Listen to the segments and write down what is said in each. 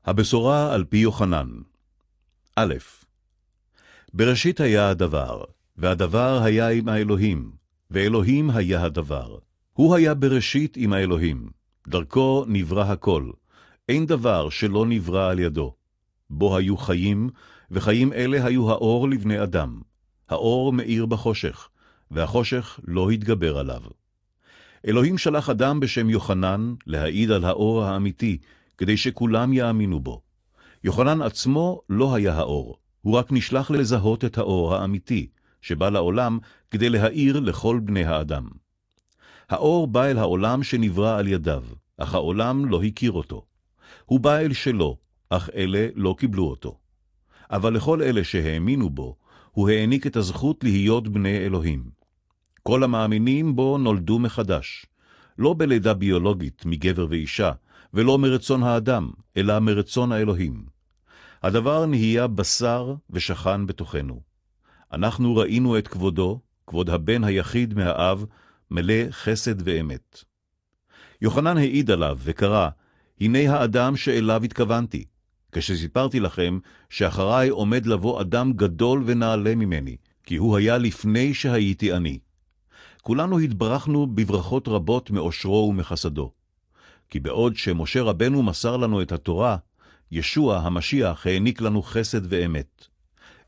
הבשורה על פי יוחנן. א', בראשית היה הדבר, והדבר היה עם האלוהים, ואלוהים היה הדבר. הוא היה בראשית עם האלוהים, דרכו נברא הכל, אין דבר שלא נברא על ידו. בו היו חיים, וחיים אלה היו האור לבני אדם. האור מאיר בחושך, והחושך לא התגבר עליו. אלוהים שלח אדם בשם יוחנן להעיד על האור האמיתי, כדי שכולם יאמינו בו. יוחנן עצמו לא היה האור, הוא רק נשלח לזהות את האור האמיתי, שבא לעולם כדי להאיר לכל בני האדם. האור בא אל העולם שנברא על ידיו, אך העולם לא הכיר אותו. הוא בא אל שלו, אך אלה לא קיבלו אותו. אבל לכל אלה שהאמינו בו, הוא העניק את הזכות להיות בני אלוהים. כל המאמינים בו נולדו מחדש, לא בלידה ביולוגית מגבר ואישה, ולא מרצון האדם, אלא מרצון האלוהים. הדבר נהיה בשר ושכן בתוכנו. אנחנו ראינו את כבודו, כבוד הבן היחיד מהאב, מלא חסד ואמת. יוחנן העיד עליו וקרא, הנה האדם שאליו התכוונתי, כשסיפרתי לכם שאחריי עומד לבוא אדם גדול ונעלה ממני, כי הוא היה לפני שהייתי אני. כולנו התברכנו בברכות רבות מאושרו ומחסדו. כי בעוד שמשה רבנו מסר לנו את התורה, ישוע המשיח העניק לנו חסד ואמת.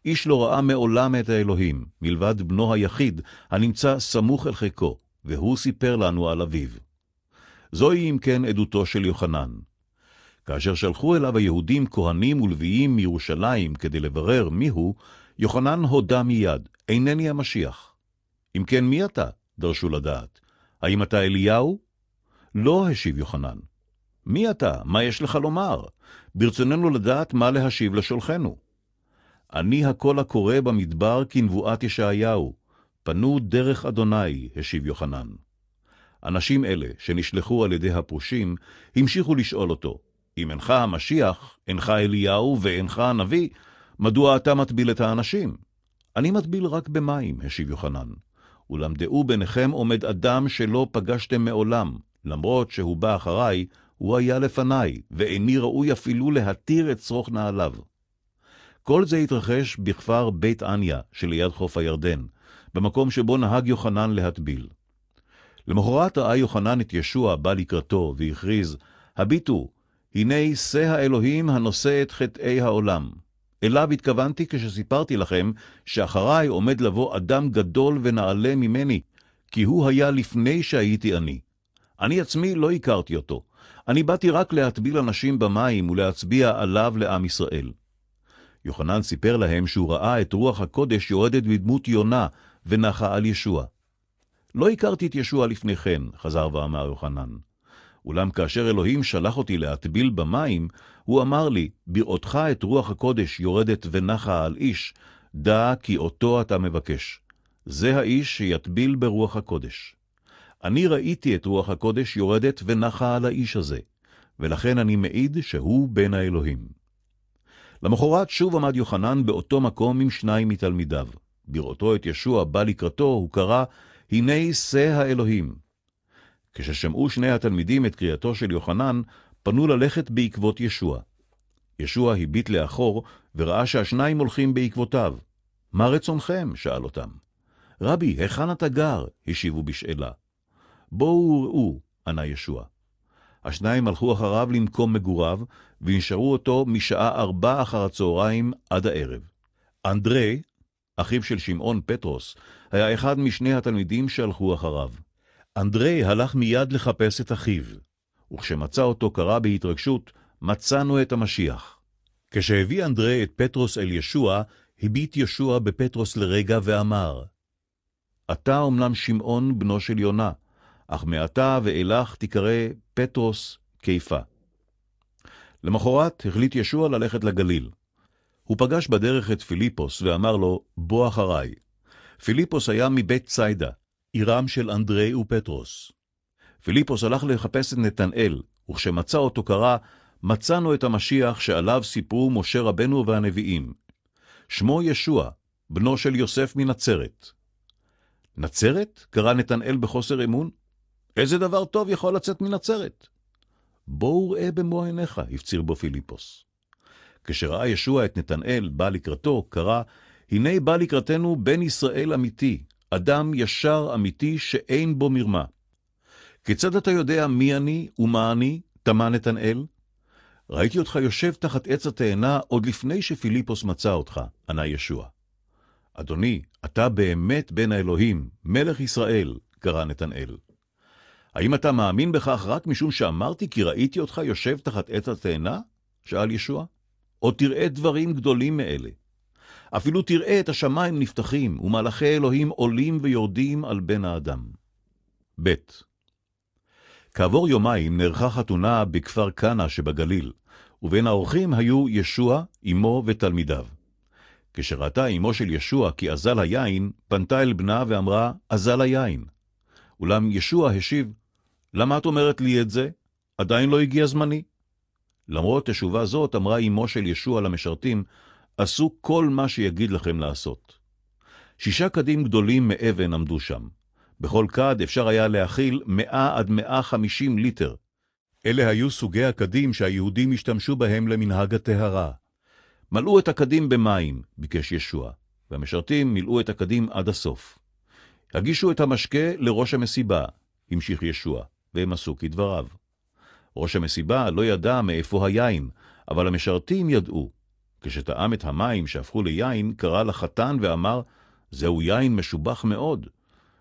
איש לא ראה מעולם את האלוהים, מלבד בנו היחיד, הנמצא סמוך אל חיקו, והוא סיפר לנו על אביו. זוהי אם כן עדותו של יוחנן. כאשר שלחו אליו היהודים כהנים ולוויים מירושלים כדי לברר מיהו, יוחנן הודה מיד, אינני המשיח. אם כן מי אתה? דרשו לדעת. האם אתה אליהו? לא, השיב יוחנן. מי אתה? מה יש לך לומר? ברצוננו לדעת מה להשיב לשולחנו. אני הקול הקורא במדבר כנבואת ישעיהו. פנו דרך אדוני, השיב יוחנן. אנשים אלה, שנשלחו על ידי הפרושים, המשיכו לשאול אותו, אם אינך המשיח, אינך אליהו ואינך הנביא, מדוע אתה מטביל את האנשים? אני מטביל רק במים, השיב יוחנן. ולמדעו ביניכם עומד אדם שלא פגשתם מעולם, למרות שהוא בא אחריי, הוא היה לפניי, ואיני ראוי אפילו להתיר את צרוך נעליו. כל זה התרחש בכפר בית עניה שליד חוף הירדן, במקום שבו נהג יוחנן להטביל. למחרת ראה יוחנן את ישוע בא לקראתו והכריז, הביטו, הנה שא האלוהים הנושא את חטאי העולם. אליו התכוונתי כשסיפרתי לכם שאחריי עומד לבוא אדם גדול ונעלה ממני, כי הוא היה לפני שהייתי אני. אני עצמי לא הכרתי אותו. אני באתי רק להטביל אנשים במים ולהצביע עליו לעם ישראל. יוחנן סיפר להם שהוא ראה את רוח הקודש יורדת בדמות יונה ונחה על ישוע. לא הכרתי את ישוע לפני כן, חזר ואמר יוחנן. אולם כאשר אלוהים שלח אותי להטביל במים, הוא אמר לי, בראותך את רוח הקודש יורדת ונחה על איש, דע כי אותו אתה מבקש. זה האיש שיטביל ברוח הקודש. אני ראיתי את רוח הקודש יורדת ונחה על האיש הזה, ולכן אני מעיד שהוא בן האלוהים. למחרת שוב עמד יוחנן באותו מקום עם שניים מתלמידיו. בראותו את ישוע בא לקראתו, הוא קרא, הנה שא האלוהים. כששמעו שני התלמידים את קריאתו של יוחנן, פנו ללכת בעקבות ישוע. ישוע הביט לאחור וראה שהשניים הולכים בעקבותיו. מה רצונכם? שאל אותם. רבי, היכן אתה גר? השיבו בשאלה. בואו ראו, ענה ישוע. השניים הלכו אחריו למקום מגוריו, ונשארו אותו משעה 4 אחר הצהריים עד הערב. אנדרי, אחיו של שמעון פטרוס, היה אחד משני התלמידים שהלכו אחריו. אנדרי הלך מיד לחפש את אחיו, וכשמצא אותו קרא בהתרגשות, מצאנו את המשיח. כשהביא אנדרי את פטרוס אל ישוע, הביט ישוע בפטרוס לרגע ואמר, אתה אומנם שמעון בנו של יונה, אך מעתה ואילך תקרא פטרוס קיפה. למחרת החליט ישוע ללכת לגליל. הוא פגש בדרך את פיליפוס ואמר לו, בוא אחריי. פיליפוס היה מבית ציידה, עירם של אנדרי ופטרוס. פיליפוס הלך לחפש את נתנאל, וכשמצא אותו קרא, מצאנו את המשיח שעליו סיפרו משה רבנו והנביאים. שמו ישוע, בנו של יוסף מנצרת. נצרת? קרא נתנאל בחוסר אמון. איזה דבר טוב יכול לצאת מנצרת? בואו ראה במו עיניך, הפציר בו פיליפוס. כשראה ישוע את נתנאל בא לקראתו, קרא, הנה בא לקראתנו בן ישראל אמיתי, אדם ישר אמיתי שאין בו מרמה. כיצד אתה יודע מי אני ומה אני? תמה נתנאל. ראיתי אותך יושב תחת עץ התאנה עוד לפני שפיליפוס מצא אותך, ענה ישוע. אדוני, אתה באמת בן האלוהים, מלך ישראל, קרא נתנאל. האם אתה מאמין בכך רק משום שאמרתי כי ראיתי אותך יושב תחת עץ התאנה? שאל ישוע. או תראה דברים גדולים מאלה. אפילו תראה את השמיים נפתחים, ומלאכי אלוהים עולים ויורדים על בן האדם. ב. כעבור יומיים נערכה חתונה בכפר קנה שבגליל, ובין האורחים היו ישוע, אמו ותלמידיו. כשראתה אמו של ישוע כי אזל היין, פנתה אל בנה ואמרה, אזל היין. אולם ישוע השיב, למה את אומרת לי את זה? עדיין לא הגיע זמני. למרות תשובה זאת, אמרה אמו של ישוע למשרתים, עשו כל מה שיגיד לכם לעשות. 6 קדים גדולים מאבן עמדו שם. בכל קד אפשר היה להכיל 100 עד 150 ליטר. אלה היו סוגי הקדים שהיהודים השתמשו בהם למנהג הטהרה. מלאו את הקדים במים, ביקש ישוע, והמשרתים מילאו את הקדים עד הסוף. הגישו את המשקה לראש המסיבה, המשיך ישוע, והם עשו כדבריו. ראש המסיבה לא ידע מאיפה היין, אבל המשרתים ידעו. כשטעם את המים שהפכו ליין, קרא לחתן ואמר, זהו יין משובח מאוד.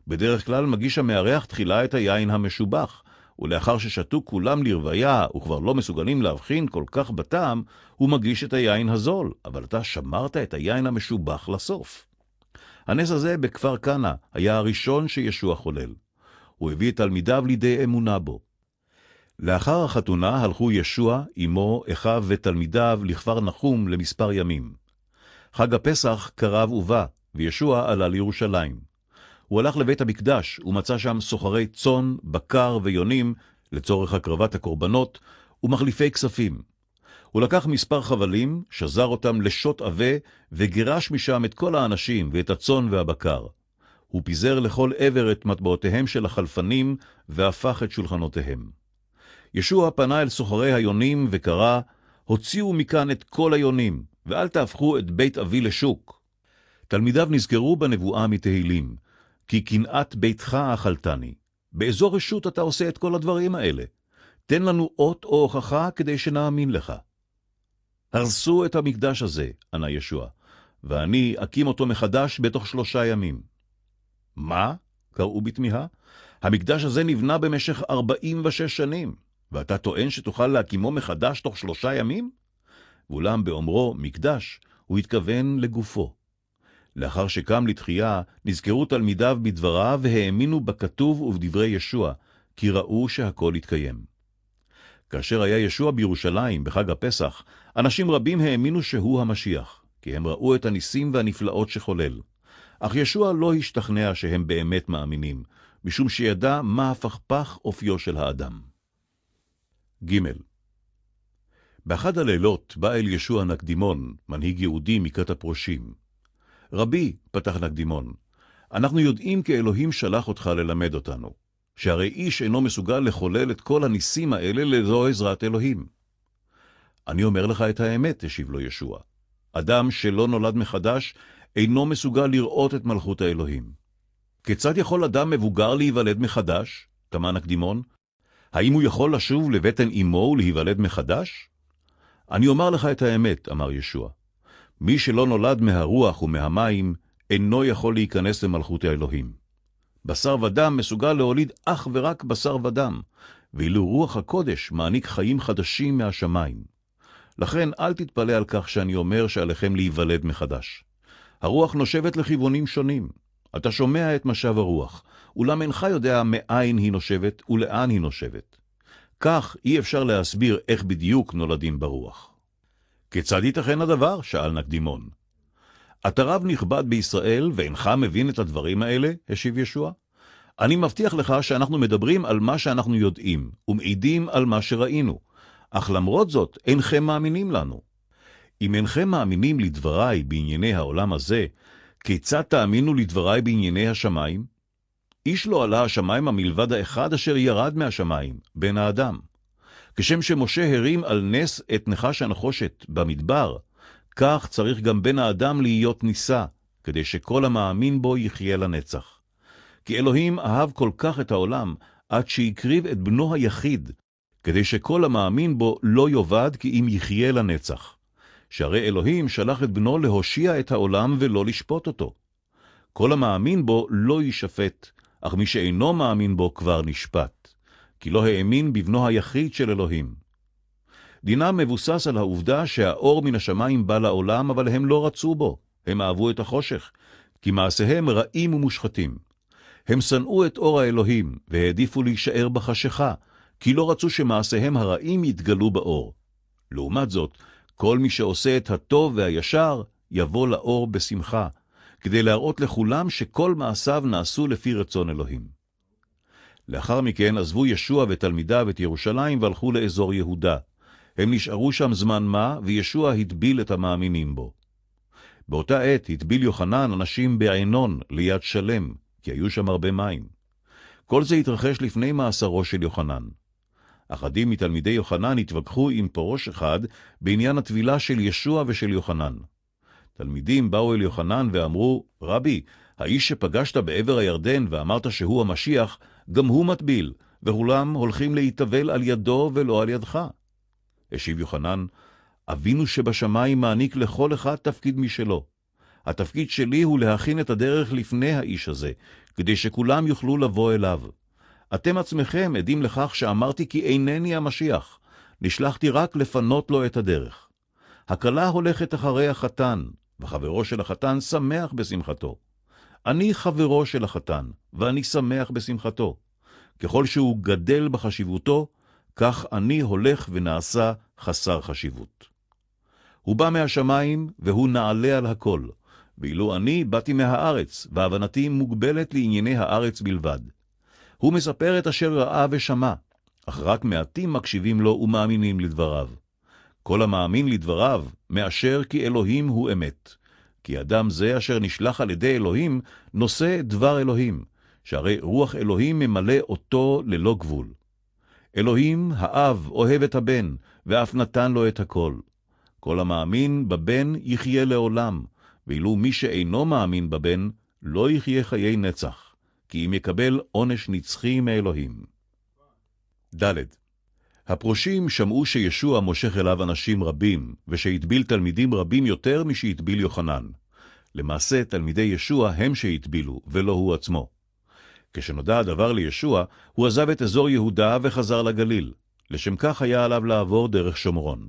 בדרך כלל מגיש המארח תחילה את היין המשובח, ולאחר ששתו כולם לרוויה, וכבר לא מסוגלים להבחין כל כך בטעם, הוא מגיש את היין הזול, אבל אתה שמרת את היין המשובח לסוף. הנס הזה בכפר קנה היה הראשון שישוע חולל. הוא הביא את תלמידיו לידי אמונה בו. לאחר החתונה הלכו ישוע, אמו, אחיו ותלמידיו לכפר נחום למספר ימים. חג הפסח קרב ובא, וישוע עלה לירושלים. הוא הלך לבית המקדש ומצא שם סוחרי צאן, בקר ויונים לצורך הקרבת הקורבנות ומחליפי כספים. הוא לקח מספר חבלים, שזר אותם לשוט עבה וגירש משם את כל האנשים ואת הצאן והבקר. הוא פיזר לכל עבר את מטבעותיהם של החלפנים והפך את שולחנותיהם. ישוע פנה אל סוחרי היונים וקרא, הוציאו מכאן את כל היונים, ואל תהפכו את בית אבי לשוק. תלמידיו נזכרו בנבואה מתהילים, כי קנאת ביתך אכלתני. באיזו רשות אתה עושה את כל הדברים האלה? תן לנו אות או הוכחה כדי שנאמין לך. הרסו את המקדש הזה, ענה ישוע, ואני אקים אותו מחדש בתוך 3 ימים. מה? קראו בתמיהה. המקדש הזה נבנה במשך 46 שנים, ואתה טוען שתוכל להקימו מחדש תוך 3 ימים? ואולם באומרו מקדש, הוא התכוון לגופו. לאחר שקם לתחייה, נזכרו תלמידיו בדבריו והאמינו בכתוב ובדברי ישוע, כי ראו שהכל התקיים. כאשר היה ישוע בירושלים בחג הפסח, אנשים רבים האמינו שהוא המשיח, כי הם ראו את הניסים והנפלאות שחולל. אך ישוע לא השתכנע שהם באמת מאמינים, משום שידע מה הפכפך אופיו של האדם. ג. באחד הלילות בא אל ישוע נקדימון, מנהיג יהודי מכת הפרושים. רבי, פתח נקדימון, אנחנו יודעים כי אלוהים שלח אותך ללמד אותנו, שהרי איש אינו מסוגל לחולל את כל הניסים האלה ללא עזרת אלוהים. אני אומר לך את האמת, השיב לו ישוע. אדם שלא נולד מחדש אינו מסוגל לראות את מלכות האלוהים. כיצד יכול אדם מבוגר להיוולד מחדש? תמה נקדימון. האם הוא יכול לשוב לבטן אמו ולהיוולד מחדש? אני אומר לך את האמת, אמר ישוע. מי שלא נולד מהרוח ומהמים, אינו יכול להיכנס למלכות האלוהים. בשר ודם מסוגל להוליד אך ורק בשר ודם, ואילו רוח הקודש מעניק חיים חדשים מהשמיים. לכן אל תתפלא על כך שאני אומר שעליכם להיוולד מחדש. הרוח נושבת לכיוונים שונים. אתה שומע את משב הרוח, אולם אינך יודע מאין היא נושבת ולאן היא נושבת. כך אי אפשר להסביר איך בדיוק נולדים ברוח. כיצד ייתכן הדבר? שאל נקדימון. אתה רב נכבד בישראל ואינך מבין את הדברים האלה? השיב ישוע. אני מבטיח לך שאנחנו מדברים על מה שאנחנו יודעים, ומעידים על מה שראינו. אך למרות זאת, אינכם מאמינים לנו. אם אינכם מאמינים לדבריי בענייני העולם הזה, כיצד תאמינו לדבריי בענייני השמיים? איש לא עלה השמיים מלבד האחד אשר ירד מהשמיים, בן האדם. כשם שמשה הרים על נס את נחש הנחושת במדבר, כך צריך גם בן האדם להיות ניסה, כדי שכל המאמין בו יחיה לנצח. כי אלוהים אהב כל כך את העולם, עד שהקריב את בנו היחיד, כדי שכל המאמין בו לא יאבד כי אם יחיה לנצח. שהרי אלוהים שלח את בנו להושיע את העולם ולא לשפוט אותו. כל המאמין בו לא יישפט, אך מי שאינו מאמין בו כבר נשפט, כי לא האמין בבנו היחיד של אלוהים. דינם מבוסס על העובדה שהאור מן השמיים בא לעולם, אבל הם לא רצו בו, הם אהבו את החושך, כי מעשיהם רעים ומושחתים. הם שנאו את אור האלוהים, והעדיפו להישאר בחשיכה, כי לא רצו שמעשיהם הרעים יתגלו באור. לעומת זאת, כל מי שעושה את הטוב והישר, יבוא לאור בשמחה, כדי להראות לכולם שכל מעשיו נעשו לפי רצון אלוהים. לאחר מכן עזבו ישוע ותלמידיו את ירושלים והלכו לאזור יהודה. הם נשארו שם זמן מה, וישוע התביל את המאמינים בו. באותה עת התביל יוחנן אנשים בעינון ליד שלם, כי היו שם הרבה מים. כל זה התרחש לפני מאסרו של יוחנן. אחדים מתלמידי יוחנן התווכחו עם פרוש אחד בעניין הטבילה של ישוע ושל יוחנן. תלמידים באו אל יוחנן ואמרו, רבי, האיש שפגשת בעבר הירדן ואמרת שהוא המשיח, גם הוא מטביל, וכולם הולכים להתאבל על ידו ולא על ידך. השיב יוחנן, אבינו שבשמיים מעניק לכל אחד תפקיד משלו. התפקיד שלי הוא להכין את הדרך לפני האיש הזה, כדי שכולם יוכלו לבוא אליו. אתם עצמכם עדים לכך שאמרתי כי אינני המשיח, נשלחתי רק לפנות לו את הדרך. הכלה הולכת אחרי החתן, וחברו של החתן שמח בשמחתו. אני חברו של החתן, ואני שמח בשמחתו. ככל שהוא גדל בחשיבותו, כך אני הולך ונעשה חסר חשיבות. הוא בא מהשמיים, והוא נעלה על הכל, ואילו אני באתי מהארץ, והבנתי מוגבלת לענייני הארץ בלבד. הוא מספר את אשר ראה ושמע, אך רק מעטים מקשיבים לו ומאמינים לדבריו. כל המאמין לדבריו, מאשר כי אלוהים הוא אמת. כי אדם זה אשר נשלח על ידי אלוהים, נושא דבר אלוהים, שהרי רוח אלוהים ממלא אותו ללא גבול. אלוהים, האב, אוהב את הבן, ואף נתן לו את הכל. כל המאמין בבן יחיה לעולם, ואילו מי שאינו מאמין בבן, לא יחיה חיי נצח, כי אם יקבל עונש נצחי מאלוהים. ד' הפרושים שמעו שישוע מושך אליו אנשים רבים, ושהטביל תלמידים רבים יותר משהטביל יוחנן. למעשה, תלמידי ישוע הם שהטבילו, ולא הוא עצמו. כשנודע הדבר לישוע, הוא עזב את אזור יהודה וחזר לגליל. לשם כך היה עליו לעבור דרך שומרון.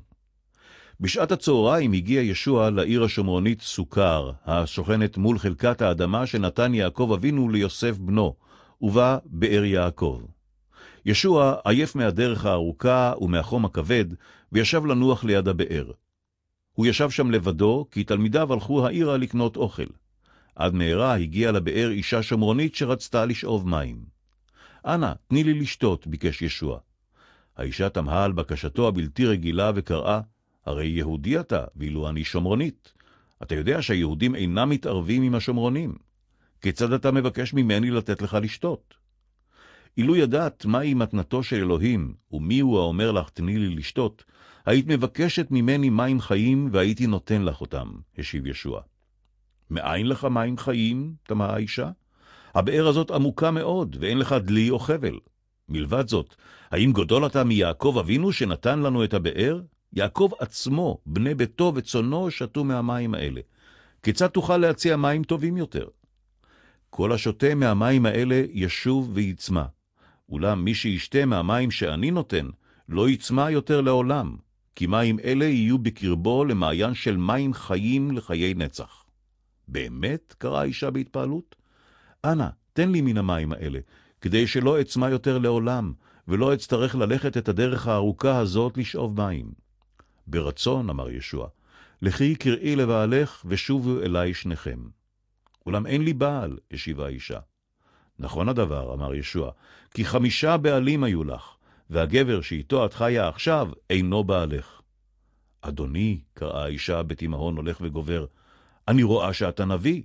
בשעת הצהריים הגיע ישוע לעיר השומרונית סוכר, השוכנת מול חלקת האדמה שנתן יעקב אבינו ליוסף בנו, ובה באר יעקב. ישוע עייף מהדרך הארוכה ומהחום הכבד, וישב לנוח ליד הבאר. הוא ישב שם לבדו, כי תלמידיו הלכו העירה לקנות אוכל. עד מהרה הגיעה לבאר אישה שומרונית שרצתה לשאוב מים. אנא, תני לי לשתות, ביקש ישוע. האישה תמהה על בקשתו הבלתי רגילה וקראה, הרי יהודי אתה, ואילו אני שומרונית. אתה יודע שהיהודים אינם מתערבים עם השומרונים. כיצד אתה מבקש ממני לתת לך לשתות? אילו ידעת מהי מתנתו של אלוהים, ומי הוא האומר לך תני לי לשתות, היית מבקשת ממני מים חיים, והייתי נותן לך אותם, השיב ישוע. מאין לך מים חיים? תמה האישה. הבאר הזאת עמוקה מאוד, ואין לך דלי או חבל. מלבד זאת, האם גדול אתה מיעקב אבינו שנתן לנו את הבאר? יעקב עצמו, בני ביתו וצונו שתו מהמים האלה. כיצד תוכל להציע מים טובים יותר? כל השותה מהמים האלה ישוב ויצמא. אולם מי שישתה מהמים שאני נותן, לא יצמא יותר לעולם, כי מים אלה יהיו בקרבו למעיין של מים חיים לחיי נצח. באמת? קראה האישה בהתפעלות. אנא, תן לי מן המים האלה, כדי שלא אצמא יותר לעולם, ולא אצטרך ללכת את הדרך הארוכה הזאת לשאוב מים. ברצון, אמר ישוע, לכי קראי לבעלך ושובו אליי שניכם. אולם אין לי בעל, השיבה האישה. נכון הדבר, אמר ישוע, כי 5 בעלים היו לך, והגבר שאיתו את חיה עכשיו אינו בעלך. אדוני, קראה האישה בתימהון הולך וגובר, אני רואה שאתה נביא.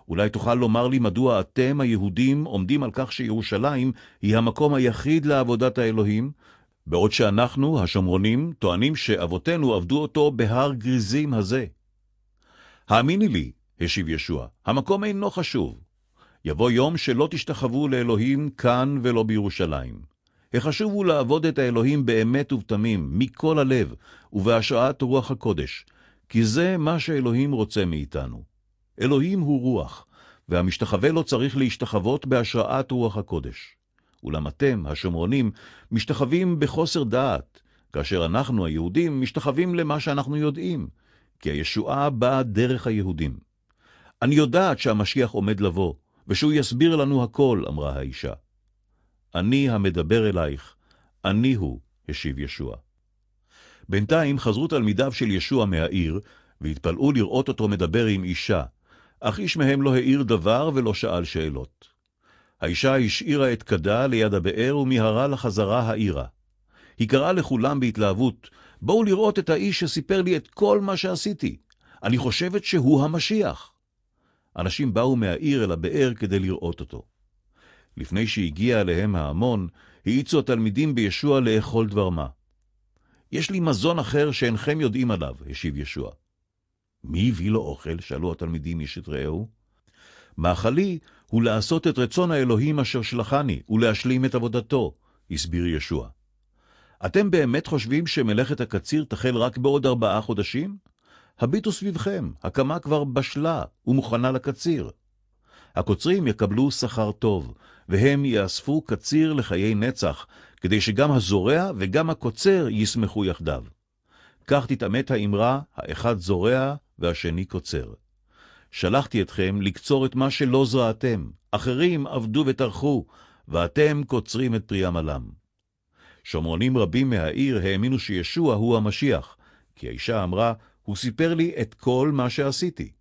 אולי תוכל לומר לי מדוע אתם, היהודים, עומדים על כך שירושלים היא המקום היחיד לעבודת האלוהים, בעוד שאנחנו, השומרונים, טוענים שאבותינו עבדו אותו בהר גריזים הזה. האמיני לי, השיב ישוע, המקום אינו חשוב. יבוא יום שלא תשתחוו לאלוהים כאן ולא בירושלים. החשוב הוא לעבוד את האלוהים באמת ובתמים, מכל הלב, ובהשראת רוח הקודש, כי זה מה שאלוהים רוצה מאיתנו. אלוהים הוא רוח, והמשתחווה לא צריך להשתחוות בהשראת רוח הקודש. אולם אתם, השומרונים, משתחווים בחוסר דעת, כאשר אנחנו, היהודים, משתחווים למה שאנחנו יודעים, כי הישועה באה דרך היהודים. אני יודעת שהמשיח עומד לבוא, ושהוא יסביר לנו הכל, אמרה האישה. אני המדבר אלייך, אני הוא, השיב ישוע. בינתיים חזרו תלמידיו של ישוע מהעיר, והתפלאו לראות אותו מדבר עם אישה, אך איש מהם לא העיר דבר ולא שאל שאלות. האישה השאירה את כדה ליד הבאר ומיהרה לחזרה העירה. היא קראה לכולם בהתלהבות, בואו לראות את האיש שסיפר לי את כל מה שעשיתי. אני חושבת שהוא המשיח. אנשים באו מהעיר אל הבאר כדי לראות אותו. לפני שהגיע אליהם ההמון, העיצו התלמידים בישוע לאכול דבר מה. יש לי מזון אחר שאינכם יודעים עליו, השיב ישוע. מי הביא לו אוכל? שאלו התלמידים איש את רעהו. מאכלי הוא לעשות את רצון האלוהים אשר שלחני, ולהשלים את עבודתו, הסביר ישוע. אתם באמת חושבים שמלאכת הקציר תחל רק בעוד 4 חודשים? הביטו סביבכם, הקמה כבר בשלה ומוכנה לקציר. הקוצרים יקבלו שכר טוב, והם יאספו קציר לחיי נצח, כדי שגם הזורע וגם הקוצר ישמחו יחדיו. כך תתאמת האמרה, האחד זורע והשני קוצר. שלחתי אתכם לקצור את מה שלא זרעתם, אחרים עבדו ותרחו, ואתם קוצרים את פרי עמלם. שומרונים רבים מהעיר האמינו שישוע הוא המשיח, כי האישה אמרה, הוא סיפר לי את כל מה שעשיתי.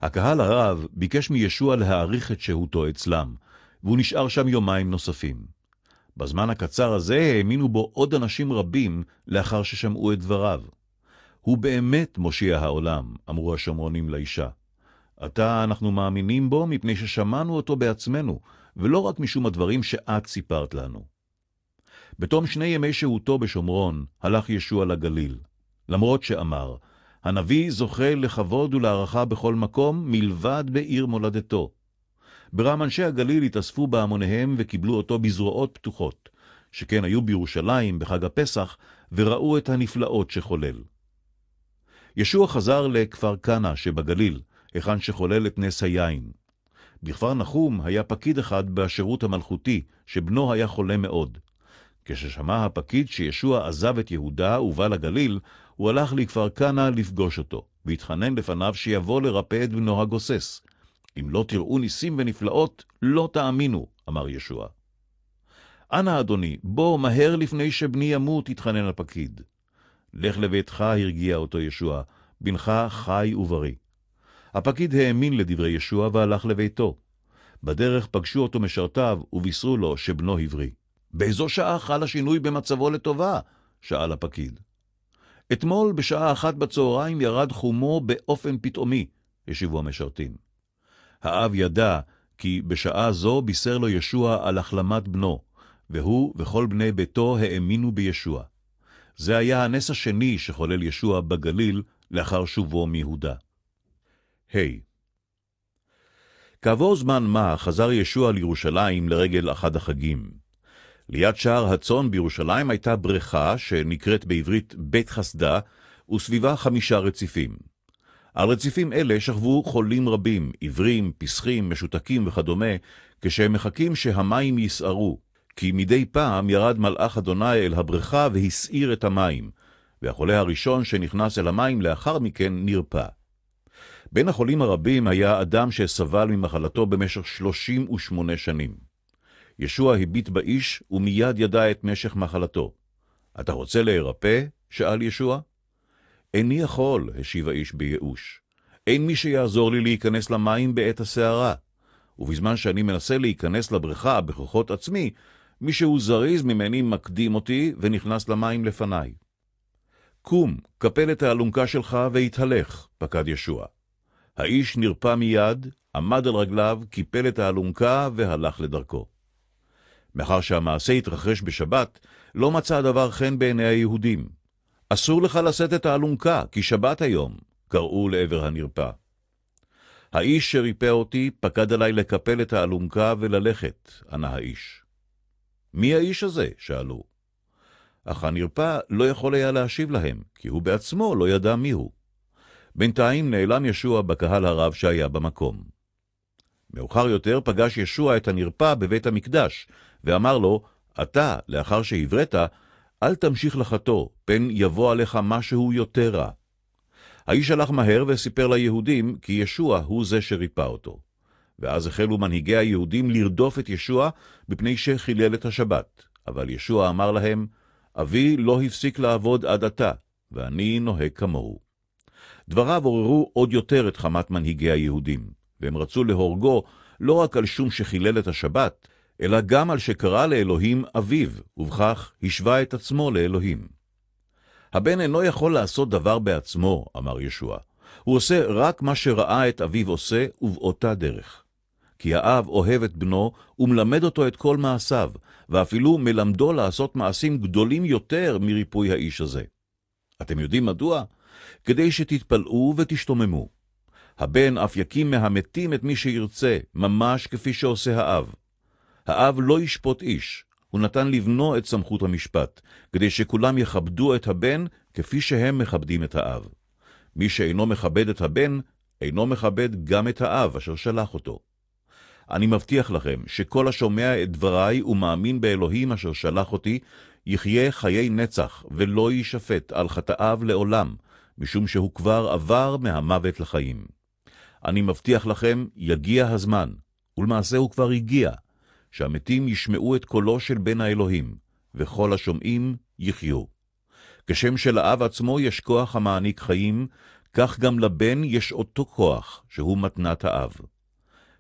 הקהל הרב ביקש מישוע להאריך את שהותו אצלם, והוא נשאר שם יומיים נוספים. בזמן הקצר הזה האמינו בו עוד אנשים רבים לאחר ששמעו את דבריו. הוא באמת מושיע העולם, אמרו השומרונים לאישה. עתה אנחנו מאמינים בו מפני ששמענו אותו בעצמנו, ולא רק משום הדברים שאת סיפרת לנו. בתום 2 ימי שהותו בשומרון, הלך ישוע לגליל. למרות שאמר, הנביא זוכה לכבוד ולהערכה בכל מקום מלבד בעיר מולדתו. ברם אנשי הגליל התאספו בהמוניהם וקיבלו אותו בזרועות פתוחות, שכן היו בירושלים בחג הפסח וראו את הנפלאות שחולל. ישוע חזר לכפר קנה שבגליל, היכן שחולל את נס היין. בכפר נחום היה פקיד אחד בשירות המלכותי, שבנו היה חולה מאוד. כששמע הפקיד שישוע עזב את יהודה ובא לגליל, הוא הלך לכפר קנה לפגוש אותו, והתחנן לפניו שיבוא לרפא את בנו הגוסס. אם לא תראו ניסים ונפלאות, לא תאמינו, אמר ישוע. אנא אדוני, בוא מהר לפני שבני ימות, התחנן הפקיד. לך לביתך, הרגיע אותו ישוע, בנך חי ובריא. הפקיד האמין לדברי ישוע והלך לביתו. בדרך פגשו אותו משרתיו ובישרו לו שבנו הבריא. באיזו שעה חל השינוי במצבו לטובה? שאל הפקיד. אתמול בשעה 1 בצהריים ירד חומו באופן פתאומי, השיבו המשרתים. האב ידע כי בשעה זו בישר לו ישוע על החלמת בנו, והוא וכל בני ביתו האמינו בישוע. זה היה הנס השני שחולל ישוע בגליל לאחר שובו מיהודה. כעבור זמן מה חזר ישוע לירושלים לרגל אחד החגים. ליד שער הצאן בירושלים הייתה בריכה שנקראת בעברית בית חסדה, וסביבה 5 רציפים. על רציפים אלה שכבו חולים רבים, עיוורים, פסחים, משותקים וכדומה, כשהם מחכים שהמים יסערו, כי מדי פעם ירד מלאך אדוני אל הבריכה והסעיר את המים, והחולה הראשון שנכנס אל המים לאחר מכן נרפא. בין החולים הרבים היה אדם שסבל ממחלתו במשך 38 שנים. ישוע הביט באיש ומיד ידע את משך מחלתו. אתה רוצה להירפא? שאל ישוע. איני יכול, השיב האיש בייאוש. אין מי שיעזור לי להיכנס למים בעת הסערה. ובזמן שאני מנסה להיכנס לבריכה בכוחות עצמי, מישהו זריז ממני מקדים אותי ונכנס למים לפניי. קום, קפל את האלונקה שלך והתהלך, פקד ישוע. האיש נרפא מיד, עמד על רגליו, קיפל את האלונקה והלך לדרכו. מאחר שהמעשה התרחש בשבת, לא מצא הדבר חן בעיני היהודים. אסור לך לשאת את האלונקה, כי שבת היום, קראו לעבר הנרפא. האיש שריפא אותי פקד עלי לקפל את האלונקה וללכת, ענה האיש. מי האיש הזה? שאלו. אך הנרפא לא יכול היה להשיב להם, כי הוא בעצמו לא ידע מיהו. בינתיים נעלם ישוע בקהל הרב שהיה במקום. מאוחר יותר פגש ישוע את הנרפא בבית המקדש, ואמר לו, אתה, לאחר שהבראת, אל תמשיך לחטוא, פן יבוא עליך משהו יותר רע. האיש הלך מהר וסיפר ליהודים כי ישוע הוא זה שריפא אותו. ואז החלו מנהיגי היהודים לרדוף את ישוע בפני שחילל את השבת. אבל ישוע אמר להם, אבי לא הפסיק לעבוד עד עתה, ואני נוהג כמוהו. דבריו עוררו עוד יותר את חמת מנהיגי היהודים, והם רצו להורגו לא רק על שום שחילל את השבת, אלא גם על שקרא לאלוהים אביו, ובכך השווה את עצמו לאלוהים. הבן אינו יכול לעשות דבר בעצמו, אמר ישוע. הוא עושה רק מה שראה את אביו עושה, ובאותה דרך. כי האב אוהב את בנו, ומלמד אותו את כל מעשיו, ואפילו מלמדו לעשות מעשים גדולים יותר מריפוי האיש הזה. אתם יודעים מדוע? כדי שתתפלאו ותשתוממו. הבן אף יקים מהמתים את מי שירצה, ממש כפי שעושה האב. האב לא ישפוט איש, הוא נתן לבנו את סמכות המשפט, כדי שכולם יכבדו את הבן כפי שהם מכבדים את האב. מי שאינו מכבד את הבן, אינו מכבד גם את האב אשר שלח אותו. אני מבטיח לכם שכל השומע את דבריי ומאמין באלוהים אשר שלח אותי, יחיה חיי נצח ולא יישפט על חטאיו לעולם, משום שהוא כבר עבר מהמוות לחיים. אני מבטיח לכם, יגיע הזמן, ולמעשה הוא כבר הגיע, שהמתים ישמעו את קולו של בן האלוהים, וכל השומעים יחיו. כשם שלאב עצמו יש כוח המעניק חיים, כך גם לבן יש אותו כוח, שהוא מתנת האב.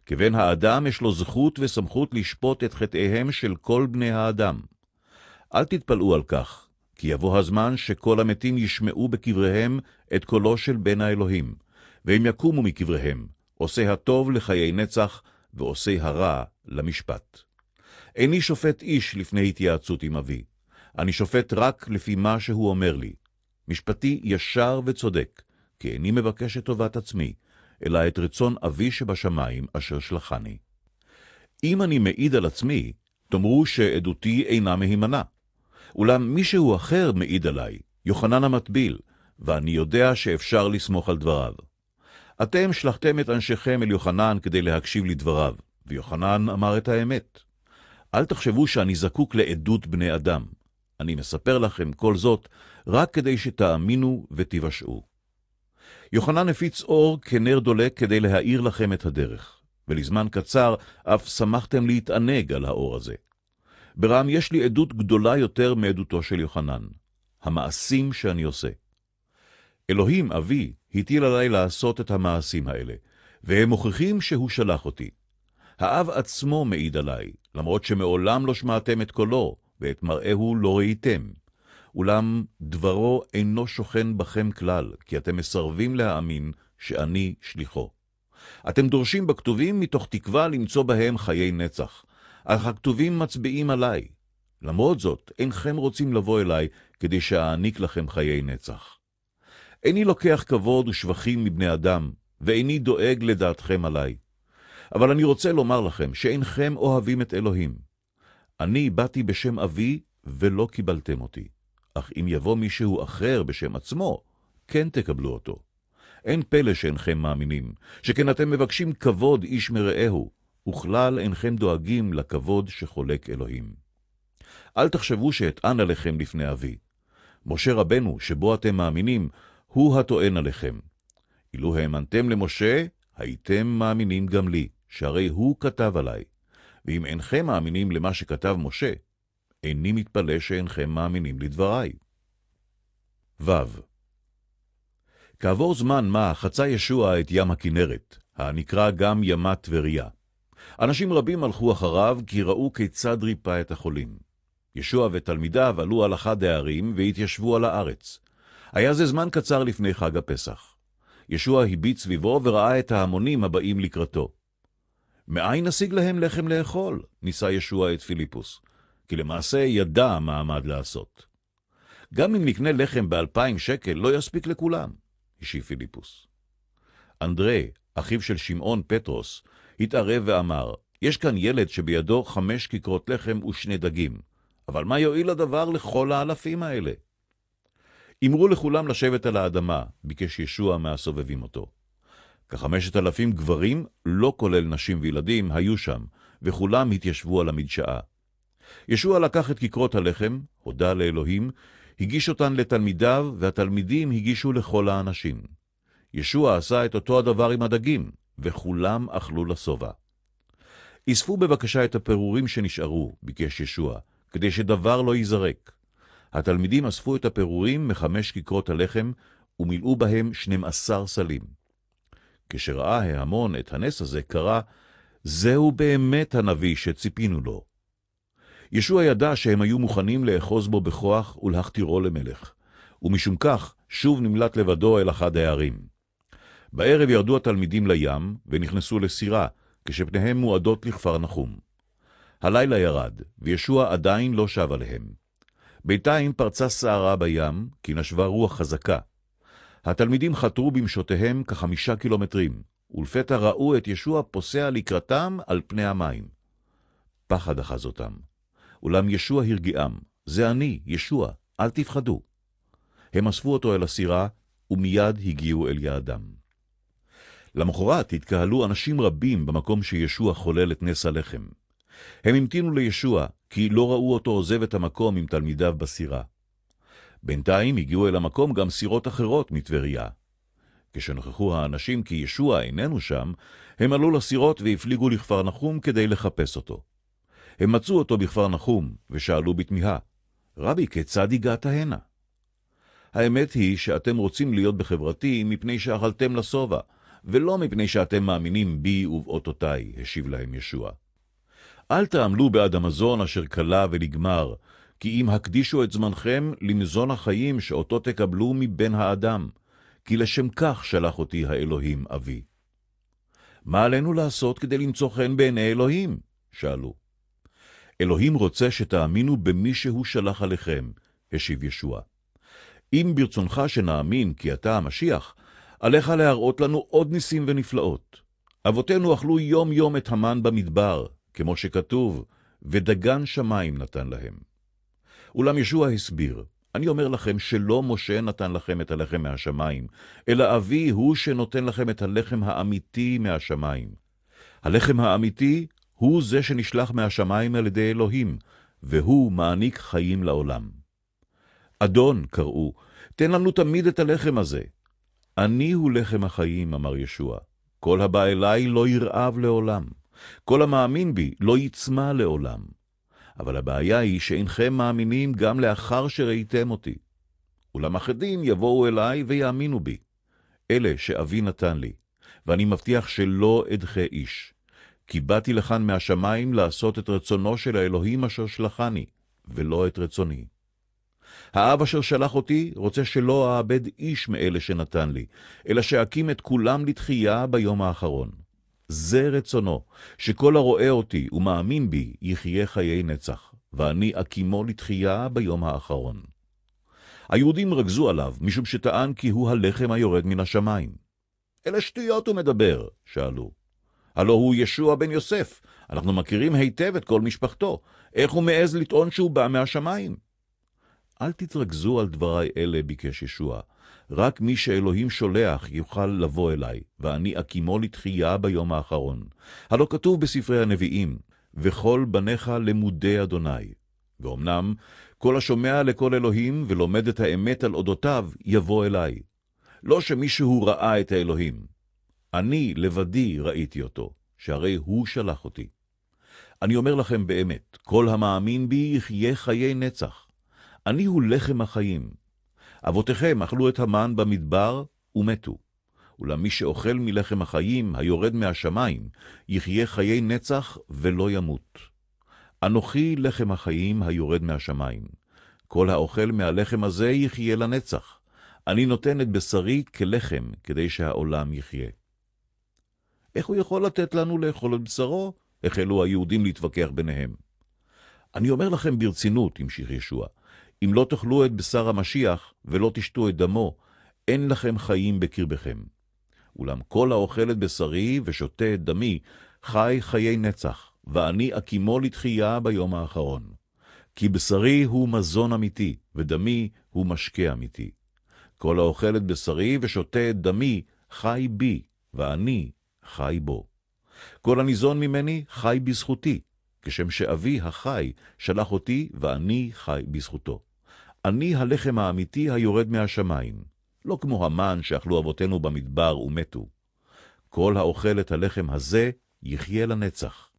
כבן האדם יש לו זכות וסמכות לשפוט את חטאיהם של כל בני האדם. אל תתפלאו על כך, כי יבוא הזמן שכל המתים ישמעו בקבריהם את קולו של בן האלוהים, והם יקומו מקבריהם, עושה הטוב לחיי נצח, ועושה הרע למשפט. איני שופט איש לפני התייעצות עם אבי. אני שופט רק לפי מה שהוא אומר לי. משפטי ישר וצודק, כי איני מבקש את טובת עצמי, אלא את רצון אבי שבשמיים אשר שלחני. אם אני מעיד על עצמי, תאמרו שעדותי אינה מהימנה. אולם מישהו אחר מעיד עליי, יוחנן המטביל, ואני יודע שאפשר לסמוך על דבריו. אתם שלחתם את אנשיכם אל יוחנן כדי להקשיב לדבריו, ויוחנן אמר את האמת. אל תחשבו שאני זקוק לעדות בני אדם. אני מספר לכם כל זאת רק כדי שתאמינו ותיוושעו. יוחנן הפיץ אור כנר דולק כדי להאיר לכם את הדרך, ולזמן קצר אף שמחתם להתענג על האור הזה. ברם יש לי עדות גדולה יותר מעדותו של יוחנן, המעשים שאני עושה. אלוהים אבי הטיל עליי לעשות את המעשים האלה, והם מוכיחים שהוא שלח אותי. האב עצמו מעיד עליי, למרות שמעולם לא שמעתם את קולו, ואת מראהו לא ראיתם. אולם דברו אינו שוכן בכם כלל, כי אתם מסרבים להאמין שאני שליחו. אתם דורשים בכתובים מתוך תקווה למצוא בהם חיי נצח, אך הכתובים מצביעים עליי. למרות זאת, אינכם רוצים לבוא אליי כדי שאעניק לכם חיי נצח. איני לוקח כבוד ושבחים מבני אדם, ואיני דואג לדעתכם עליי. אבל אני רוצה לומר לכם שאינכם אוהבים את אלוהים. אני באתי בשם אבי ולא קיבלתם אותי. אך אם יבוא מישהו אחר בשם עצמו, כן תקבלו אותו. אין פלא שאינכם מאמינים, שכן אתם מבקשים כבוד איש מרעהו, וכלל אינכם דואגים לכבוד שחולק אלוהים. אל תחשבו שאטען עליכם לפני אבי. משה רבנו, שבו אתם מאמינים, הוא הטוען עליכם. אילו האמנתם למשה, הייתם מאמינים גם לי, שהרי הוא כתב עליי. ואם אינכם מאמינים למה שכתב משה, איני מתפלא שאינכם מאמינים לדבריי. ו. כעבור זמן מה חצה ישוע את ים הכנרת, הנקרא גם ימת טבריה. אנשים רבים הלכו אחריו כי ראו כיצד ריפא את החולים. ישוע ותלמידיו עלו על אחד הערים והתיישבו על הארץ. היה זה זמן קצר לפני חג הפסח. ישוע הביט סביבו וראה את ההמונים הבאים לקראתו. מאין נשיג להם לחם לאכול? ניסה ישוע את פיליפוס, כי למעשה ידע מה עמד לעשות. גם אם נקנה לחם ב2,000 שקל, לא יספיק לכולם, השיב פיליפוס. אנדרי, אחיו של שמעון פטרוס, התערב ואמר, יש כאן ילד שבידו 5 כיכרות לחם ו2 דגים, אבל מה יועיל הדבר לכל האלפים האלה? אמרו לכולם לשבת על האדמה, ביקש ישוע מהסובבים אותו. כ5,000 גברים, לא כולל נשים וילדים, היו שם, וכולם התיישבו על המדשאה. ישוע לקח את כיכרות הלחם, הודה לאלוהים, הגיש אותן לתלמידיו, והתלמידים הגישו לכל האנשים. ישוע עשה את אותו הדבר עם הדגים, וכולם אכלו לשובע. אספו בבקשה את הפירורים שנשארו, ביקש ישוע, כדי שדבר לא ייזרק. התלמידים אספו את הפירורים מ5 כיכרות הלחם, ומילאו בהם 12 סלים. כשראה ההמון את הנס הזה, קרא, זהו באמת הנביא שציפינו לו. ישוע ידע שהם היו מוכנים לאחוז בו בכוח ולהכתירו למלך, ומשום כך שוב נמלט לבדו אל אחד הערים. בערב ירדו התלמידים לים ונכנסו לסירה, כשפניהם מועדות לכפר נחום. הלילה ירד, וישוע עדיין לא שב עליהם. בינתיים פרצה סערה בים, כי נשבה רוח חזקה. התלמידים חתרו במשותיהם כ5 קילומטרים, ולפתע ראו את ישוע פוסע לקראתם על פני המים. פחד אחז אותם. אולם ישוע הרגיעם, זה אני, ישוע, אל תפחדו. הם אספו אותו אל הסירה, ומיד הגיעו אל יעדם. למחרת התקהלו אנשים רבים במקום שישוע חולל את נס הלחם. הם המתינו לישוע, כי לא ראו אותו עוזב את המקום עם תלמידיו בסירה. בינתיים הגיעו אל המקום גם סירות אחרות מטבריה. כשנוכחו האנשים כי ישוע איננו שם, הם עלו לסירות והפליגו לכפר נחום כדי לחפש אותו. הם מצאו אותו בכפר נחום ושאלו בתמיהה, רבי, כיצד הגעת הנה? האמת היא שאתם רוצים להיות בחברתי מפני שאכלתם לשובע, ולא מפני שאתם מאמינים בי ובאותותיי, השיב להם ישוע. אל תעמלו בעד המזון אשר קלה ונגמר, כי אם הקדישו את זמנכם למזון החיים שאותו תקבלו מבין האדם, כי לשם כך שלח אותי האלוהים אבי. מה עלינו לעשות כדי למצוא חן בעיני אלוהים? שאלו. אלוהים רוצה שתאמינו במי שהוא שלח עליכם, השיב ישוע. אם ברצונך שנאמין כי אתה המשיח, עליך להראות לנו עוד ניסים ונפלאות. אבותינו אכלו יום יום את המן במדבר, כמו שכתוב, ודגן שמיים נתן להם. אולם ישוע הסביר, אני אומר לכם שלא משה נתן לכם את הלחם מהשמיים, אלא אבי הוא שנותן לכם את הלחם האמיתי מהשמיים. הלחם האמיתי הוא זה שנשלח מהשמיים על ידי אלוהים, והוא מעניק חיים לעולם. אדון, קראו, תן לנו תמיד את הלחם הזה. אני הוא לחם החיים, אמר ישוע. כל הבא אליי לא ירעב לעולם. כל המאמין בי לא יצמא לעולם. אבל הבעיה היא שאינכם מאמינים גם לאחר שראיתם אותי. אולם אחדים יבואו אליי ויאמינו בי. אלה שאבי נתן לי, ואני מבטיח שלא אדחה איש. כי באתי לכאן מהשמיים לעשות את רצונו של האלוהים אשר שלחני, ולא את רצוני. האב אשר שלח אותי רוצה שלא אאבד איש מאלה שנתן לי, אלא שאקים את כולם לתחייה ביום האחרון. זה רצונו, שכל הרואה אותי ומאמין בי יחיה חיי נצח, ואני אקימו לתחייה ביום האחרון. היהודים רגזו עליו, משום שטען כי הוא הלחם היורד מן השמיים. אלה שטויות הוא מדבר, שאלו. הלא הוא ישוע בן יוסף, אנחנו מכירים היטב את כל משפחתו. איך הוא מעז לטעון שהוא בא מהשמיים? אל תתרגזו על דבריי אלה, ביקש ישוע. רק מי שאלוהים שולח יוכל לבוא אליי, ואני אקימו לתחייה ביום האחרון. הלא כתוב בספרי הנביאים, וכל בניך למודי אדוני. ואומנם, כל השומע לכל אלוהים ולומד את האמת על אודותיו יבוא אליי. לא שמישהו ראה את האלוהים. אני לבדי ראיתי אותו, שהרי הוא שלח אותי. אני אומר לכם באמת, כל המאמין בי יחיה חיי נצח. אני הוא לחם החיים. אבותיכם אכלו את המן במדבר ומתו. אולם מי שאוכל מלחם החיים היורד מהשמיים, יחיה חיי נצח ולא ימות. אנוכי לחם החיים היורד מהשמיים. כל האוכל מהלחם הזה יחיה לנצח. אני נותן את בשרי כלחם כדי שהעולם יחיה. איך הוא יכול לתת לנו לאכול את בשרו? החלו היהודים להתווכח ביניהם. אני אומר לכם ברצינות, המשיך ישוע, אם לא תאכלו את בשר המשיח ולא תשתו את דמו, אין לכם חיים בקרבכם. אולם כל האוכל את בשרי ושותה את דמי, חי חיי נצח, ואני אקימו לתחייה ביום האחרון. כי בשרי הוא מזון אמיתי, ודמי הוא משקה אמיתי. כל האוכל את בשרי ושותה את דמי, חי בי, ואני חי בו. כל הניזון ממני חי בזכותי, כשם שאבי החי שלח אותי ואני חי בזכותו. אני הלחם האמיתי היורד מהשמיים, לא כמו המן שאכלו אבותינו במדבר ומתו. כל האוכל את הלחם הזה יחיה לנצח.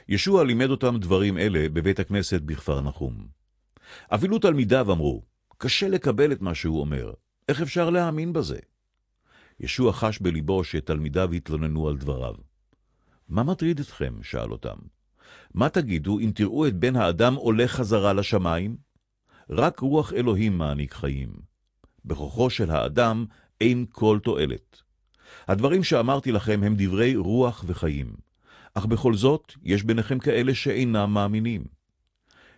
ישוע לימד אותם דברים אלה בבית הכנסת בכפר נחום. אפילו תלמידיו אמרו, קשה לקבל את מה שהוא אומר, איך אפשר להאמין בזה? ישוע חש בליבו שתלמידיו התלוננו על דבריו. מה מטריד אתכם? שאל אותם. מה תגידו אם תראו את בן האדם עולה חזרה לשמיים? רק רוח אלוהים מעניק חיים. בכוחו של האדם אין כל תועלת. הדברים שאמרתי לכם הם דברי רוח וחיים, אך בכל זאת יש ביניכם כאלה שאינם מאמינים.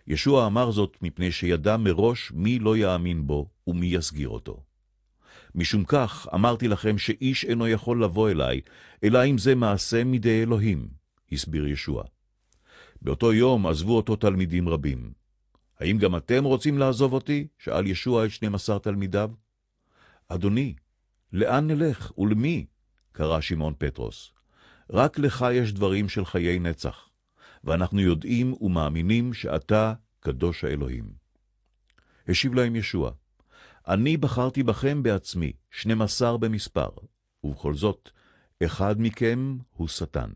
ישוע אמר זאת מפני שידע מראש מי לא יאמין בו ומי יסגיר אותו. משום כך אמרתי לכם שאיש אינו יכול לבוא אליי, אלא אם זה מעשה מידי אלוהים, הסביר ישוע. באותו יום עזבו אותו תלמידים רבים. האם גם אתם רוצים לעזוב אותי? שאל ישוע את 12 תלמידיו. אדוני, לאן נלך ולמי? קרא שמעון פטרוס. רק לך יש דברים של חיי נצח, ואנחנו יודעים ומאמינים שאתה קדוש האלוהים. השיב להם ישוע, אני בחרתי בכם בעצמי, 12 במספר, ובכל זאת, אחד מכם הוא שטן.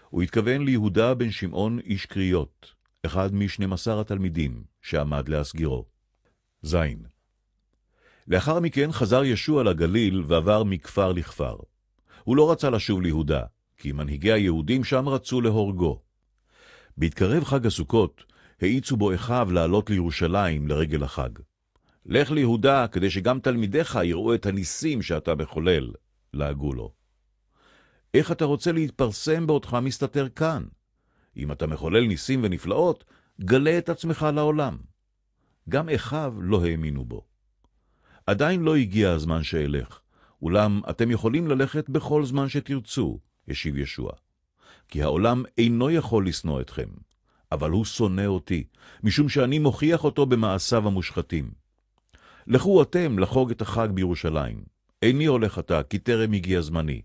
הוא התכוון ליהודה בן שמעון איש קריות, אחד מ12 התלמידים שעמד להסגירו. זין. לאחר מכן חזר ישוע לגליל ועבר מכפר לכפר. הוא לא רצה לשוב ליהודה, כי מנהיגי היהודים שם רצו להורגו. בהתקרב חג הסוכות, העיצו בו אחיו לעלות לירושלים לרגל החג. לך ליהודה, כדי שגם תלמידיך יראו את הניסים שאתה מחולל, לעגו לו. איך אתה רוצה להתפרסם בעודך מסתתר כאן? אם אתה מחולל ניסים ונפלאות, גלה את עצמך לעולם. גם אחיו לא האמינו בו. עדיין לא הגיע הזמן שאלך, אולם אתם יכולים ללכת בכל זמן שתרצו, השיב ישוע. כי העולם אינו יכול לשנוא אתכם, אבל הוא שונא אותי, משום שאני מוכיח אותו במעשיו המושחתים. לכו אתם לחוג את החג בירושלים. איני הולך עתה, כי טרם הגיע זמני.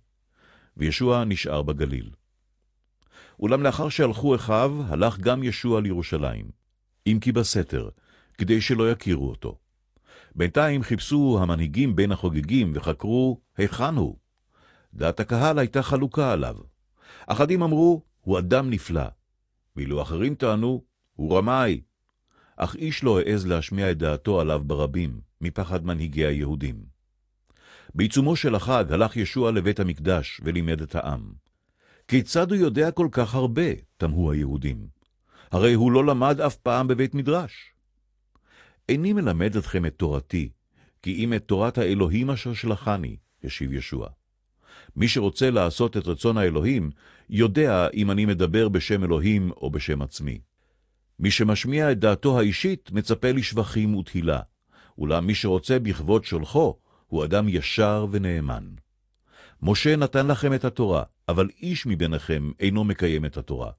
וישוע נשאר בגליל. אולם לאחר שהלכו אחיו, הלך גם ישוע לירושלים, אם כי בסתר, כדי שלא יכירו אותו. בינתיים חיפשו המנהיגים בין החוגגים וחקרו היכן הוא. דעת הקהל הייתה חלוקה עליו. אחדים אמרו, הוא אדם נפלא, ואילו אחרים טענו, הוא רמאי. אך איש לא העז להשמיע את דעתו עליו ברבים, מפחד מנהיגי היהודים. בעיצומו של החג הלך ישוע לבית המקדש ולימד את העם. כיצד הוא יודע כל כך הרבה? תמהו היהודים. הרי הוא לא למד אף פעם בבית מדרש. איני מלמד אתכם את תורתי, כי אם את תורת האלוהים אשר שלחני, השיב ישוע. מי שרוצה לעשות את רצון האלוהים, יודע אם אני מדבר בשם אלוהים או בשם עצמי. מי שמשמיע את דעתו האישית מצפה לשבחים ותהילה, אולם מי שרוצה בכבוד שולחו הוא אדם ישר ונאמן. משה נתן לכם את התורה, אבל איש מביניכם אינו מקיים את התורה.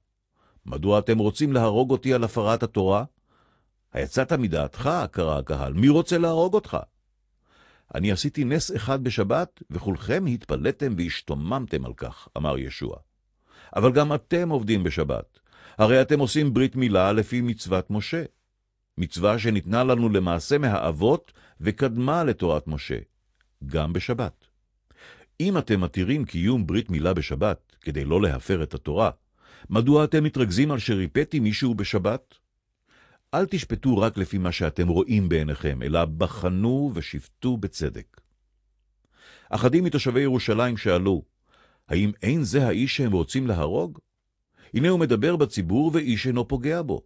מדוע אתם רוצים להרוג אותי על הפרת התורה? היצאת מדעתך, קרא הקהל, מי רוצה להרוג אותך? אני עשיתי נס אחד בשבת, וכולכם התפלאתם והשתוממתם על כך, אמר ישוע. אבל גם אתם עובדים בשבת. הרי אתם עושים ברית מילה לפי מצוות משה. מצווה שניתנה לנו למעשה מהאבות וקדמה לתורת משה, גם בשבת. אם אתם מתירים קיום ברית מילה בשבת, כדי לא להפר את התורה, מדוע אתם מתרכזים על שריפאתי מישהו בשבת? אל תשפטו רק לפי מה שאתם רואים בעיניכם, אלא בחנו ושפטו בצדק. אחדים מתושבי ירושלים שאלו, האם אין זה האיש שהם רוצים להרוג? הנה הוא מדבר בציבור ואיש אינו פוגע בו.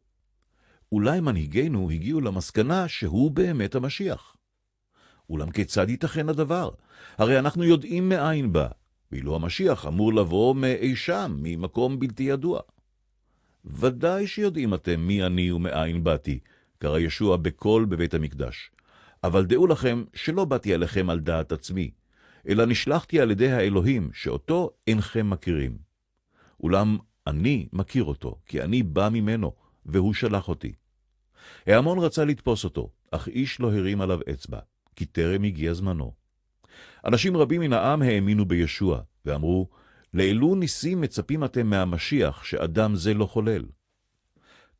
אולי מנהיגינו הגיעו למסקנה שהוא באמת המשיח. אולם כיצד ייתכן הדבר? הרי אנחנו יודעים מאין בא, ואילו המשיח אמור לבוא מאי שם, ממקום בלתי ידוע. ודאי שיודעים אתם מי אני ומאין באתי, קרא ישוע בקול בבית המקדש. אבל דעו לכם שלא באתי עליכם על דעת עצמי, אלא נשלחתי על ידי האלוהים, שאותו אינכם מכירים. אולם אני מכיר אותו, כי אני בא ממנו, והוא שלח אותי. ההמון רצה לתפוס אותו, אך איש לא הרים עליו אצבע, כי טרם הגיע זמנו. אנשים רבים מן העם האמינו בישוע, ואמרו, לאילו ניסים מצפים אתם מהמשיח שאדם זה לא חולל?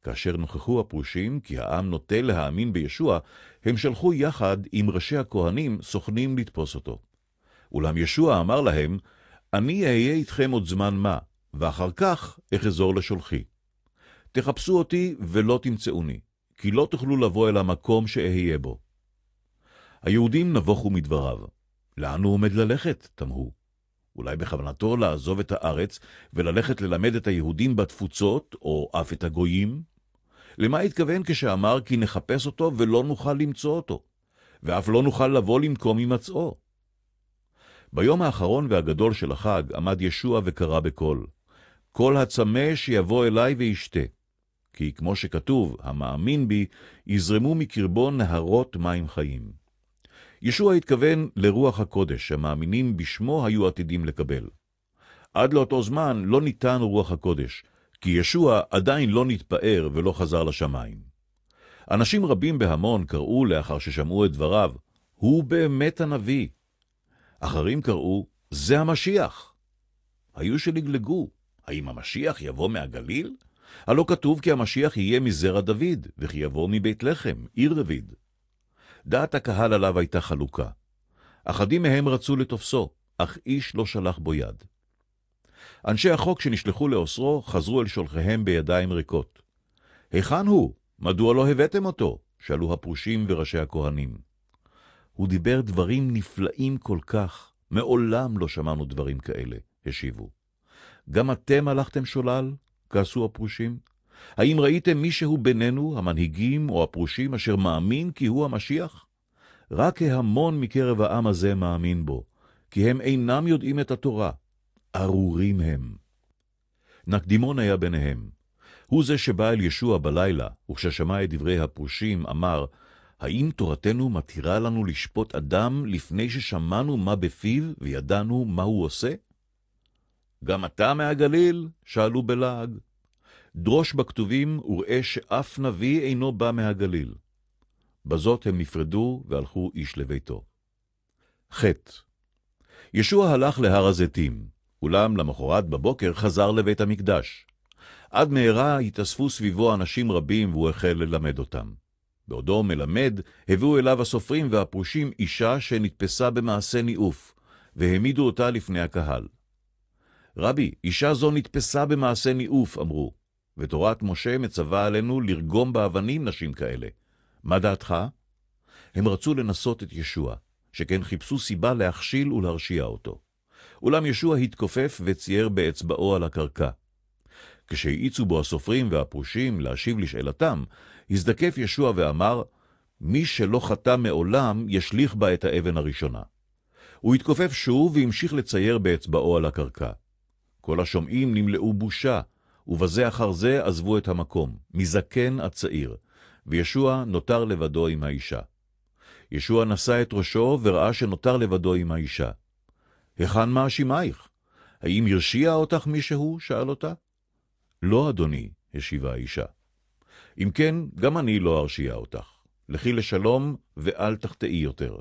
כאשר נוכחו הפרושים, כי העם נוטה להאמין בישוע, הם שלחו יחד עם ראשי הכהנים סוכנים לתפוס אותו. אולם ישוע אמר להם, אני אהיה איתכם עוד זמן מה, ואחר כך אחזור לשולחי. תחפשו אותי ולא תמצאוני, כי לא תוכלו לבוא אל המקום שאהיה בו. היהודים נבוכו מדבריו. לאן הוא עומד ללכת? תמהו. אולי בכוונתו לעזוב את הארץ וללכת ללמד את היהודים בתפוצות, או אף את הגויים? למה התכוון כשאמר כי נחפש אותו ולא נוכל למצוא אותו, ואף לא נוכל לבוא למקום הימצאו? ביום האחרון והגדול של החג עמד ישוע וקרא בקול, כל הצמא שיבוא אליי וישתה, כי כמו שכתוב, המאמין בי, יזרמו מקרבו נהרות מים חיים. ישוע התכוון לרוח הקודש, המאמינים בשמו היו עתידים לקבל. עד לאותו זמן לא ניתן רוח הקודש, כי ישוע עדיין לא נתפאר ולא חזר לשמיים. אנשים רבים בהמון קראו לאחר ששמעו את דבריו, הוא באמת הנביא. אחרים קראו, זה המשיח. היו שלגלגו, האם המשיח יבוא מהגליל? הלא כתוב כי המשיח יהיה מזרע דוד, וכי יבוא מבית לחם, עיר דוד. דעת הקהל עליו הייתה חלוקה. אחדים מהם רצו לתופסו, אך איש לא שלח בו יד. אנשי החוק שנשלחו לאוסרו חזרו אל שולחיהם בידיים ריקות. היכן הוא? מדוע לא הבאתם אותו? שאלו הפרושים וראשי הכהנים. הוא דיבר דברים נפלאים כל כך, מעולם לא שמענו דברים כאלה, השיבו. גם אתם הלכתם שולל? כעסו הפרושים. האם ראיתם מישהו בינינו, המנהיגים או הפרושים, אשר מאמין כי הוא המשיח? רק ההמון מקרב העם הזה מאמין בו, כי הם אינם יודעים את התורה. ארורים הם. נקדימון היה ביניהם. הוא זה שבא אל ישוע בלילה, וכששמע את דברי הפרושים, אמר, האם תורתנו מתירה לנו לשפוט אדם לפני ששמענו מה בפיו וידענו מה הוא עושה? גם אתה מהגליל? שאלו בלעג. דרוש בכתובים וראה שאף נביא אינו בא מהגליל. בזאת הם נפרדו והלכו איש לביתו. חטא. ישוע הלך להר הזיתים, אולם למחרת בבוקר חזר לבית המקדש. עד מהרה התאספו סביבו אנשים רבים והוא החל ללמד אותם. בעודו מלמד, הביאו אליו הסופרים והפרושים אישה שנתפסה במעשה ניאוף, והעמידו אותה לפני הקהל. רבי, אישה זו נתפסה במעשה ניאוף, אמרו, ותורת משה מצווה עלינו לרגום באבנים נשים כאלה. מה דעתך? הם רצו לנסות את ישוע, שכן חיפשו סיבה להכשיל ולהרשיע אותו. אולם ישוע התכופף וצייר באצבעו על הקרקע. כשהאיצו בו הסופרים והפרושים להשיב לשאלתם, הזדקף ישוע ואמר, מי שלא חטא מעולם ישליך בה את האבן הראשונה. הוא התכופף שוב והמשיך לצייר באצבעו על הקרקע. כל השומעים נמלאו בושה, ובזה אחר זה עזבו את המקום, מזקן עד צעיר, וישוע נותר לבדו עם האישה. ישוע נשא את ראשו וראה שנותר לבדו עם האישה. היכן מאשימייך? האם הרשיע אותך מישהו? שאל אותה. לא, אדוני, השיבה האישה. אם כן, גם אני לא ארשיע אותך. לכי לשלום ואל תחטאי יותר.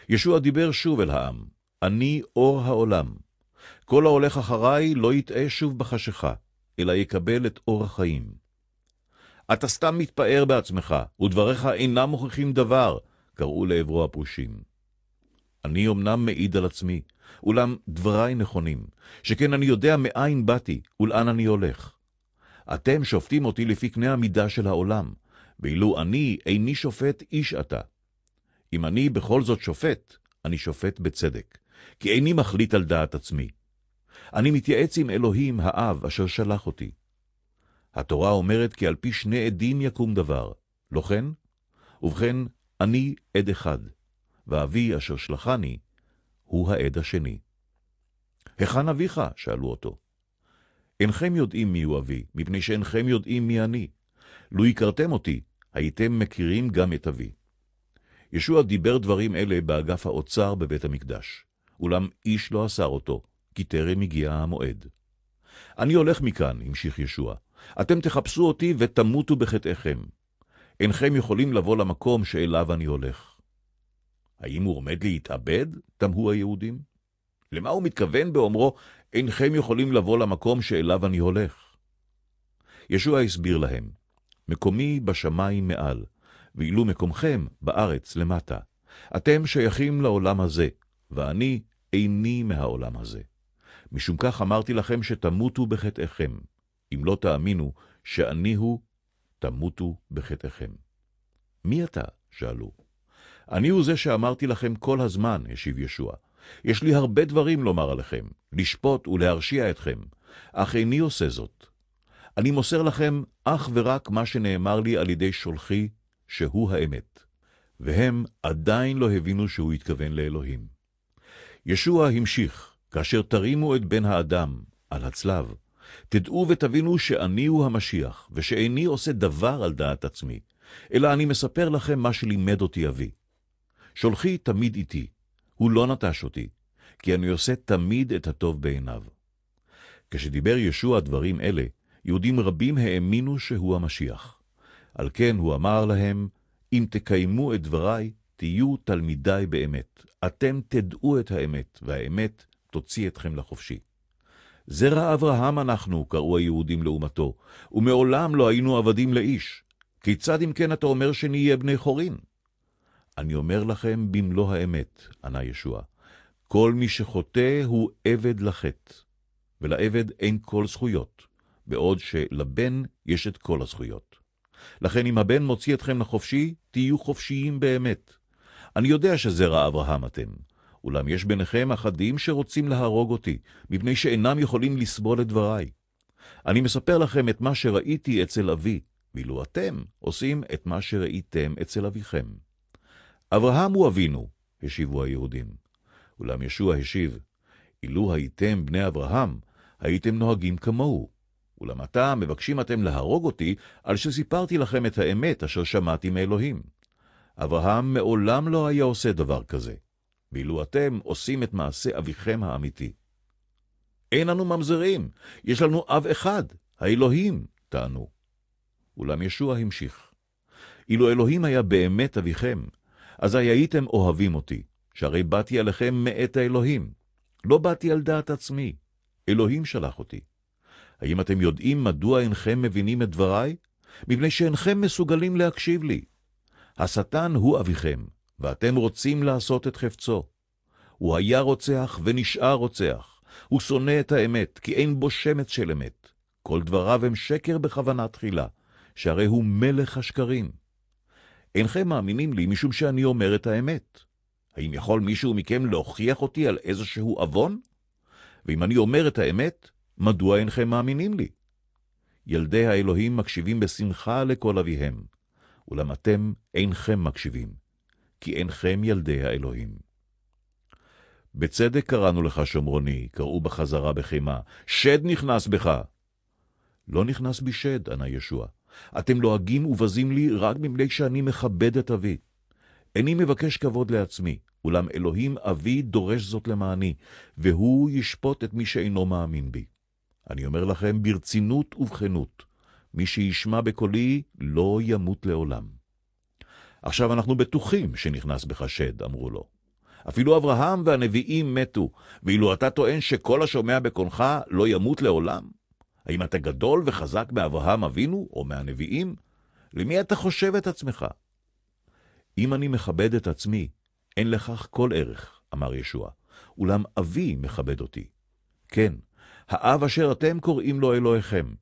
ישוע דיבר שוב אל העם. אני אור העולם. כל ההולך אחריי לא יטעה שוב בחשיכה, אלא יקבל את אור החיים. אתה סתם מתפאר בעצמך, ודבריך אינם מוכיחים דבר, קראו לעברו הפרושים. אני אמנם מעיד על עצמי, אולם דבריי נכונים, שכן אני יודע מאין באתי ולאן אני הולך. אתם שופטים אותי לפי קנה המידה של העולם, ואילו אני איני שופט איש אתה. אם אני בכל זאת שופט, אני שופט בצדק, כי איני מחליט על דעת עצמי. אני מתייעץ עם אלוהים האב אשר שלח אותי. התורה אומרת כי על פי שני עדים יקום דבר, לא כן? ובכן, אני עד אחד, ואבי אשר שלחני הוא העד השני. היכן אביך? שאלו אותו. אינכם יודעים מיהו אבי, מפני שאינכם יודעים מי אני. לו הכרתם אותי, הייתם מכירים גם את אבי. ישוע דיבר דברים אלה באגף האוצר בבית המקדש, אולם איש לא אסר אותו, כי טרם הגיע המועד. אני הולך מכאן, המשיך ישוע. אתם תחפשו אותי ותמותו בחטאיכם. אינכם יכולים לבוא למקום שאליו אני הולך. האם הוא עומד להתאבד? תמהו היהודים. למה הוא מתכוון באומרו, אינכם יכולים לבוא למקום שאליו אני הולך? ישוע הסביר להם, מקומי בשמיים מעל, ואילו מקומכם בארץ למטה. אתם שייכים לעולם הזה, ואני איני מהעולם הזה. משום כך אמרתי לכם שתמותו בחטאיכם. אם לא תאמינו שאני הוא, תמותו בחטאיכם. מי אתה? שאלו. אני הוא זה שאמרתי לכם כל הזמן, השיב ישוע. יש לי הרבה דברים לומר עליכם, לשפוט ולהרשיע אתכם, אך איני עושה זאת. אני מוסר לכם אך ורק מה שנאמר לי על ידי שולחי, שהוא האמת. והם עדיין לא הבינו שהוא התכוון לאלוהים. ישוע המשיך, כאשר תרימו את בן האדם על הצלב, תדעו ותבינו שאני הוא המשיח, ושאיני עושה דבר על דעת עצמי, אלא אני מספר לכם מה שלימד אותי אבי. שולחי תמיד איתי, הוא לא נטש אותי, כי אני עושה תמיד את הטוב בעיניו. כשדיבר ישוע דברים אלה, יהודים רבים האמינו שהוא המשיח. על כן הוא אמר להם, אם תקיימו את דבריי, תהיו תלמידיי באמת. אתם תדעו את האמת, והאמת תוציא אתכם לחופשי. זרע אברהם אנחנו, קראו היהודים לעומתו, ומעולם לא היינו עבדים לאיש. כיצד אם כן אתה אומר שנהיה בני חורין? אני אומר לכם במלוא האמת, ענה ישוע, כל מי שחוטא הוא עבד לחטא, ולעבד אין כל זכויות, בעוד שלבן יש את כל הזכויות. לכן אם הבן מוציא אתכם לחופשי, תהיו חופשיים באמת. אני יודע שזרע אברהם אתם, אולם יש ביניכם אחדים שרוצים להרוג אותי, מפני שאינם יכולים לסבול את דבריי. אני מספר לכם את מה שראיתי אצל אבי, ואילו אתם עושים את מה שראיתם אצל אביכם. אברהם הוא אבינו, השיבו היהודים. אולם ישוע השיב, אילו הייתם בני אברהם, הייתם נוהגים כמוהו. אולם עתה מבקשים אתם להרוג אותי, על שסיפרתי לכם את האמת אשר שמעתי מאלוהים. אברהם מעולם לא היה עושה דבר כזה, ואילו אתם עושים את מעשה אביכם האמיתי. אין לנו ממזרים, יש לנו אב אחד, האלוהים, טענו. אולם ישוע המשיך. אילו אלוהים היה באמת אביכם, אז הייתם אוהבים אותי, שהרי באתי עליכם מאת האלוהים. לא באתי על דעת עצמי, אלוהים שלח אותי. האם אתם יודעים מדוע אינכם מבינים את דבריי? מפני שאינכם מסוגלים להקשיב לי. השטן הוא אביכם, ואתם רוצים לעשות את חפצו. הוא היה רוצח ונשאר רוצח. הוא שונא את האמת, כי אין בו שמץ של אמת. כל דבריו הם שקר בכוונה תחילה, שהרי הוא מלך השקרים. אינכם מאמינים לי משום שאני אומר את האמת. האם יכול מישהו מכם להוכיח אותי על איזשהו אבון? ואם אני אומר את האמת, מדוע אינכם מאמינים לי? ילדי האלוהים מקשיבים בשמחה לכל אביהם, אולם אתם אינכם מקשיבים, כי אינכם ילדי האלוהים. בצדק קראנו לך שומרוני, קראו בחזרה בחימה, שד נכנס בך. לא נכנס בי שד, ענה ישוע. אתם לועגים ובזים לי רק מפני שאני מכבד את אבי. איני מבקש כבוד לעצמי, אולם אלוהים אבי דורש זאת למעני, והוא ישפוט את מי שאינו מאמין בי. אני אומר לכם ברצינות ובכנות, מי שישמע בקולי לא ימות לעולם. עכשיו אנחנו בטוחים שנכנס בך שד, אמרו לו. אפילו אברהם והנביאים מתו, ואילו אתה טוען שכל השומע בקונך לא ימות לעולם? האם אתה גדול וחזק מאברהם אבינו או מהנביאים? למי אתה חושב את עצמך? אם אני מכבד את עצמי, אין לכך כל ערך, אמר ישוע, אולם אבי מכבד אותי. כן, האב אשר אתם קוראים לו אלוהיכם,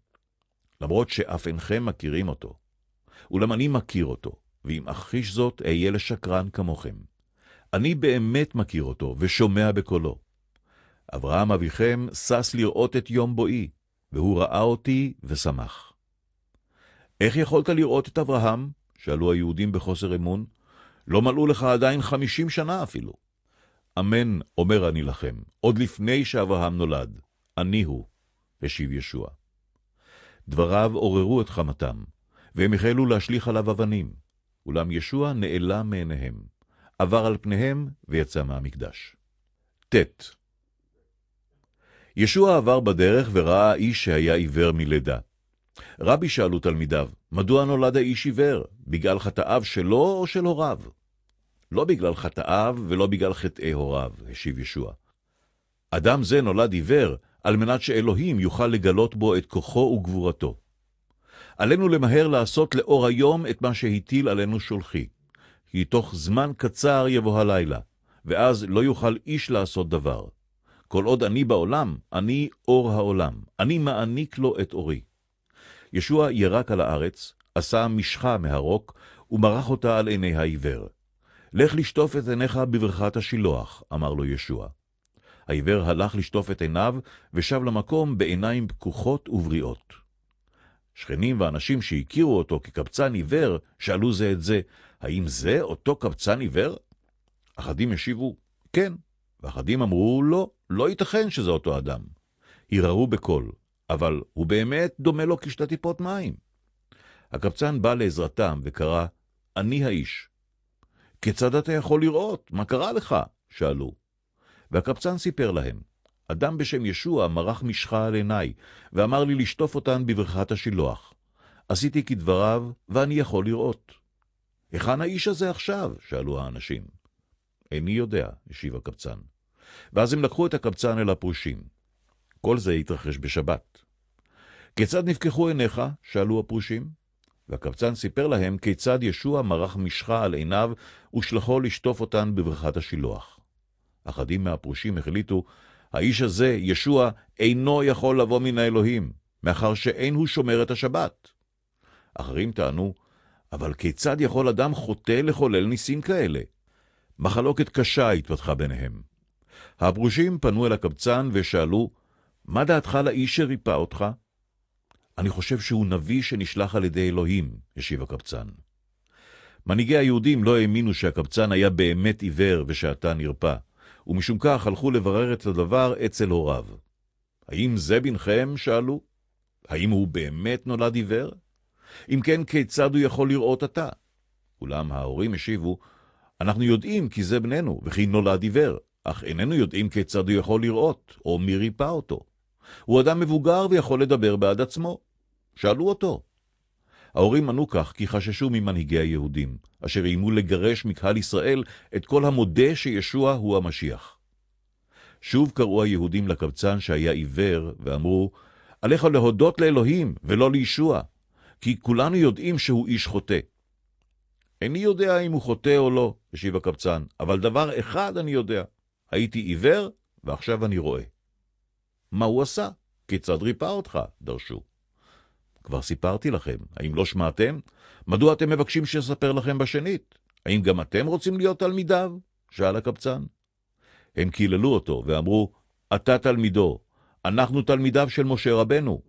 למרות שאף אינכם מכירים אותו. אולם אני מכיר אותו, ואם אכחיש זאת, אהיה לשקרן כמוכם. אני באמת מכיר אותו ושומע בקולו. אברהם אביכם שש לראות את יום בואי, והוא ראה אותי ושמח. איך יכולת לראות את אברהם? שאלו היהודים בחוסר אמון. לא מלאו לך עדיין 50 שנה אפילו. אמן, אומר אני לכם, עוד לפני שאברהם נולד, אני הוא, השיב ישוע. דבריו עוררו את חמתם, והם החלו להשליך עליו אבנים, אולם ישוע נעלם מעיניהם, עבר על פניהם ויצא מהמקדש. תת. ישוע עבר בדרך וראה איש שהיה עיוור מלידה. רבי, שאלו תלמידיו, מדוע נולד האיש עיוור? בגלל חטאיו שלו או של הוריו? לא בגלל חטאיו ולא בגלל חטאי הוריו, השיב ישוע. אדם זה נולד עיוור על מנת שאלוהים יוכל לגלות בו את כוחו וגבורתו. עלינו למהר לעשות לאור היום את מה שהטיל עלינו שולחי, כי תוך זמן קצר יבוא הלילה, ואז לא יוכל איש לעשות דבר. כל עוד אני בעולם, אני אור העולם, אני מעניק לו את אורי. ישוע ירק על הארץ, עשה משחה מהרוק, ומרח אותה על עיני העיוור. לך לשטוף את עיניך בברכת השילוח, אמר לו ישוע. העיוור הלך לשטוף את עיניו, ושב למקום בעיניים פקוחות ובריאות. שכנים ואנשים שהכירו אותו כקבצן עיוור, שאלו זה את זה, האם זה אותו קבצן עיוור? אחדים השיבו, כן, ואחדים אמרו, לא, לא ייתכן שזה אותו אדם. הרהרו בקול, אבל הוא באמת דומה לו כשתי טיפות מים. הקבצן בא לעזרתם וקרא, אני האיש. כיצד אתה יכול לראות? מה קרה לך? שאלו. והקבצן סיפר להם, אדם בשם ישוע מרח משחה על עיניי, ואמר לי לשטוף אותן בברכת השילוח. עשיתי כדבריו, ואני יכול לראות. היכן האיש הזה עכשיו? שאלו האנשים. איני יודע, השיב הקבצן. ואז הם לקחו את הקבצן אל הפרושים. כל זה התרחש בשבת. כיצד נפקחו עיניך? שאלו הפרושים. והקבצן סיפר להם כיצד ישוע מרח משחה על עיניו, ושלחו לשטוף אותן בברכת השילוח. אחדים מהפרושים החליטו, האיש הזה, ישוע, אינו יכול לבוא מן האלוהים, מאחר שאין הוא שומר את השבת. אחרים טענו, אבל כיצד יכול אדם חוטא לחולל ניסים כאלה? מחלוקת קשה התפתחה ביניהם. הפרושים פנו אל הקבצן ושאלו, מה דעתך לאיש שריפא אותך? אני חושב שהוא נביא שנשלח על ידי אלוהים, השיב הקבצן. מנהיגי היהודים לא האמינו שהקבצן היה באמת עיוור ושעתה נרפא, ומשום כך הלכו לברר את הדבר אצל הוריו. האם זה בנכם? שאלו. האם הוא באמת נולד עיוור? אם כן, כיצד הוא יכול לראות עתה? אולם ההורים השיבו, אנחנו יודעים כי זה בננו, וכי נולד עיוור, אך איננו יודעים כיצד הוא יכול לראות, או מי ריפא אותו. הוא אדם מבוגר ויכול לדבר בעד עצמו. שאלו אותו. ההורים ענו כך כי חששו ממנהיגי היהודים, אשר איימו לגרש מקהל ישראל את כל המודה שישוע הוא המשיח. שוב קראו היהודים לקבצן שהיה עיוור, ואמרו, עליך להודות לאלוהים ולא לישוע, כי כולנו יודעים שהוא איש חוטא. איני יודע אם הוא חוטא או לא, השיב הקבצן, אבל דבר אחד אני יודע, הייתי עיוור ועכשיו אני רואה. מה הוא עשה? כיצד ריפא אותך? דרשו. כבר סיפרתי לכם, האם לא שמעתם? מדוע אתם מבקשים שספר לכם בשנית? האם גם אתם רוצים להיות תלמידיו? שאל הקבצן. הם קיללו אותו ואמרו, אתה תלמידו, אנחנו תלמידיו של משה רבנו.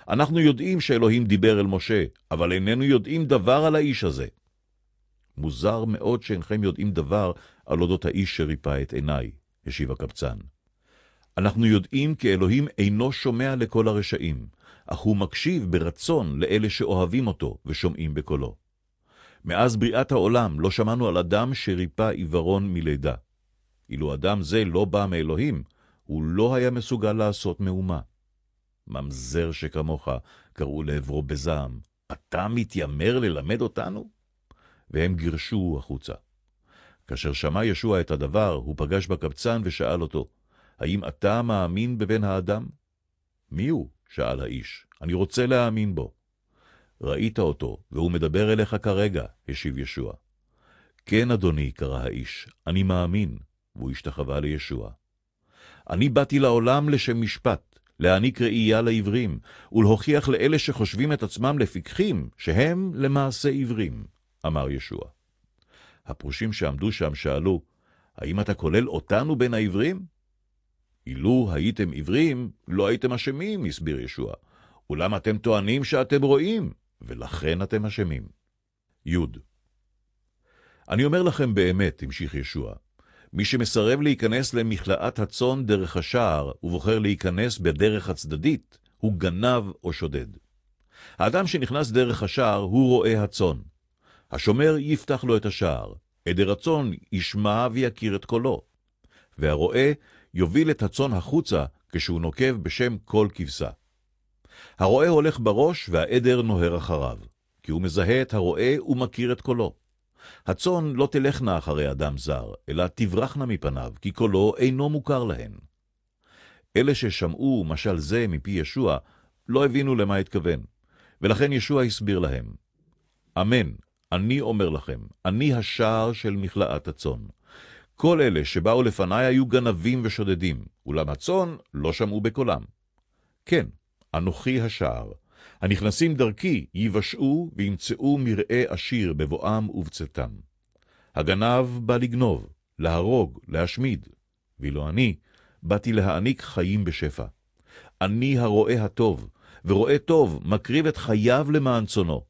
אנחנו יודעים שאלוהים דיבר אל משה, אבל איננו יודעים דבר על האיש הזה. מוזר מאוד שאינכם יודעים דבר על אודות האיש שריפא את עיניי, השיב הקבצן. אנחנו יודעים כי אלוהים אינו שומע לכל הרשעים, אך הוא מקשיב ברצון לאלה שאוהבים אותו ושומעים בקולו. מאז בריאת העולם לא שמענו על אדם שריפא עיוורון מלידה. אילו אדם זה לא בא מאלוהים, הוא לא היה מסוגל לעשות מאומה. ממזר שכמוך, קראו לעברו בזעם, אתה מתיימר ללמד אותנו? והם גירשו החוצה. כאשר שמע ישוע את הדבר, הוא פגש בקבצן ושאל אותו, האם אתה מאמין בבן האדם? מי הוא? שאל האיש. אני רוצה להאמין בו. ראית אותו, והוא מדבר אליך כרגע, השיב ישוע. כן, אדוני, קרא האיש, אני מאמין, והוא השתחווה לישוע. אני באתי לעולם לשם משפט, להעניק ראייה לעברים, ולהוכיח לאלה שחושבים את עצמם לפיקחים, שהם למעשה עברים, אמר ישוע. הפרושים שעמדו שם שאלו, האם אתה כולל אותנו בין העברים? אילו הייתם עברים, לא הייתם אשמים, הסביר ישוע. אולם אתם טוענים שאתם רואים, ולכן אתם אשמים. י' אני אומר לכם באמת, המשיך ישוע, מי שמסרב להיכנס למכלאת הצאן דרך השער, ובוחר להיכנס בדרך הצדדית, הוא גנב או שודד. האדם שנכנס דרך השער הוא רועה הצאן. השומר יפתח לו את השער, עדר הצאן ישמע ויכיר את קולו, והרועה יוביל את הצאן החוצה כשהוא נוקב בשם כל כבשה. הרועה הולך בראש והעדר נוהר אחריו, כי הוא מזהה את הרועה ומכיר את קולו. הצאן לא תלכנה אחרי אדם זר, אלא תברחנה מפניו, כי קולו אינו מוכר להן. אלה ששמעו משל זה מפי ישוע לא הבינו למה התכוון, ולכן ישוע הסביר להם, אמן, אני אומר לכם, אני השער של מכלאת הצאן. כל אלה שבאו לפניי היו גנבים ושודדים, אולם הצאן לא שמעו בקולם. כן, אנוכי השער. הנכנסים דרכי יבשעו וימצאו מרעה עשיר בבואם ובצאתם. הגנב בא לגנוב, להרוג, להשמיד, ואילו אני באתי להעניק חיים בשפע. אני הרועה הטוב, ורועה טוב מקריב את חייו למען צאנו.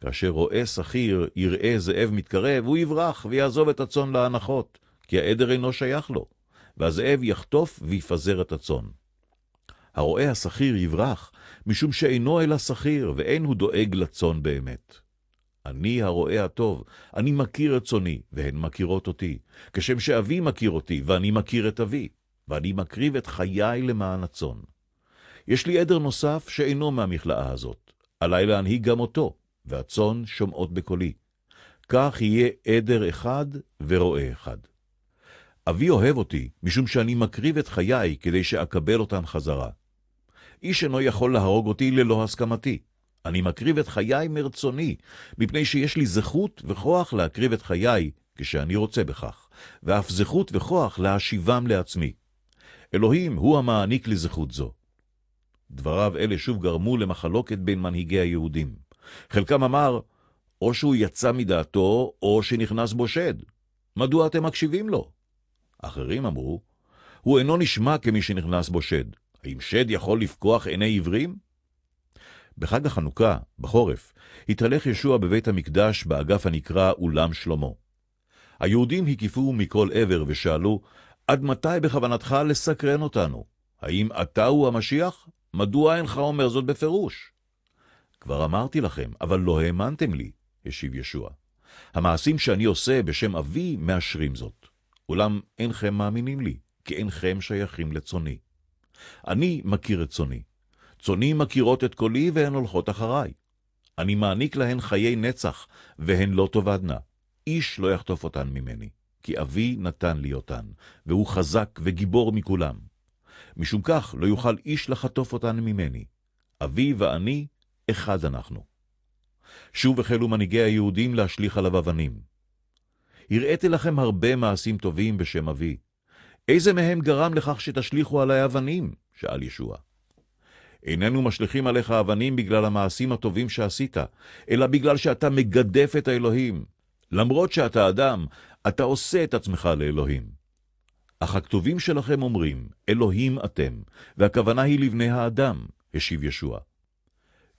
כאשר רועה שכיר יראה זאב מתקרב, הוא יברח ויעזוב את הצאן להנחות, כי העדר אינו שייך לו, והזאב יחטוף ויפזר את הצאן. הרועה השכיר יברח, משום שאינו אלא שכיר, ואין הוא דואג לצאן באמת. אני הרועה הטוב, אני מכיר את צאני, והן מכירות אותי, כשם שאבי מכיר אותי, ואני מכיר את אבי, ואני מקריב את חיי למען הצאן. יש לי עדר נוסף שאינו מהמכלאה הזאת, עלי להנהיג גם אותו, והצאן שומעות בקולי. כך יהיה עדר אחד ורועה אחד. אבי אוהב אותי, משום שאני מקריב את חיי כדי שאקבל אותם חזרה. איש אינו יכול להרוג אותי ללא הסכמתי. אני מקריב את חיי מרצוני, מפני שיש לי זכות וכוח להקריב את חיי כשאני רוצה בכך, ואף זכות וכוח להשיבם לעצמי. אלוהים הוא המעניק לי זכות זו. דבריו אלה שוב גרמו למחלוקת בין מנהיגי היהודים. חלקם אמר, או שהוא יצא מדעתו, או שנכנס בו שד. מדוע אתם מקשיבים לו? אחרים אמרו, הוא אינו נשמע כמי שנכנס בו שד. האם שד יכול לפקוח עיני עיוורים? בחג החנוכה, בחורף, התהלך ישוע בבית המקדש באגף הנקרא אולם שלמה. היהודים הקיפו מכל עבר ושאלו, עד מתי בכוונתך לסקרן אותנו? האם אתה הוא המשיח? מדוע אינך אומר זאת בפירוש? כבר אמרתי לכם, אבל לא האמנתם לי, השיב ישוע. המעשים שאני עושה בשם אבי מאשרים זאת. אולם אינכם מאמינים לי, כי אינכם שייכים לצוני. אני מכיר את צוני. צוני מכירות את קולי והן הולכות אחריי. אני מעניק להן חיי נצח, והן לא תאבדנה. איש לא יחטוף אותן ממני, כי אבי נתן לי אותן, והוא חזק וגיבור מכולם. משום כך לא יוכל איש לחטוף אותן ממני. אבי ואני אחד אנחנו. שוב החלו מנהיגי היהודים להשליך עליו אבנים. הראיתי לכם הרבה מעשים טובים בשם אבי. איזה מהם גרם לכך שתשליכו עלי אבנים? שאל ישוע. איננו משליכים עליך אבנים בגלל המעשים הטובים שעשית, אלא בגלל שאתה מגדף את האלוהים. למרות שאתה אדם, אתה עושה את עצמך לאלוהים. אך הכתובים שלכם אומרים, אלוהים אתם, והכוונה היא לבני האדם, השיב ישוע.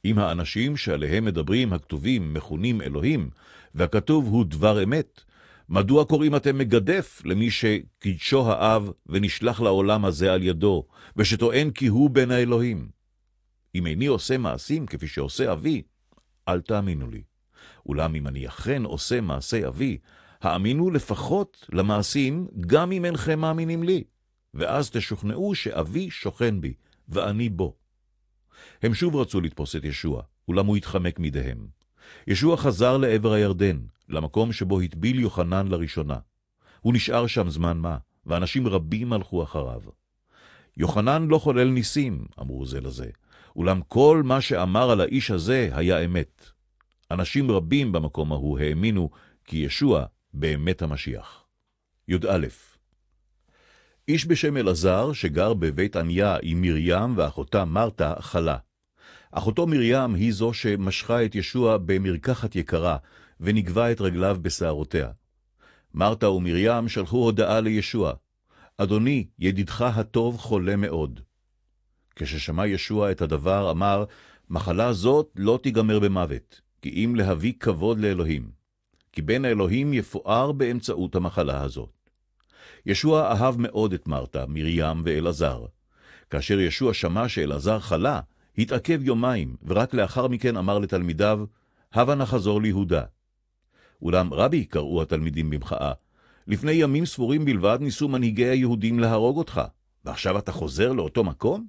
אם האנשים שעליהם מדברים הכתובים מכונים אלוהים, והכתוב הוא דבר אמת, מדוע קוראים אתם מגדף למי שקידשו האב ונשלח לעולם הזה על ידו, ושטוען כי הוא בן האלוהים? אם איני עושה מעשים כפי שעושה אבי, אל תאמינו לי. אולם אם אני אכן עושה מעשה אבי, האמינו לפחות למעשים גם אם אינכם מאמינים לי, ואז תשוכנעו שאבי שוכן בי, ואני בו. הם שוב רצו לתפוס את ישוע, אולם הוא התחמק מידיהם. ישוע חזר לעבר הירדן, למקום שבו הטביל יוחנן לראשונה. הוא נשאר שם זמן מה, ואנשים רבים הלכו אחריו. יוחנן לא חולל ניסים, אמרו זה לזה, אולם כל מה שאמר על האיש הזה היה אמת. אנשים רבים במקום ההוא האמינו כי ישוע באמת המשיח. י"א איש בשם אלעזר שגר בבית עניה עם מרים ואחותה מרתה חלה. אחותו מרים היא זו שמשכה את ישוע במרקחת יקרה ונגבה את רגליו בשערותיה. מרתה ומרים שלחו הודעה לישוע, אדוני, ידידך הטוב חולה מאוד. כששמע ישוע את הדבר אמר, מחלה זאת לא תיגמר במוות, כי אם להביא כבוד לאלוהים. כי בן האלוהים יפואר באמצעות המחלה הזאת. ישוע אהב מאוד את מרתה, מרים ואלעזר. כאשר ישוע שמע שאלעזר חלה, התעכב יומיים, ורק לאחר מכן אמר לתלמידיו, הבה נחזור ליהודה. אולם רבי, קראו התלמידים במחאה, לפני ימים ספורים בלבד ניסו מנהיגי היהודים להרוג אותך, ועכשיו אתה חוזר לאותו מקום?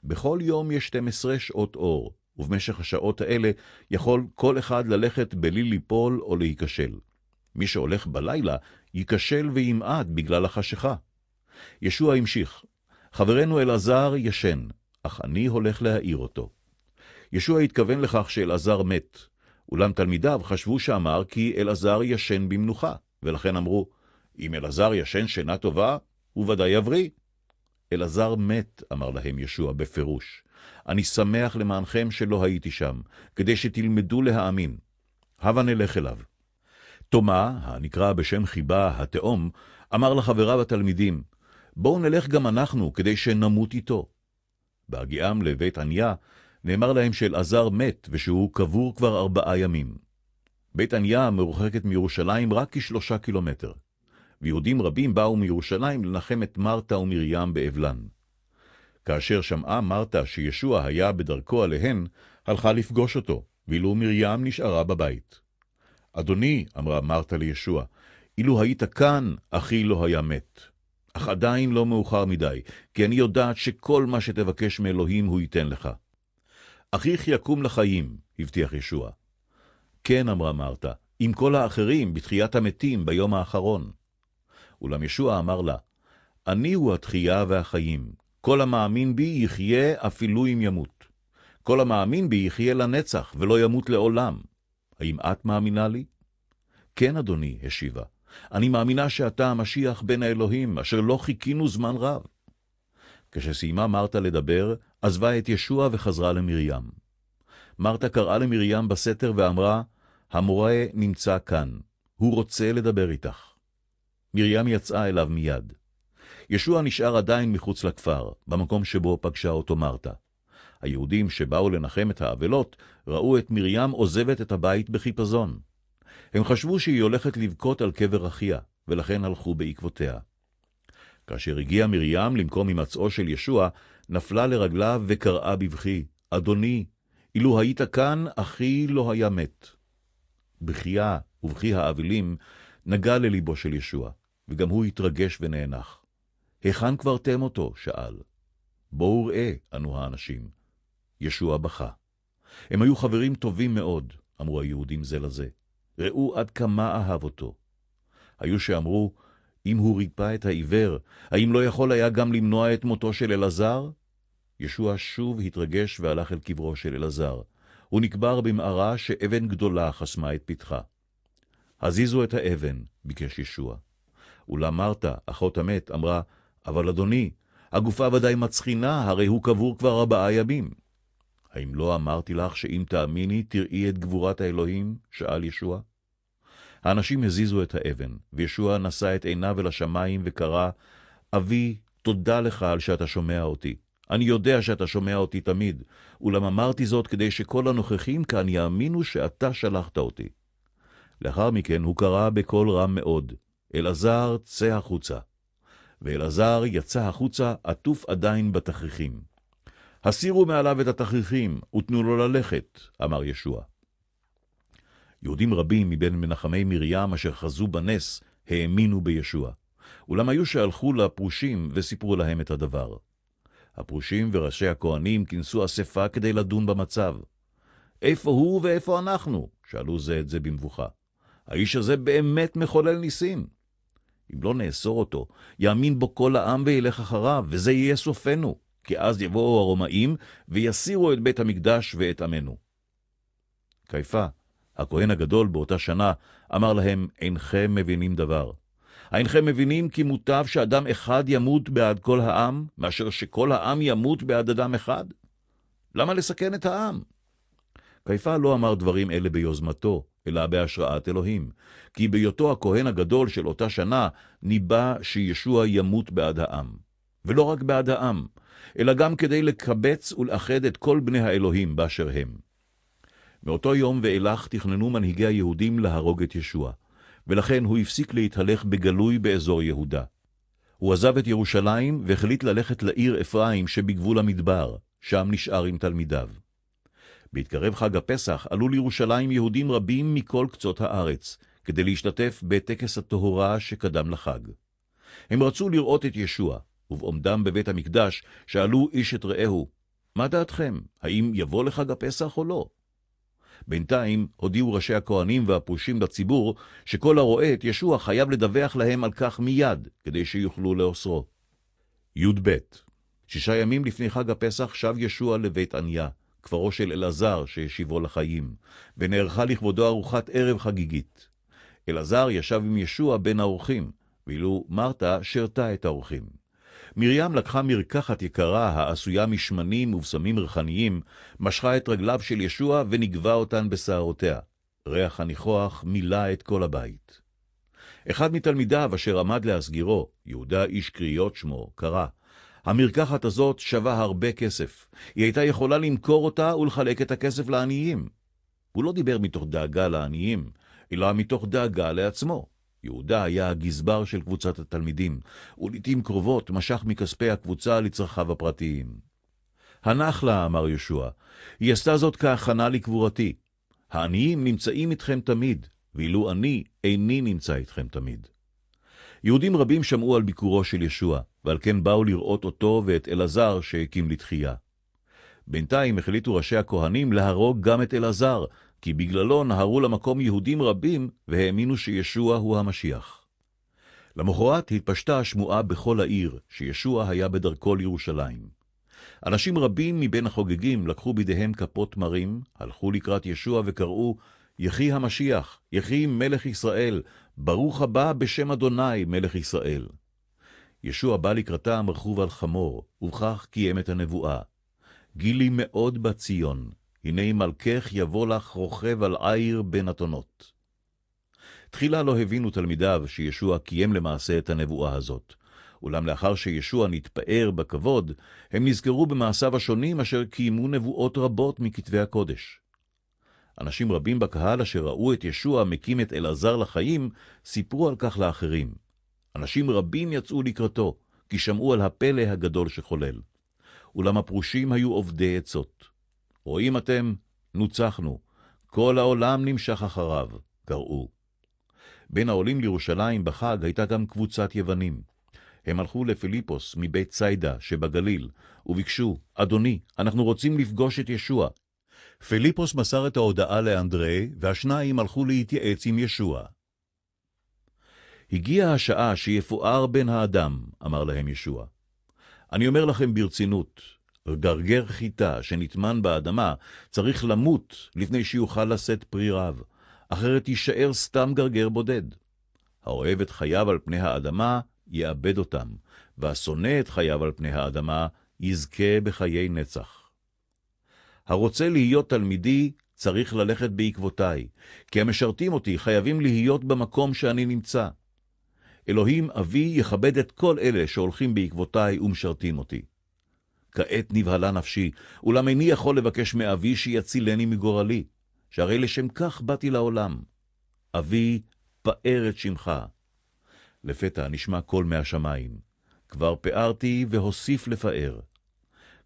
בכל יום יש 12 שעות אור, ובמשך השעות האלה יכול כל אחד ללכת בלי ליפול או להיכשל. מי שהולך בלילה ייכשל וימעד בגלל החשיכה. ישוע המשיך, חברנו אלעזר ישן, אך אני הולך להעיר אותו. ישוע התכוון לכך שאלעזר מת, אולם תלמידיו חשבו שאמר כי אלעזר ישן במנוחה, ולכן אמרו, אם אלעזר ישן שינה טובה, הוא ודאי יבריא. אלעזר מת, אמר להם ישוע בפירוש. אני שמח למענכם שלא הייתי שם, כדי שתלמדו להאמין. הבה נלך אליו. תומא, הנקרא בשם חיבה, התאום, אמר לחבריו התלמידים, בואו נלך גם אנחנו, כדי שנמות איתו. בהגיעם לבית עניה, נאמר להם שאלעזר מת, ושהוא קבור כבר 4 ימים. בית עניה מרוחקת מירושלים רק כ3 קילומטר. ויהודים רבים באו מירושלים לנחם את מרתה ומרים באבלן. כאשר שמעה מרתה שישוע היה בדרכו עליהן, הלכה לפגוש אותו, ואילו מרים נשארה בבית. אדוני, אמרה מרתה לישוע, אילו היית כאן, אחי לא היה מת. אך עדיין לא מאוחר מדי, כי אני יודעת שכל מה שתבקש מאלוהים הוא ייתן לך. אחיך יקום לחיים, הבטיח ישוע. כן, אמרה מרתה, עם כל האחרים בתחיית המתים ביום האחרון. אולם ישוע אמר לה, אני הוא התחייה והחיים. כל המאמין בי יחיה אפילו אם ימות. כל המאמין בי יחיה לנצח ולא ימות לעולם. האם את מאמינה לי? כן, אדוני, השיבה. אני מאמינה שאתה המשיח בן האלוהים, אשר לא חיכינו זמן רב. כשסיימה מרתה לדבר, עזבה את ישוע וחזרה למרים. מרתה קראה למרים בסתר ואמרה, המורה נמצא כאן, הוא רוצה לדבר איתך. מרים יצאה אליו מיד. ישוע נשאר עדיין מחוץ לכפר, במקום שבו פגשה אותו מרתה. היהודים שבאו לנחם את האבלות ראו את מרים עוזבת את הבית בחיפזון. הם חשבו שהיא הולכת לבכות על קבר אחיה, ולכן הלכו בעקבותיה. כאשר הגיעה מרים למקום הימצאו של ישוע, נפלה לרגליו וקראה בבכי, אדוני, אילו היית כאן, אחי לא היה מת. בחייה ובכי האבלים נגע לליבו של ישוע, וגם הוא התרגש ונאנח. היכן קברתם אותו? שאל. בואו ראה, ענו האנשים. ישוע בכה. הם היו חברים טובים מאוד, אמרו היהודים זה לזה. ראו עד כמה אהב אותו. היו שאמרו, אם הוא ריפא את העיוור, האם לא יכול היה גם למנוע את מותו של אלעזר? ישוע שוב התרגש והלך אל קברו של אלעזר. הוא נקבר במערה שאבן גדולה חסמה את פתחה. הזיזו את האבן, ביקש ישוע. אולם מרתה, אחות המת, אמרה, אבל אדוני, הגופה ודאי מצחינה, הרי הוא קבור כבר 4 ימים. האם לא אמרתי לך שאם תאמיני תראי את גבורת האלוהים? שאל ישוע. האנשים הזיזו את האבן, וישוע נשא את עיניו אל השמיים וקרא, אבי, תודה לך על שאתה שומע אותי. אני יודע שאתה שומע אותי תמיד, אולם אמרתי זאת כדי שכל הנוכחים כאן יאמינו שאתה שלחת אותי. לאחר מכן הוא קרא בקול רם מאוד, אלעזר צא החוצה. ואלעזר יצא החוצה עטוף עדיין בתכריכים. הסירו מעליו את התכריכים ותנו לו ללכת, אמר ישוע. יהודים רבים מבין מנחמי מרים אשר חזו בנס האמינו בישוע. אולם היו שהלכו לפרושים וסיפרו להם את הדבר. הפרושים וראשי הכהנים כינסו אספה כדי לדון במצב. איפה הוא ואיפה אנחנו? שאלו זה את זה במבוכה. האיש הזה באמת מחולל ניסים. אם לא נאסור אותו, יאמין בו כל העם וילך אחריו, וזה יהיה סופנו, כי אז יבואו הרומאים ויסירו את בית המקדש ואת עמנו. קייפה, הכהן הגדול באותה שנה, אמר להם, אינכם מבינים דבר. אינכם מבינים כי מוטב שאדם אחד ימות בעד כל העם, מאשר שכל העם ימות בעד אדם אחד? למה לסכן את העם? קייפה לא אמר דברים אלה ביוזמתו, אלא בהשראת אלוהים, כי בהיותו הכהן הגדול של אותה שנה, ניבא שישוע ימות בעד העם. ולא רק בעד העם, אלא גם כדי לקבץ ולאחד את כל בני האלוהים באשר הם. מאותו יום ואילך תכננו מנהיגי היהודים להרוג את ישוע, ולכן הוא הפסיק להתהלך בגלוי באזור יהודה. הוא עזב את ירושלים והחליט ללכת לעיר אפרים שבגבול המדבר, שם נשאר עם תלמידיו. בהתקרב חג הפסח עלו לירושלים יהודים רבים מכל קצות הארץ, כדי להשתתף בטקס הטהרה שקדם לחג. הם רצו לראות את ישוע, ובעומדם בבית המקדש שאלו איש את רעהו, מה דעתכם, האם יבוא לחג הפסח או לא? בינתיים הודיעו ראשי הכהנים והפרושים לציבור שכל הרואה את ישוע חייב לדווח להם על כך מיד, כדי שיוכלו לאוסרו. י"ב 6 ימים לפני חג הפסח שב ישוע לבית עניה, כפרו של אלעזר שהשיבו לחיים, ונערכה לכבודו ארוחת ערב חגיגית. אלעזר ישב עם ישוע בין האורחים, ואילו מרתה שרתה את האורחים. מרים לקחה מרקחת יקרה העשויה משמנים ובשמים ריחניים, משכה את רגליו של ישוע ונגבה אותן בשערותיה. ריח הניחוח מילא את כל הבית. אחד מתלמידיו אשר עמד להסגירו, יהודה איש קריות שמו, קרא, המרקחת הזאת שווה הרבה כסף. היא הייתה יכולה למכור אותה ולחלק את הכסף לעניים. הוא לא דיבר מתוך דאגה לעניים, אלא מתוך דאגה לעצמו. יהודה היה הגזבר של קבוצת התלמידים, ולעתים קרובות משך מכספי הקבוצה לצרכיו הפרטיים. הנח לה, אמר ישוע, היא עשתה זאת כהכנה לקבורתי. העניים נמצאים איתכם תמיד, ואילו אני איני נמצא איתכם תמיד. יהודים רבים שמעו על ביקורו של ישוע, ועל כן באו לראות אותו ואת אלעזר שהקים לתחייה. בינתיים החליטו ראשי הכהנים להרוג גם את אלעזר, כי בגללו נהרו למקום יהודים רבים והאמינו שישוע הוא המשיח. למחרת התפשטה השמועה בכל העיר שישוע היה בדרכו לירושלים. אנשים רבים מבין החוגגים לקחו בידיהם כפות מרים, הלכו לקראת ישוע וקראו, יחי המשיח, יחי מלך ישראל, ברוך הבא בשם אדוני מלך ישראל. ישוע בא לקראתם רכוב על חמור, ובכך קיים את הנבואה. גילי מאוד בציון, הנה מלכך יבוא לך רוכב על עיר בין אתונות. תחילה לא הבינו תלמידיו שישוע קיים למעשה את הנבואה הזאת, אולם לאחר שישוע נתפאר בכבוד, הם נזכרו במעשיו השונים אשר קיימו נבואות רבות מכתבי הקודש. אנשים רבים בקהל אשר ראו את ישוע מקים את אלעזר לחיים, סיפרו על כך לאחרים. אנשים רבים יצאו לקראתו, כי שמעו על הפלא הגדול שחולל. אולם הפרושים היו עובדי עצות. רואים אתם, נוצחנו, כל העולם נמשך אחריו, קראו. בין העולים לירושלים בחג הייתה גם קבוצת יוונים. הם הלכו לפיליפוס מבית ציידה שבגליל, וביקשו, אדוני, אנחנו רוצים לפגוש את ישוע. פיליפוס מסר את ההודעה לאנדרי, והשניים הלכו להתייעץ עם ישוע. הגיעה השעה שיפואר בן האדם, אמר להם ישוע. אני אומר לכם ברצינות, גרגר חיטה שנטמן באדמה צריך למות לפני שיוכל לשאת פרי רב, אחרת יישאר סתם גרגר בודד. האוהב את חייו על פני האדמה יאבד אותם, והשונא את חייו על פני האדמה יזכה בחיי נצח. הרוצה להיות תלמידי צריך ללכת בעקבותיי, כי המשרתים אותי חייבים להיות במקום שאני נמצא. אלוהים אבי יכבד את כל אלה שהולכים בעקבותיי ומשרתים אותי. כעת נבהלה נפשי, אולם איני יכול לבקש מאבי שיצילני מגורלי, שהרי לשם כך באתי לעולם. אבי, פאר את שמך. לפתע נשמע קול מהשמיים. כבר פארתי והוסיף לפאר.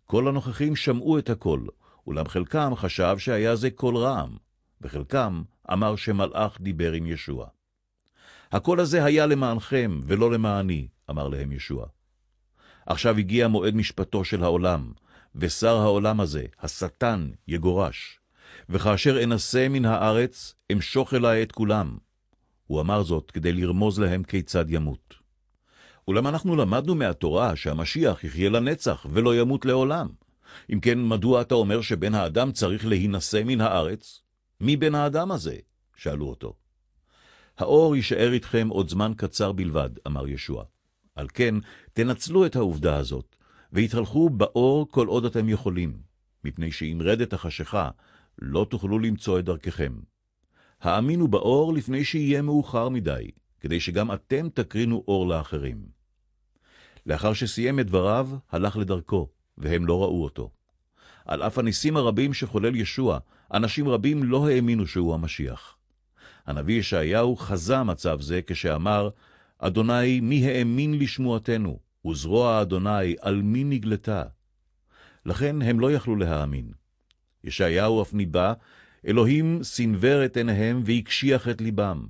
כל הנוכחים שמעו את הקול, אולם חלקם חשב שהיה זה קול רעם, וחלקם אמר שמלאך דיבר עם ישוע. הקול הזה היה למענכם ולא למעני, אמר להם ישוע. עכשיו הגיע מועד משפטו של העולם, ושר העולם הזה, השטן, יגורש. וכאשר אנסה מן הארץ, אמשוך אליי את כולם. הוא אמר זאת כדי לרמוז להם כיצד ימות. אולם אנחנו למדנו מהתורה שהמשיח יחיה לנצח ולא ימות לעולם. אם כן, מדוע אתה אומר שבן האדם צריך להינשא מן הארץ? מי בן האדם הזה? שאלו אותו. האור יישאר איתכם עוד זמן קצר בלבד, אמר ישוע. על כן, תנצלו את העובדה הזאת, והתהלכו באור כל עוד אתם יכולים, מפני שאם רדת החשיכה, לא תוכלו למצוא את דרככם. האמינו באור לפני שיהיה מאוחר מדי, כדי שגם אתם תקרינו אור לאחרים. לאחר שסיים את דבריו, הלך לדרכו, והם לא ראו אותו. על אף הניסים הרבים שחולל ישוע, אנשים רבים לא האמינו שהוא המשיח. הנביא ישעיהו חזה מצב זה כשאמר, אדוני, מי האמין לשמועתנו, וזרוע אדוני על מי נגלתה? לכן הם לא יכלו להאמין. ישעיהו אף ניבא, אלוהים סנבר את עיניהם ויקשיח את ליבם.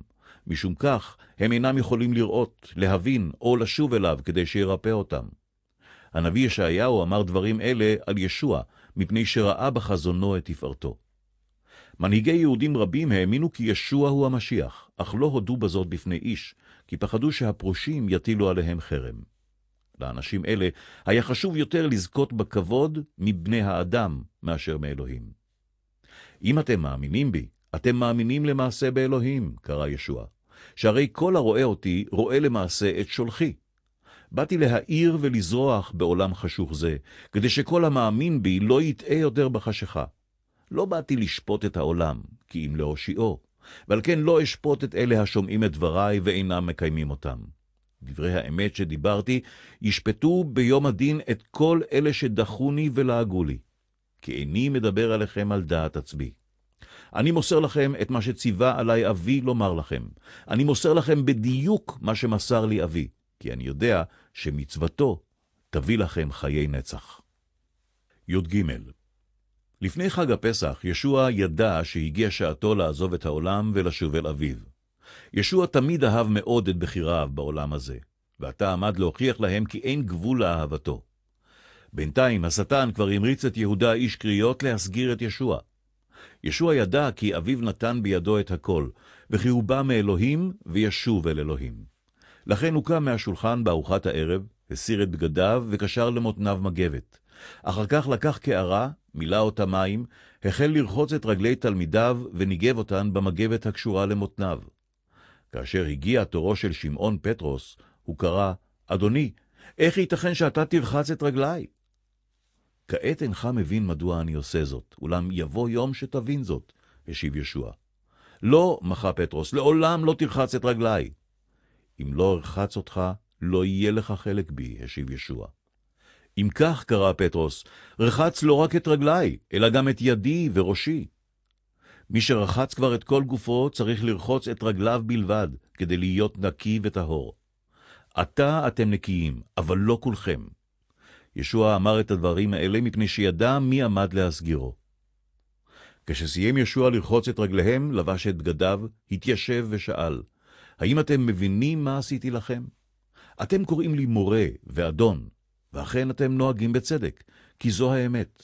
משום כך הם אינם יכולים לראות, להבין או לשוב אליו כדי שירפא אותם. הנביא ישעיהו אמר דברים אלה על ישוע, מפני שראה בחזונו את תפארתו. מנהיגי יהודים רבים האמינו כי ישוע הוא המשיח, אך לא הודו בזאת בפני איש, כי פחדו שהפרושים יטילו עליהם חרם. לאנשים אלה היה חשוב יותר לזכות בכבוד מבני האדם מאשר מאלוהים. אם אתם מאמינים בי, אתם מאמינים למעשה באלוהים, קרא ישוע, שהרי כל הרואה אותי רואה למעשה את שולחי. באתי להאיר ולזרוח בעולם חשוך זה, כדי שכל המאמין בי לא יטעה יותר בחשיכה. לא באתי לשפוט את העולם, כי אם להושיעו, ועל כן לא אשפוט את אלה השומעים את דבריי ואינם מקיימים אותם. דברי האמת שדיברתי ישפטו ביום הדין את כל אלה שדחוני ולעגו לי, כי איני מדבר עליכם על דעת עצמי. אני מוסר לכם את מה שציווה עלי אבי לומר לכם. אני מוסר לכם בדיוק מה שמסר לי אבי, כי אני יודע שמצוותו תביא לכם חיי נצח. י"ג. לפני חג הפסח, ישוע ידע שהגיע שעתו לעזוב את העולם ולשוב אל אביו. ישוע תמיד אהב מאוד את בחיריו בעולם הזה, ועתה עמד להוכיח להם כי אין גבול לאהבתו. בינתיים השטן כבר המריץ את יהודה איש קריות להסגיר את ישוע. ישוע ידע כי אביו נתן בידו את הכל, וכי הוא בא מאלוהים וישוב אל אלוהים. לכן הוא קם מהשולחן בארוחת הערב, הסיר את בגדיו וקשר למותניו מגבת. אחר כך לקח קערה, מילא אותה מים, החל לרחוץ את רגלי תלמידיו וניגב אותן במגבת הקשורה למותניו. כאשר הגיע תורו של שמעון פטרוס, הוא קרא, אדוני, איך ייתכן שאתה תרחץ את רגלי? כעת אינך מבין מדוע אני עושה זאת, אולם יבוא יום שתבין זאת, השיב ישוע. לא, מחה פטרוס, לעולם לא תרחץ את רגלי. אם לא ארחץ אותך, לא יהיה לך חלק בי, השיב ישוע. אם כך, קרא פטרוס, רחץ לא רק את רגלי, אלא גם את ידי וראשי. מי שרחץ כבר את כל גופו צריך לרחוץ את רגליו בלבד, כדי להיות נקי וטהור. עתה אתם נקיים, אבל לא כולכם. ישוע אמר את הדברים האלה מפני שידע מי עמד להסגירו. כשסיים ישוע לרחוץ את רגליהם, לבש את בגדיו, התיישב ושאל, האם אתם מבינים מה עשיתי לכם? אתם קוראים לי מורה ואדון, ואכן אתם נוהגים בצדק, כי זו האמת.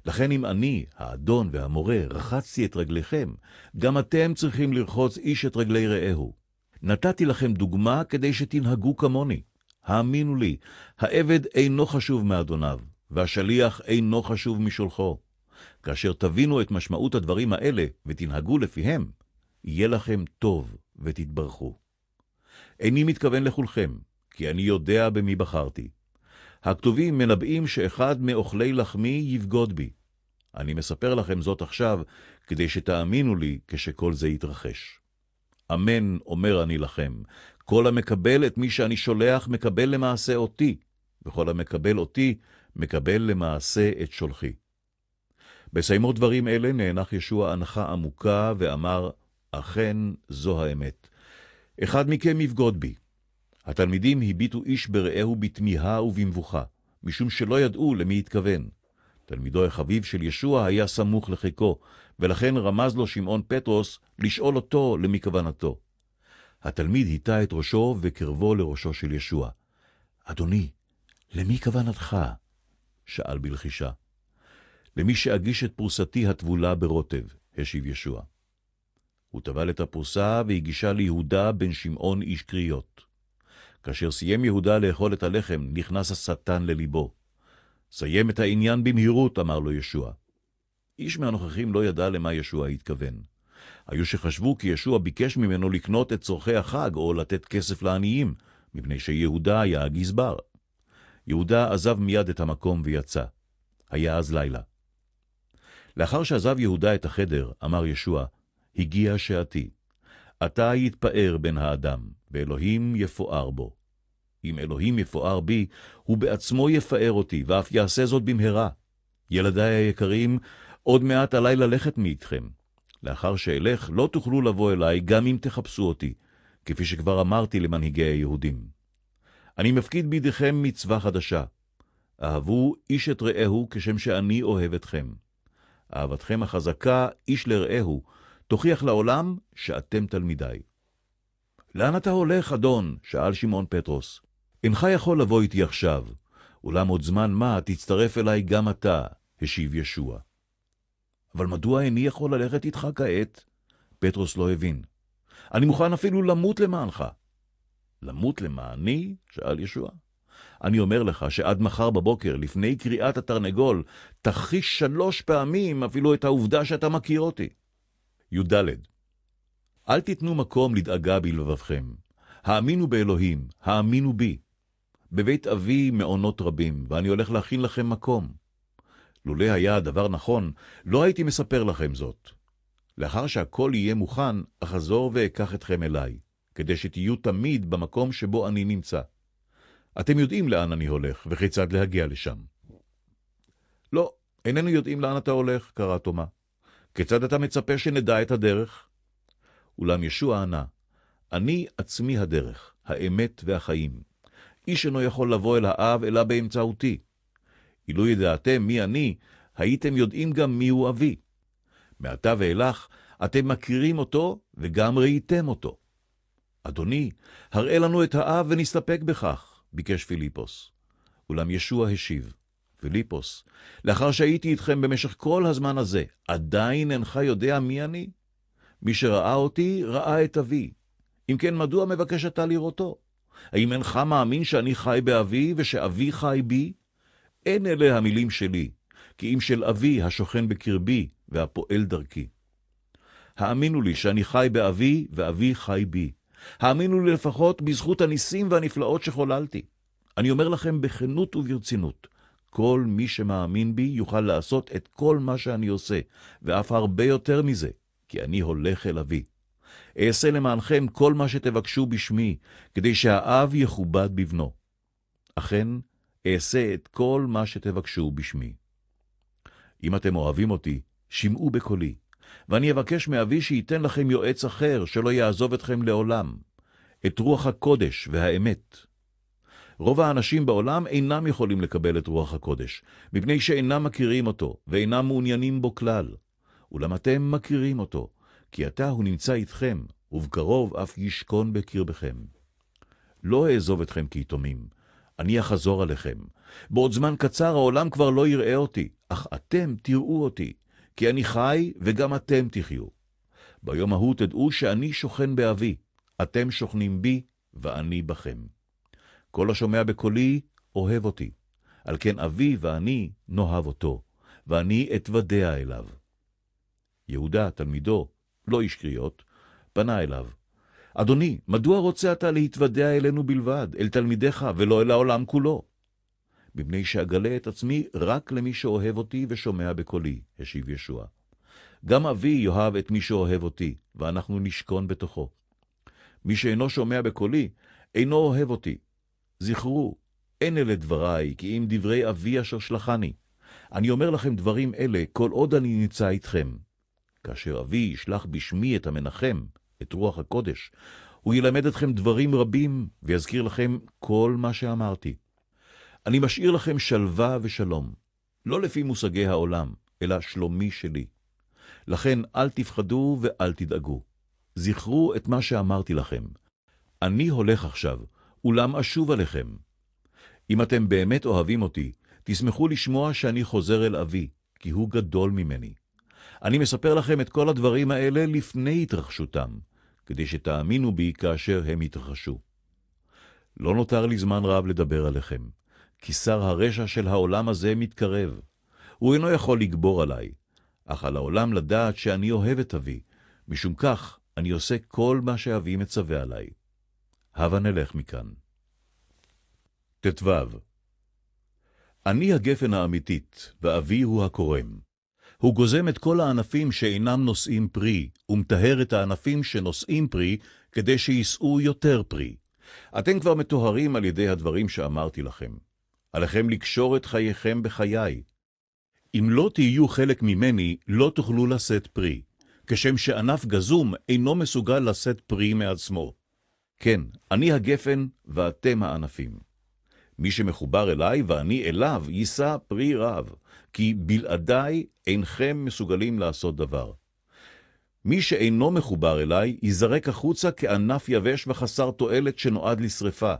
לכן אם אני, האדון והמורה, רחצתי את רגליכם, גם אתם צריכים לרחוץ איש את רגלי רעהו. נתתי לכם דוגמה כדי שתנהגו כמוני. האמינו לי, העבד אינו חשוב מאדוניו, והשליח אינו חשוב משולחו. כאשר תבינו את משמעות הדברים האלה ותנהגו לפיהם, יהיה לכם טוב ותתברכו. איני מתכוון לכולכם, כי אני יודע במי בחרתי. הכתובים מנבאים שאחד מאוכלי לחמי יבגוד בי. אני מספר לכם זאת עכשיו, כדי שתאמינו לי כשכל זה יתרחש. אמן אומר אני לכם, כל המקבל את מי שאני שולח מקבל למעשה אותי, וכל המקבל אותי מקבל למעשה את שולחי. בסיימו דברים אלה נאנח ישוע הנחה עמוקה ואמר, אכן זו האמת. אחד מכם יבגוד בי. התלמידים הביטו איש ברעהו בתמיהה ובמבוכה, משום שלא ידעו למי התכוון. תלמידו החביב של ישוע היה סמוך לחיקו, ולכן רמז לו שמעון פטרוס לשאול אותו למי כוונתו. התלמיד היטה את ראשו וקרבו לראשו של ישוע. אדוני, למי כוונתך? שאל בלחישה. למי שאגיש את פרוסתי הטבולה ברוטב, השיב ישוע. הוא טבל את הפרוסה והגישה ליהודה בן שמעון איש קריות. כאשר סיים יהודה לאכול את הלחם, נכנס השטן לליבו. סיים את העניין במהירות, אמר לו ישוע. איש מהנוכחים לא ידע למה ישוע התכוון. היו שחשבו כי ישוע ביקש ממנו לקנות את צורכי החג או לתת כסף לעניים, מפני שיהודה היה הגזבר. יהודה עזב מיד את המקום ויצא. היה אז לילה. לאחר שעזב יהודה את החדר, אמר ישוע, הגיע שעתי. אתה יתפאר בן האדם, ואלוהים יפואר בו. אם אלוהים יפואר בי, הוא בעצמו יפאר אותי, ואף יעשה זאת במהרה. ילדיי היקרים, עוד מעט עלי ללכת מאיתכם. לאחר שאלך לא תוכלו לבוא אליי גם אם תחפשו אותי, כפי שכבר אמרתי למנהיגי היהודים. אני מפקיד בידיכם מצווה חדשה. אהבו איש את רעהו כשם שאני אוהב אתכם. אהבתכם החזקה איש לרעהו תוכיח לעולם שאתם תלמידיי. לאן אתה הולך, אדון? שאל שמעון פטרוס. אינך יכול לבוא איתי עכשיו, אולם עוד זמן מה תצטרף אליי גם אתה, השיב ישוע. אבל מדוע איני יכול ללכת איתך כעת? פטרוס לא הבין. אני מוכן אפילו למות למענך. למות למעני? שאל ישוע. אני אומר לך שעד מחר בבוקר, לפני קריאת התרנגול, תחיש 3 פעמים אפילו את העובדה שאתה מכיר אותי. י"ד. אל תיתנו מקום לדאגה בלבבכם. האמינו באלוהים, האמינו בי. בבית אבי מעונות רבים, ואני הולך להכין לכם מקום. לולא היה הדבר נכון, לא הייתי מספר לכם זאת. לאחר שהכל יהיה מוכן, אחזור ואקח אתכם אליי, כדי שתהיו תמיד במקום שבו אני נמצא. אתם יודעים לאן אני הולך, וכיצד להגיע לשם. לא, איננו יודעים לאן אתה הולך, קרא תומה. כיצד אתה מצפה שנדע את הדרך? אולם ישוע ענה, אני עצמי הדרך, האמת והחיים. איש אינו יכול לבוא אל האב אלא באמצעותי. אילו ידעתם מי אני, הייתם יודעים גם מי הוא אבי. מעתה ואילך אתם מכירים אותו וגם ראיתם אותו. אדוני, הראה לנו את האב ונסתפק בכך, ביקש פיליפוס. אולם ישוע השיב, פיליפוס, לאחר שהייתי איתכם במשך כל הזמן הזה, עדיין אינך יודע מי אני? מי שראה אותי, ראה את אבי. אם כן, מדוע מבקש אתה לראותו? האם אינך מאמין שאני חי באבי ושאבי חי בי? אין אלה המילים שלי, כי אם של אבי השוכן בקרבי והפועל דרכי. האמינו לי שאני חי באבי ואבי חי בי. האמינו לי לפחות בזכות הניסים והנפלאות שחוללתי. אני אומר לכם בכנות וברצינות, כל מי שמאמין בי יוכל לעשות את כל מה שאני עושה, ואף הרבה יותר מזה, כי אני הולך אל אבי. אעשה למענכם כל מה שתבקשו בשמי, כדי שהאב יכובד בבנו. אכן, אעשה את כל מה שתבקשו בשמי. אם אתם אוהבים אותי, שמעו בקולי, ואני אבקש מאבי שייתן לכם יועץ אחר, שלא יעזוב אתכם לעולם, את רוח הקודש והאמת. רוב האנשים בעולם אינם יכולים לקבל את רוח הקודש, מפני שאינם מכירים אותו, ואינם מעוניינים בו כלל. אולם אתם מכירים אותו, כי עתה הוא נמצא איתכם, ובקרוב אף ישכון בקרבכם. לא אעזוב אתכם כיתומים, אני אחזור עליכם. בעוד זמן קצר העולם כבר לא יראה אותי, אך אתם תראו אותי, כי אני חי וגם אתם תחיו. ביום ההוא תדעו שאני שוכן באבי, אתם שוכנים בי ואני בכם. כל השומע בקולי אוהב אותי, על כן אבי ואני נאהב אותו, ואני אתוודע אליו. יהודה, תלמידו, לא איש קריות, פנה אליו. אדוני, מדוע רוצה אתה להתוודע אלינו בלבד, אל תלמידיך ולא אל העולם כולו? מפני שאגלה את עצמי רק למי שאוהב אותי ושומע בקולי, השיב ישוע. גם אבי יאהב את מי שאוהב אותי, ואנחנו נשכון בתוכו. מי שאינו שומע בקולי, אינו אוהב אותי. זכרו, אין אלה דבריי, כי אם דברי אבי אשר שלחני. אני אומר לכם דברים אלה, כל עוד אני נמצא איתכם. כאשר אבי ישלח בשמי את המנחם, את רוח הקודש, הוא ילמד אתכם דברים רבים, ויזכיר לכם כל מה שאמרתי. אני משאיר לכם שלווה ושלום, לא לפי מושגי העולם, אלא שלומי שלי. לכן אל תפחדו ואל תדאגו. זכרו את מה שאמרתי לכם. אני הולך עכשיו, אולם אשוב עליכם. אם אתם באמת אוהבים אותי, תשמחו לשמוע שאני חוזר אל אבי, כי הוא גדול ממני. אני מספר לכם את כל הדברים האלה לפני התרחשותם, כדי שתאמינו בי כאשר הם יתרחשו. לא נותר לי זמן רב לדבר עליכם, כי שר הרשע של העולם הזה מתקרב. הוא אינו יכול לגבור עליי, אך על העולם לדעת שאני אוהב את אבי, משום כך אני עושה כל מה שאבי מצווה עליי. הבה נלך מכאן. ט"ו. אני הגפן האמיתית, ואבי הוא הקורם. הוא גוזם את כל הענפים שאינם נושאים פרי, ומטהר את הענפים שנושאים פרי, כדי שישאו יותר פרי. אתם כבר מטוהרים על ידי הדברים שאמרתי לכם. עליכם לקשור את חייכם בחיי. אם לא תהיו חלק ממני, לא תוכלו לשאת פרי. כשם שענף גזום אינו מסוגל לשאת פרי מעצמו. כן, אני הגפן ואתם הענפים. מי שמחובר אליי ואני אליו יישא פרי רב, כי בלעדיי אינכם מסוגלים לעשות דבר. מי שאינו מחובר אליי ייזרק החוצה כענף יבש וחסר תועלת שנועד לשרפה.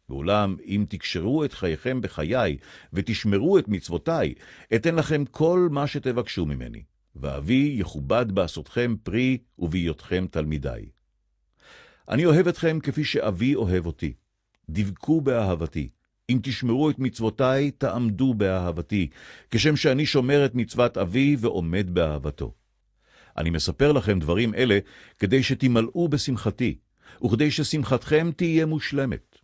ואולם, אם תקשרו את חייכם בחיי ותשמרו את מצוותיי, אתן לכם כל מה שתבקשו ממני, ואבי יכובד בעשותכם פרי ובהיותכם תלמידיי. אני אוהב אתכם כפי שאבי אוהב אותי. דבקו באהבתי. אם תשמרו את מצוותיי, תעמדו באהבתי, כשם שאני שומר את מצוות אבי ועומד באהבתו. אני מספר לכם דברים אלה כדי שתמלאו בשמחתי, וכדי ששמחתכם תהיה מושלמת.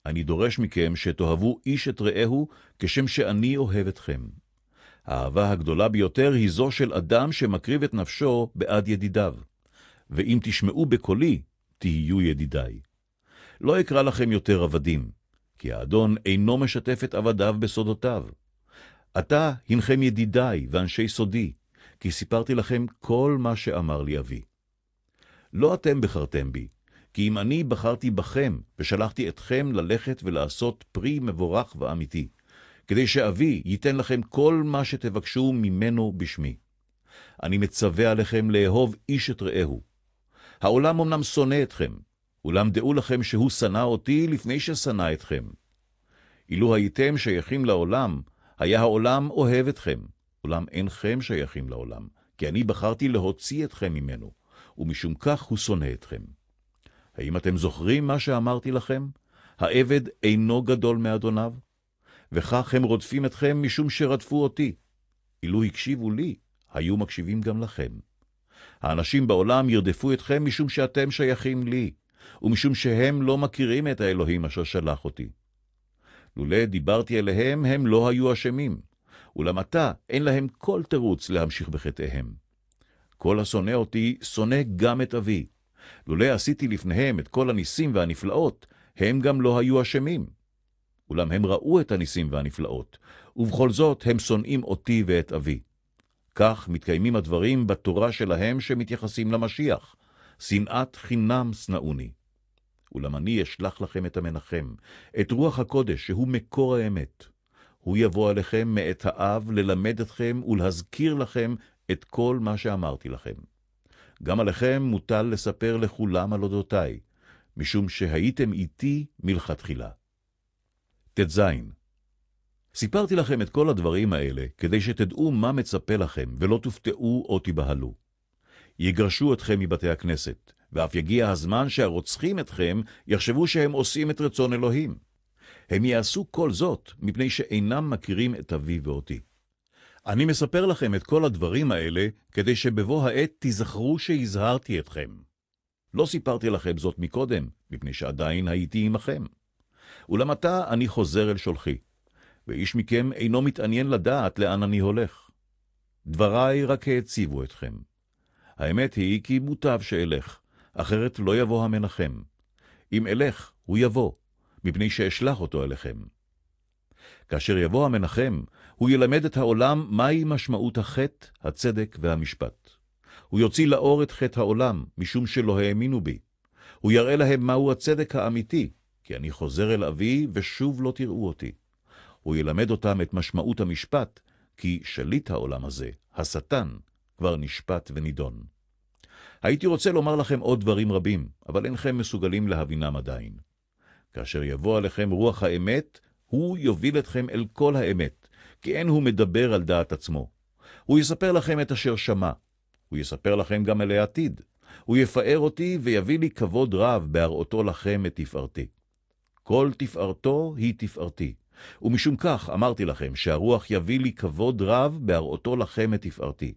אני דורש מכם שתאהבו איש את רעהו כשם שאני אוהב אתכם. האהבה הגדולה ביותר היא זו של אדם שמקריב את נפשו בעד ידידיו. ואם תשמעו בקולי, תהיו ידידיי. לא אקרא לכם יותר עבדים, כי האדון אינו משתף את עבדיו בסודותיו. עתה הנכם ידידיי ואנשי סודי, כי סיפרתי לכם כל מה שאמר לי אבי. לא אתם בחרתם בי, כי אם אני בחרתי בכם ושלחתי אתכם ללכת ולעשות פרי מבורך ואמיתי, כדי שאבי ייתן לכם כל מה שתבקשו ממנו בשמי. אני מצווה עליכם לאהוב איש את רעהו. העולם אמנם שונא אתכם, אולם דעו לכם שהוא שנא אותי לפני ששנא אתכם. אילו הייתם שייכים לעולם, היה העולם אוהב אתכם, אולם אינכם שייכים לעולם, כי אני בחרתי להוציא אתכם ממנו, ומשום כך הוא שונא אתכם. האם אתם זוכרים מה שאמרתי לכם? העבד אינו גדול מאדוניו? וכך הם רודפים אתכם משום שרדפו אותי. אילו הקשיבו לי, היו מקשיבים גם לכם. האנשים בעולם ירדפו אתכם משום שאתם שייכים לי, ומשום שהם לא מכירים את האלוהים אשר שלח אותי. לולא דיברתי אליהם, הם לא היו אשמים, אולם עתה אין להם כל תירוץ להמשיך בחטאיהם. כל השונא אותי, שונא גם את אבי. לולא עשיתי לפניהם את כל הניסים והנפלאות, הם גם לא היו אשמים. אולם הם ראו את הניסים והנפלאות, ובכל זאת הם שונאים אותי ואת אבי. כך מתקיימים הדברים בתורה שלהם שמתייחסים למשיח. שנאת חינם שנאוני. אולם אני אשלח לכם את המנחם, את רוח הקודש שהוא מקור האמת. הוא יבוא עליכם מאת האב ללמד אתכם ולהזכיר לכם את כל מה שאמרתי לכם. גם עליכם מוטל לספר לכולם על אודותיי, משום שהייתם איתי מלכתחילה. ט"ז. סיפרתי לכם את כל הדברים האלה, כדי שתדעו מה מצפה לכם, ולא תופתעו או תבהלו. יגרשו אתכם מבתי הכנסת, ואף יגיע הזמן שהרוצחים אתכם יחשבו שהם עושים את רצון אלוהים. הם יעשו כל זאת, מפני שאינם מכירים את אבי ואותי. אני מספר לכם את כל הדברים האלה, כדי שבבוא העת תזכרו שהזהרתי אתכם. לא סיפרתי לכם זאת מקודם, מפני שעדיין הייתי עמכם. אולם עתה אני חוזר אל שולחי, ואיש מכם אינו מתעניין לדעת לאן אני הולך. דבריי רק העציבו אתכם. האמת היא כי מוטב שאלך, אחרת לא יבוא המנחם. אם אלך, הוא יבוא, מפני שאשלח אותו אליכם. כאשר יבוא המנחם, הוא ילמד את העולם מהי משמעות החטא, הצדק והמשפט. הוא יוציא לאור את חטא העולם, משום שלא האמינו בי. הוא יראה להם מהו הצדק האמיתי, כי אני חוזר אל אבי ושוב לא תראו אותי. הוא ילמד אותם את משמעות המשפט, כי שליט העולם הזה, השטן, כבר נשפט ונידון. הייתי רוצה לומר לכם עוד דברים רבים, אבל אינכם מסוגלים להבינם עדיין. כאשר יבוא עליכם רוח האמת, הוא יוביל אתכם אל כל האמת, כי אין הוא מדבר על דעת עצמו. הוא יספר לכם את אשר שמע. הוא יספר לכם גם על העתיד. הוא יפאר אותי ויביא לי כבוד רב בהראותו לכם את תפארתי. כל תפארתו היא תפארתי. ומשום כך אמרתי לכם שהרוח יביא לי כבוד רב בהראותו לכם את תפארתי.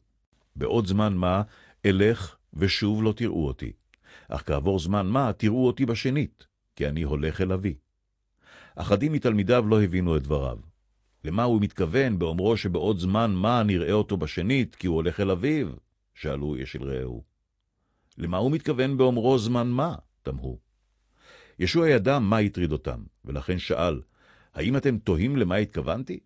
בעוד זמן מה אלך ושוב לא תראו אותי. אך כעבור זמן מה תראו אותי בשנית, כי אני הולך אל אבי. אחדים מתלמידיו לא הבינו את דבריו. למה הוא מתכוון באומרו שבעוד זמן מה נראה אותו בשנית, כי הוא הולך אל אביו? שאלו איש אל רעהו. למה הוא מתכוון באומרו זמן מה? תמהו. ישוע ידע מה יטריד אותם, ולכן שאל, האם אתם תוהים למה התכוונתי?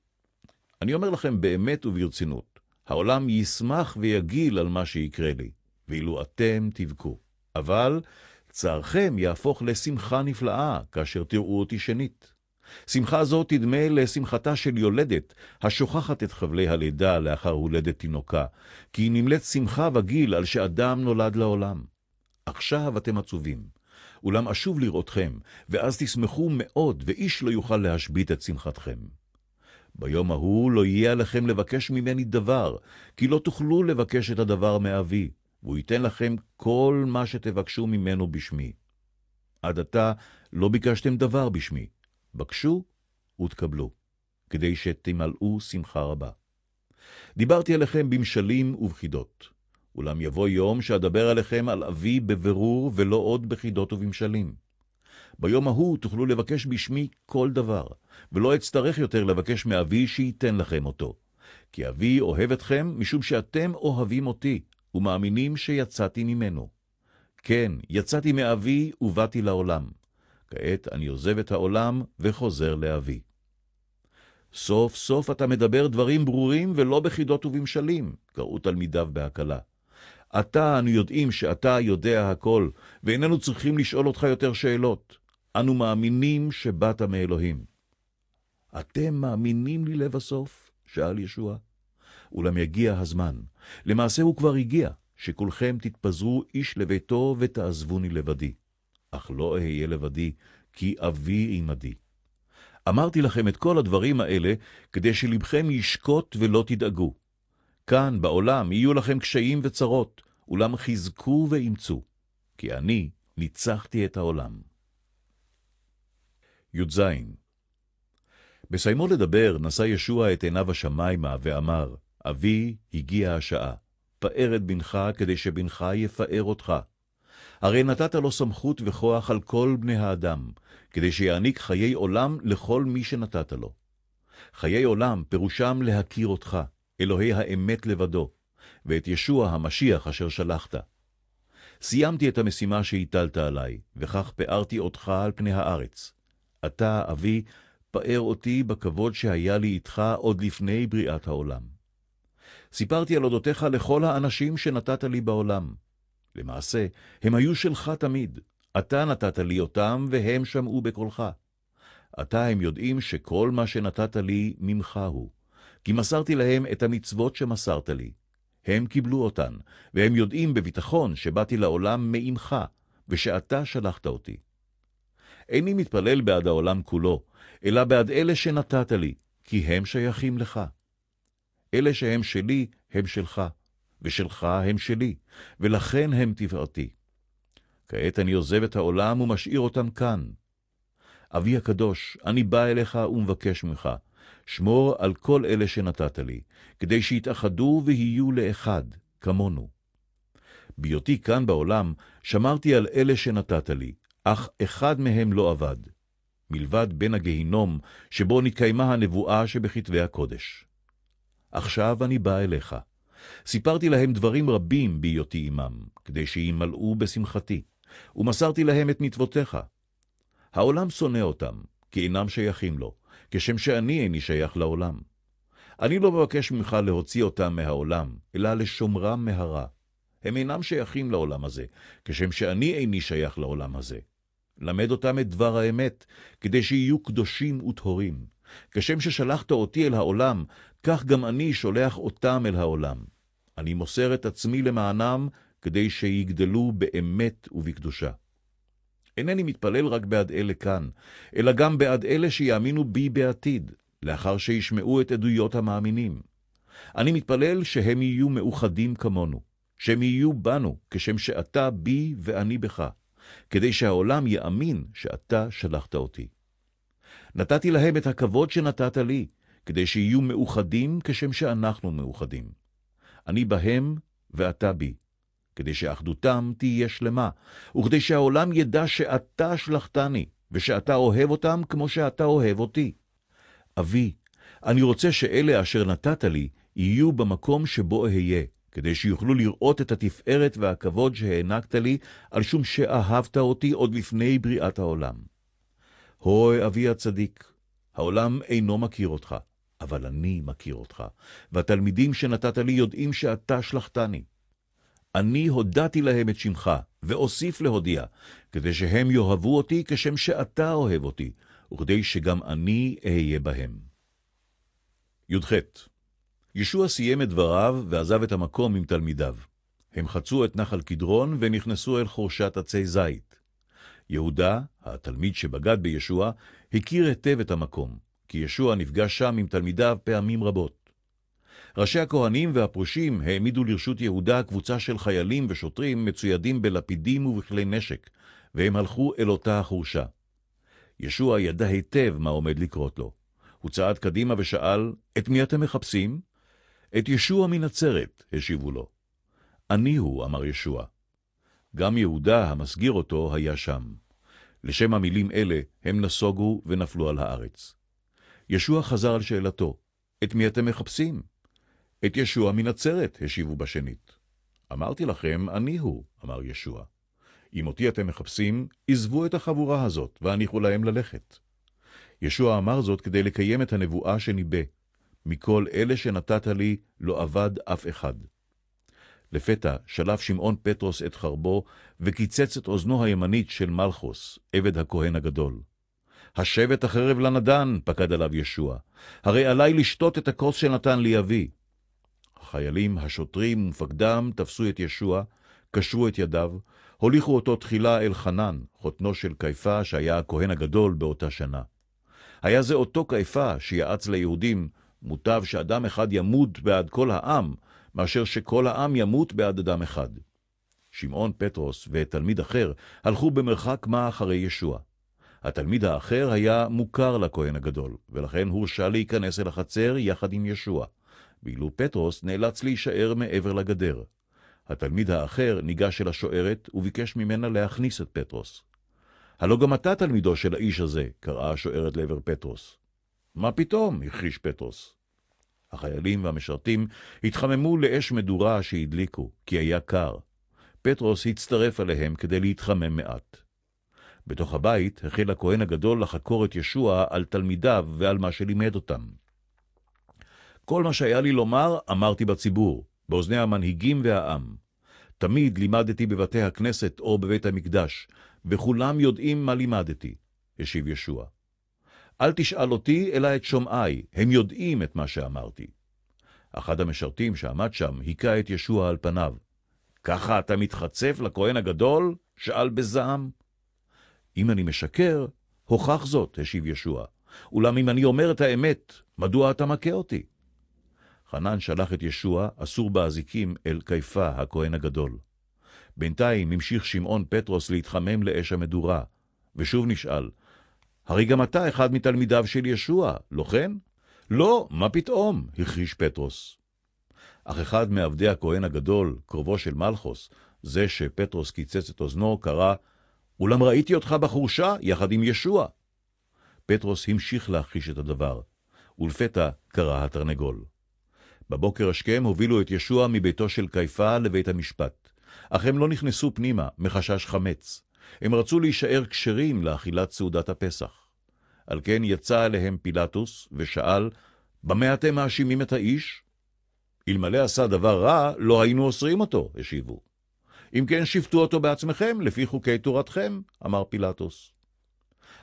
אני אומר לכם באמת וברצינות, העולם ישמח ויגיל על מה שיקרה לי, ואילו אתם תבכו. אבל צערכם יהפוך לשמחה נפלאה, כאשר תראו אותי שנית. שמחה זו תדמה לשמחתה של יולדת, השוכחת את חבלי הלידה לאחר הולדת תינוקה, כי היא נמלאת שמחה וגיל על שאדם נולד לעולם. עכשיו אתם עצובים, אולם אשוב לראותכם, ואז תשמחו מאוד, ואיש לא יוכל להשבית את שמחתכם. ביום ההוא לא יהיה עליכם לבקש ממני דבר, כי לא תוכלו לבקש את הדבר מאבי, והוא ייתן לכם כל מה שתבקשו ממנו בשמי. עד עתה לא ביקשתם דבר בשמי, בקשו ותקבלו, כדי שתמלאו שמחה רבה. דיברתי עליכם במשלים ובחידות, אולם יבוא יום שאדבר עליכם על אבי בבירור ולא עוד בחידות ובמשלים. ביום ההוא תוכלו לבקש בשמי כל דבר, ולא אצטרך יותר לבקש מאבי שייתן לכם אותו. כי אבי אוהב אתכם משום שאתם אוהבים אותי, ומאמינים שיצאתי ממנו. כן, יצאתי מאבי ובאתי לעולם. כעת אני עוזב את העולם וחוזר לאבי. סוף סוף אתה מדבר דברים ברורים ולא בחידות ובמשלים, קראו תלמידיו בהקלה. אתה אנו יודעים שאתה יודע הכל, ואיננו צריכים לשאול אותך יותר שאלות. אנו מאמינים שבאת מאלוהים. אתם מאמינים לי לבסוף? שאל ישוע. אולם יגיע הזמן, למעשה הוא כבר הגיע, שכולכם תתפזרו איש לביתו ותעזבוני לבדי. אך לא אהיה לבדי, כי אבי עמדי. אמרתי לכם את כל הדברים האלה, כדי שלבכם ישקוט ולא תדאגו. כאן בעולם יהיו לכם קשיים וצרות, אולם חזקו ואימצו, כי אני ניצחתי את העולם. י"ז. בסיימו לדבר נשא ישוע את עיניו השמיימה ואמר, אבי, הגיעה השעה, פאר את בנך כדי שבנך יפאר אותך. הרי נתת לו סמכות וכוח על כל בני האדם, כדי שיעניק חיי עולם לכל מי שנתת לו. חיי עולם פירושם להכיר אותך, אלוהי האמת לבדו, ואת ישוע המשיח אשר שלחת. סיימתי את המשימה שהטלת עליי, וכך פארתי אותך על פני הארץ. אתה, אבי, פאר אותי בכבוד שהיה לי איתך עוד לפני בריאת העולם. סיפרתי על אודותיך לכל האנשים שנתת לי בעולם. למעשה, הם היו שלך תמיד. אתה נתת לי אותם, והם שמעו בקולך. אתה הם יודעים שכל מה שנתת לי ממך הוא, כי מסרתי להם את המצוות שמסרת לי. הם קיבלו אותן, והם יודעים בביטחון שבאתי לעולם מעמך, ושאתה שלחת אותי. איני מתפלל בעד העולם כולו, אלא בעד אלה שנתת לי, כי הם שייכים לך. אלה שהם שלי, הם שלך, ושלך הם שלי, ולכן הם תפארתי. כעת אני עוזב את העולם ומשאיר אותם כאן. אבי הקדוש, אני בא אליך ומבקש ממך, שמור על כל אלה שנתת לי, כדי שיתאחדו ויהיו לאחד, כמונו. בהיותי כאן בעולם, שמרתי על אלה שנתת לי, אך אחד מהם לא עבד, מלבד בן הגהינום, שבו נתקיימה הנבואה שבכתבי הקודש. עכשיו אני בא אליך. סיפרתי להם דברים רבים בהיותי עמם, כדי שימלאו בשמחתי, ומסרתי להם את מצוותיך. העולם שונא אותם, כי אינם שייכים לו, כשם שאני איני שייך לעולם. אני לא מבקש ממך להוציא אותם מהעולם, אלא לשומרם מהרע. הם אינם שייכים לעולם הזה, כשם שאני איני שייך לעולם הזה. למד אותם את דבר האמת, כדי שיהיו קדושים וטהורים. כשם ששלחת אותי אל העולם, כך גם אני שולח אותם אל העולם. אני מוסר את עצמי למענם, כדי שיגדלו באמת ובקדושה. אינני מתפלל רק בעד אלה כאן, אלא גם בעד אלה שיאמינו בי בעתיד, לאחר שישמעו את עדויות המאמינים. אני מתפלל שהם יהיו מאוחדים כמונו, שהם יהיו בנו, כשם שאתה בי ואני בך, כדי שהעולם יאמין שאתה שלחת אותי. נתתי להם את הכבוד שנתת לי, כדי שיהיו מאוחדים כשם שאנחנו מאוחדים. אני בהם ואתה בי, כדי שאחדותם תהיה שלמה, וכדי שהעולם ידע שאתה שלחתני, ושאתה אוהב אותם כמו שאתה אוהב אותי. אבי, אני רוצה שאלה אשר נתת לי יהיו במקום שבו אהיה, כדי שיוכלו לראות את התפארת והכבוד שהענקת לי, על שום שאהבת אותי עוד לפני בריאת העולם. הוי אבי הצדיק, העולם אינו מכיר אותך, אבל אני מכיר אותך, והתלמידים שנתת לי יודעים שאתה שלחתני. אני הודעתי להם את שמך, ואוסיף להודיע, כדי שהם יאהבו אותי כשם שאתה אוהב אותי, וכדי שגם אני אהיה בהם. י"ח. ישוע סיים את דבריו ועזב את המקום עם תלמידיו. הם חצו את נחל קדרון ונכנסו אל חורשת עצי זית. יהודה, התלמיד שבגד בישוע, הכיר היטב את המקום, כי ישוע נפגש שם עם תלמידיו פעמים רבות. ראשי הכהנים והפרושים העמידו לרשות יהודה קבוצה של חיילים ושוטרים מצוידים בלפידים ובכלי נשק, והם הלכו אל אותה החורשה. ישוע ידע היטב מה עומד לקרות לו. הוא צעד קדימה ושאל, את מי אתם מחפשים? את ישוע מנצרת, השיבו לו. אני הוא, אמר ישוע. גם יהודה המסגיר אותו היה שם. לשם המילים אלה הם נסוגו ונפלו על הארץ. ישוע חזר על שאלתו, את מי אתם מחפשים? את ישוע מנצרת, השיבו בשנית. אמרתי לכם, אני הוא, אמר ישוע. אם אותי אתם מחפשים, עזבו את החבורה הזאת, והניחו להם ללכת. ישוע אמר זאת כדי לקיים את הנבואה שניבא. מכל אלה שנתת לי, לא עבד אף אחד. לפתע שלף שמעון פטרוס את חרבו, וקיצץ את אוזנו הימנית של מלכוס, עבד הכהן הגדול. השב את החרב לנדן, פקד עליו ישוע. הרי עליי לשתות את הכוס שנתן לי אבי. החיילים, השוטרים ומפקדם תפסו את ישוע, קשרו את ידיו, הוליכו אותו תחילה אל חנן, חותנו של קייפה, שהיה הכהן הגדול באותה שנה. היה זה אותו קייפה שיעץ ליהודים, מוטב שאדם אחד ימות בעד כל העם, מאשר שכל העם ימות בעד אדם אחד. שמעון פטרוס ותלמיד אחר הלכו במרחק מה אחרי ישוע. התלמיד האחר היה מוכר לכהן הגדול, ולכן הורשה להיכנס אל החצר יחד עם ישוע, ואילו פטרוס נאלץ להישאר מעבר לגדר. התלמיד האחר ניגש אל השוערת וביקש ממנה להכניס את פטרוס. הלא גם אתה תלמידו של האיש הזה, קראה השוערת לעבר פטרוס. מה פתאום? הכחיש פטרוס. החיילים והמשרתים התחממו לאש מדורה שהדליקו, כי היה קר. פטרוס הצטרף עליהם כדי להתחמם מעט. בתוך הבית החל הכהן הגדול לחקור את ישוע על תלמידיו ועל מה שלימד אותם. כל מה שהיה לי לומר אמרתי בציבור, באוזני המנהיגים והעם. תמיד לימדתי בבתי הכנסת או בבית המקדש, וכולם יודעים מה לימדתי, השיב ישוע. אל תשאל אותי אלא את שומעי, הם יודעים את מה שאמרתי. אחד המשרתים שעמד שם היכה את ישוע על פניו. ככה אתה מתחצף לכהן הגדול? שאל בזעם. אם אני משקר, הוכח זאת, השיב ישוע. אולם אם אני אומר את האמת, מדוע אתה מכה אותי? חנן שלח את ישוע, אסור באזיקים, אל קייפה, הכהן הגדול. בינתיים המשיך שמעון פטרוס להתחמם לאש המדורה, ושוב נשאל, הרי גם אתה אחד מתלמידיו של ישוע, לא כן? לא, מה פתאום? הכחיש פטרוס. אך אחד מעבדי הכהן הגדול, קרובו של מלכוס, זה שפטרוס קיצץ את אוזנו, קרא, אולם ראיתי אותך בחורשה יחד עם ישוע. פטרוס המשיך להכחיש את הדבר, ולפתע קרא התרנגול. בבוקר השכם הובילו את ישוע מביתו של קייפה לבית המשפט, אך הם לא נכנסו פנימה מחשש חמץ. הם רצו להישאר כשרים לאכילת סעודת הפסח. על כן יצא אליהם פילטוס ושאל, במה אתם מאשימים את האיש? אלמלא עשה דבר רע, לא היינו אוסרים אותו, השיבו. אם כן שפטו אותו בעצמכם, לפי חוקי תורתכם, אמר פילטוס.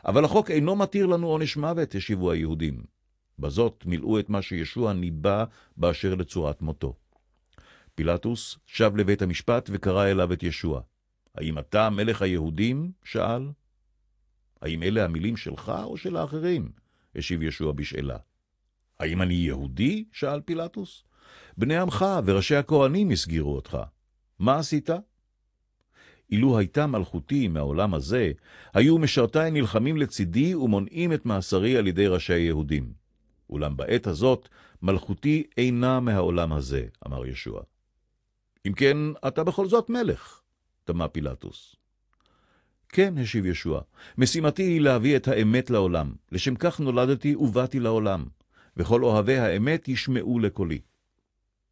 אבל החוק אינו מתיר לנו עונש מוות, השיבו היהודים. בזאת מילאו את מה שישוע ניבא באשר לצורת מותו. פילטוס שב לבית המשפט וקרא אליו את ישוע. האם אתה מלך היהודים? שאל. האם אלה המילים שלך או של האחרים? השיב ישוע בשאלה. האם אני יהודי? שאל פילטוס. בני עמך וראשי הכהנים הסגירו אותך. מה עשית? אילו הייתה מלכותי מהעולם הזה, היו משרתי נלחמים לצידי ומונעים את מאסרי על ידי ראשי היהודים. אולם בעת הזאת מלכותי אינה מהעולם הזה, אמר ישוע. אם כן, אתה בכל זאת מלך, תמה פילטוס. כן, השיב ישוע, משימתי היא להביא את האמת לעולם, לשם כך נולדתי ובאתי לעולם, וכל אוהבי האמת ישמעו לקולי.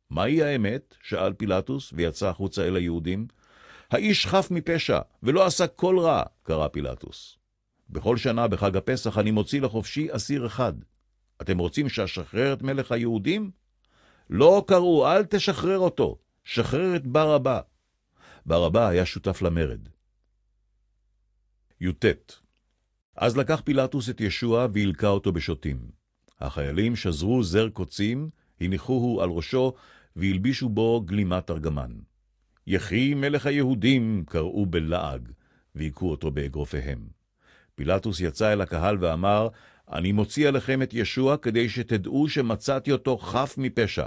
מהי האמת? שאל פילטוס ויצא החוצה אל היהודים. האיש חף מפשע ולא עשה כל רע, קרא פילטוס. בכל שנה בחג הפסח אני מוציא לחופשי אסיר אחד. אתם רוצים שאשחרר את מלך היהודים? לא קראו, אל תשחרר אותו, שחרר את ברבא. ברבה היה שותף למרד. י"ט. אז לקח פילטוס את ישוע והלקה אותו בשוטים. החיילים שזרו זר קוצים, הניחוהו על ראשו והלבישו בו גלימת ארגמן. יחי מלך היהודים, קראו בלעג, והיכו אותו באגרופיהם. פילטוס יצא אל הקהל ואמר, אני מוציא עליכם את ישוע כדי שתדעו שמצאתי אותו חף מפשע.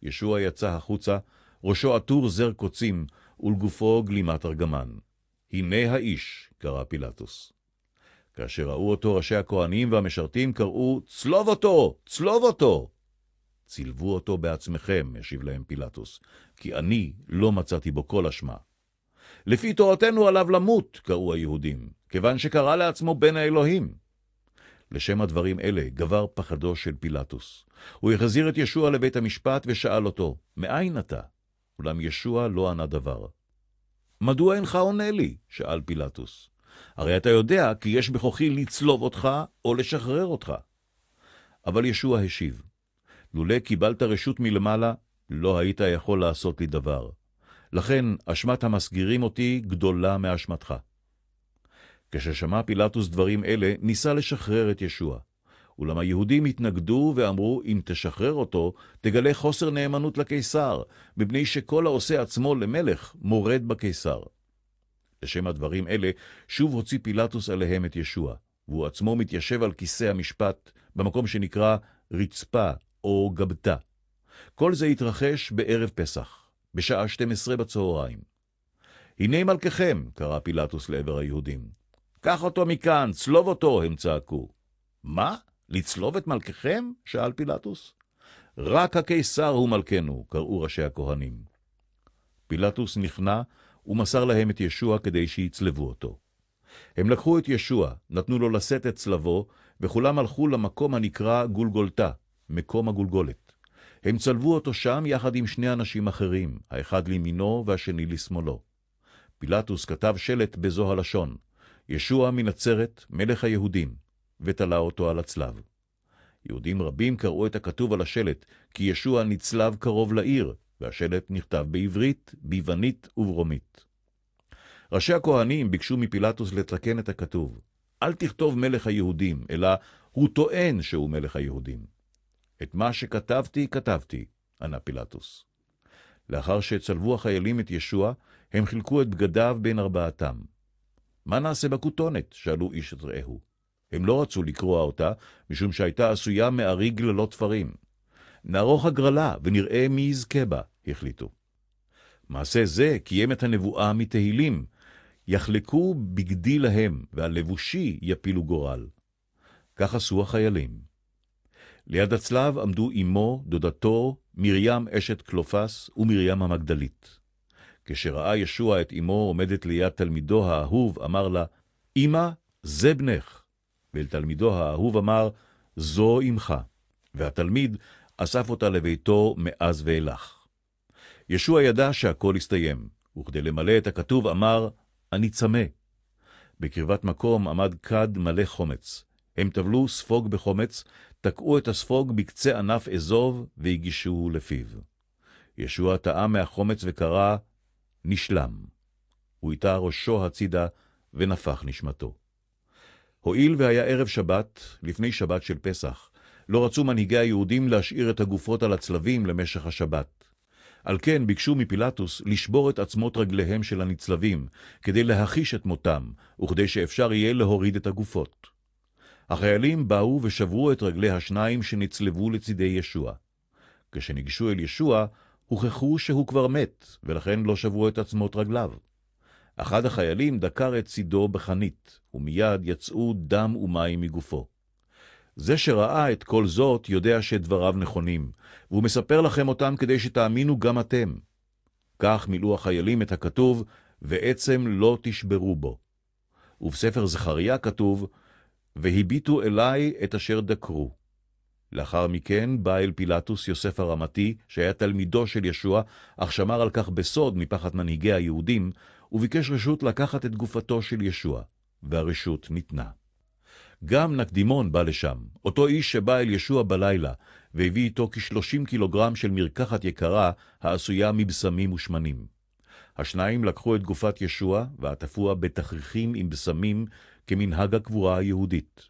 ישוע יצא החוצה, ראשו עטור זר קוצים, ולגופו גלימת ארגמן. הנה האיש, קרא פילטוס. כאשר ראו אותו ראשי הכהנים והמשרתים קראו, צלוב אותו, צלוב אותו. צלבו אותו בעצמכם, השיב להם פילטוס, כי אני לא מצאתי בו כל אשמה. לפי תורתנו עליו למות, קראו היהודים, כיוון שקרא לעצמו בן האלוהים. לשם הדברים אלה גבר פחדו של פילטוס. הוא החזיר את ישוע לבית המשפט ושאל אותו, מאין אתה? אולם ישוע לא ענה דבר. מדוע אינך עונה לי? שאל פילטוס. הרי אתה יודע כי יש בכוחי לצלוב אותך או לשחרר אותך. אבל ישוע השיב, לולא קיבלת רשות מלמעלה, לא היית יכול לעשות לי דבר. לכן אשמת המסגירים אותי גדולה מאשמתך. כששמע פילטוס דברים אלה, ניסה לשחרר את ישוע. אולם היהודים התנגדו ואמרו, אם תשחרר אותו, תגלה חוסר נאמנות לקיסר, מפני שכל העושה עצמו למלך מורד בקיסר. לשם הדברים אלה, שוב הוציא פילטוס עליהם את ישוע, והוא עצמו מתיישב על כיסא המשפט, במקום שנקרא רצפה או גבתה. כל זה התרחש בערב פסח, בשעה 12 בצהריים. הנה מלככם, קרא פילטוס לעבר היהודים. קח אותו מכאן, צלוב אותו, הם צעקו. מה? לצלוב את מלככם? שאל פילטוס. רק הקיסר הוא מלכנו, קראו ראשי הכהנים. פילטוס נכנע ומסר להם את ישוע כדי שיצלבו אותו. הם לקחו את ישוע, נתנו לו לשאת את צלבו, וכולם הלכו למקום הנקרא גולגולתה, מקום הגולגולת. הם צלבו אותו שם יחד עם שני אנשים אחרים, האחד לימינו והשני לשמאלו. פילטוס כתב שלט בזו הלשון, ישוע מנצרת, מלך היהודים, ותלה אותו על הצלב. יהודים רבים קראו את הכתוב על השלט, כי ישוע נצלב קרוב לעיר, והשלט נכתב בעברית, ביוונית וברומית. ראשי הכהנים ביקשו מפילטוס לתקן את הכתוב. אל תכתוב מלך היהודים, אלא הוא טוען שהוא מלך היהודים. את מה שכתבתי, כתבתי, ענה פילטוס. לאחר שצלבו החיילים את ישוע, הם חילקו את בגדיו בין ארבעתם. מה נעשה בכותונת? שאלו איש את רעהו. הם לא רצו לקרוע אותה, משום שהייתה עשויה מאריג ללא תפרים. נערוך הגרלה ונראה מי יזכה בה, החליטו. מעשה זה קיים את הנבואה מתהילים, יחלקו בגדי להם, והלבושי יפילו גורל. כך עשו החיילים. ליד הצלב עמדו אמו, דודתו, מרים אשת קלופס ומרים המגדלית. כשראה ישוע את אמו עומדת ליד תלמידו האהוב, אמר לה, אמא, זה בנך. ואל תלמידו האהוב אמר, זו אמך. והתלמיד אסף אותה לביתו מאז ואילך. ישוע ידע שהכל הסתיים, וכדי למלא את הכתוב אמר, אני צמא. בקרבת מקום עמד כד מלא חומץ. הם טבלו ספוג בחומץ, תקעו את הספוג בקצה ענף אזוב והגישוהו לפיו. ישוע טעה מהחומץ וקרא, נשלם. הוא איתה ראשו הצידה ונפח נשמתו. הואיל והיה ערב שבת, לפני שבת של פסח, לא רצו מנהיגי היהודים להשאיר את הגופות על הצלבים למשך השבת. על כן ביקשו מפילטוס לשבור את עצמות רגליהם של הנצלבים, כדי להחיש את מותם, וכדי שאפשר יהיה להוריד את הגופות. החיילים באו ושברו את רגלי השניים שנצלבו לצידי ישוע. כשניגשו אל ישוע, הוכחו שהוא כבר מת, ולכן לא שברו את עצמות רגליו. אחד החיילים דקר את צידו בחנית, ומיד יצאו דם ומים מגופו. זה שראה את כל זאת יודע שדבריו נכונים, והוא מספר לכם אותם כדי שתאמינו גם אתם. כך מילאו החיילים את הכתוב, ועצם לא תשברו בו. ובספר זכריה כתוב, והביטו אליי את אשר דקרו. לאחר מכן בא אל פילטוס יוסף הרמתי, שהיה תלמידו של ישוע, אך שמר על כך בסוד מפחד מנהיגי היהודים, וביקש רשות לקחת את גופתו של ישוע, והרשות ניתנה. גם נקדימון בא לשם, אותו איש שבא אל ישוע בלילה, והביא איתו כ30 קילוגרם של מרקחת יקרה, העשויה מבשמים ושמנים. השניים לקחו את גופת ישוע ועטפוה בתכריכים עם בשמים כמנהג הקבורה היהודית.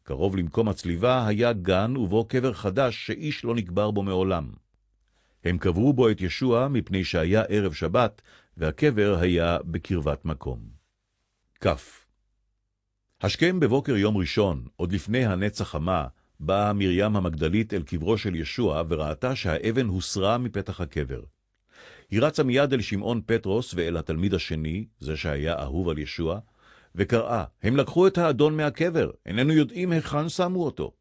קרוב למקום הצליבה היה גן ובו קבר חדש שאיש לא נקבר בו מעולם. הם קברו בו את ישוע מפני שהיה ערב שבת, והקבר היה בקרבת מקום. כף. השכם בבוקר יום ראשון, עוד לפני הנץ החמה, באה מרים המגדלית אל קברו של ישוע וראתה שהאבן הוסרה מפתח הקבר. היא רצה מיד אל שמעון פטרוס ואל התלמיד השני, זה שהיה אהוב על ישוע, וקראה, הם לקחו את האדון מהקבר, איננו יודעים היכן שמו אותו.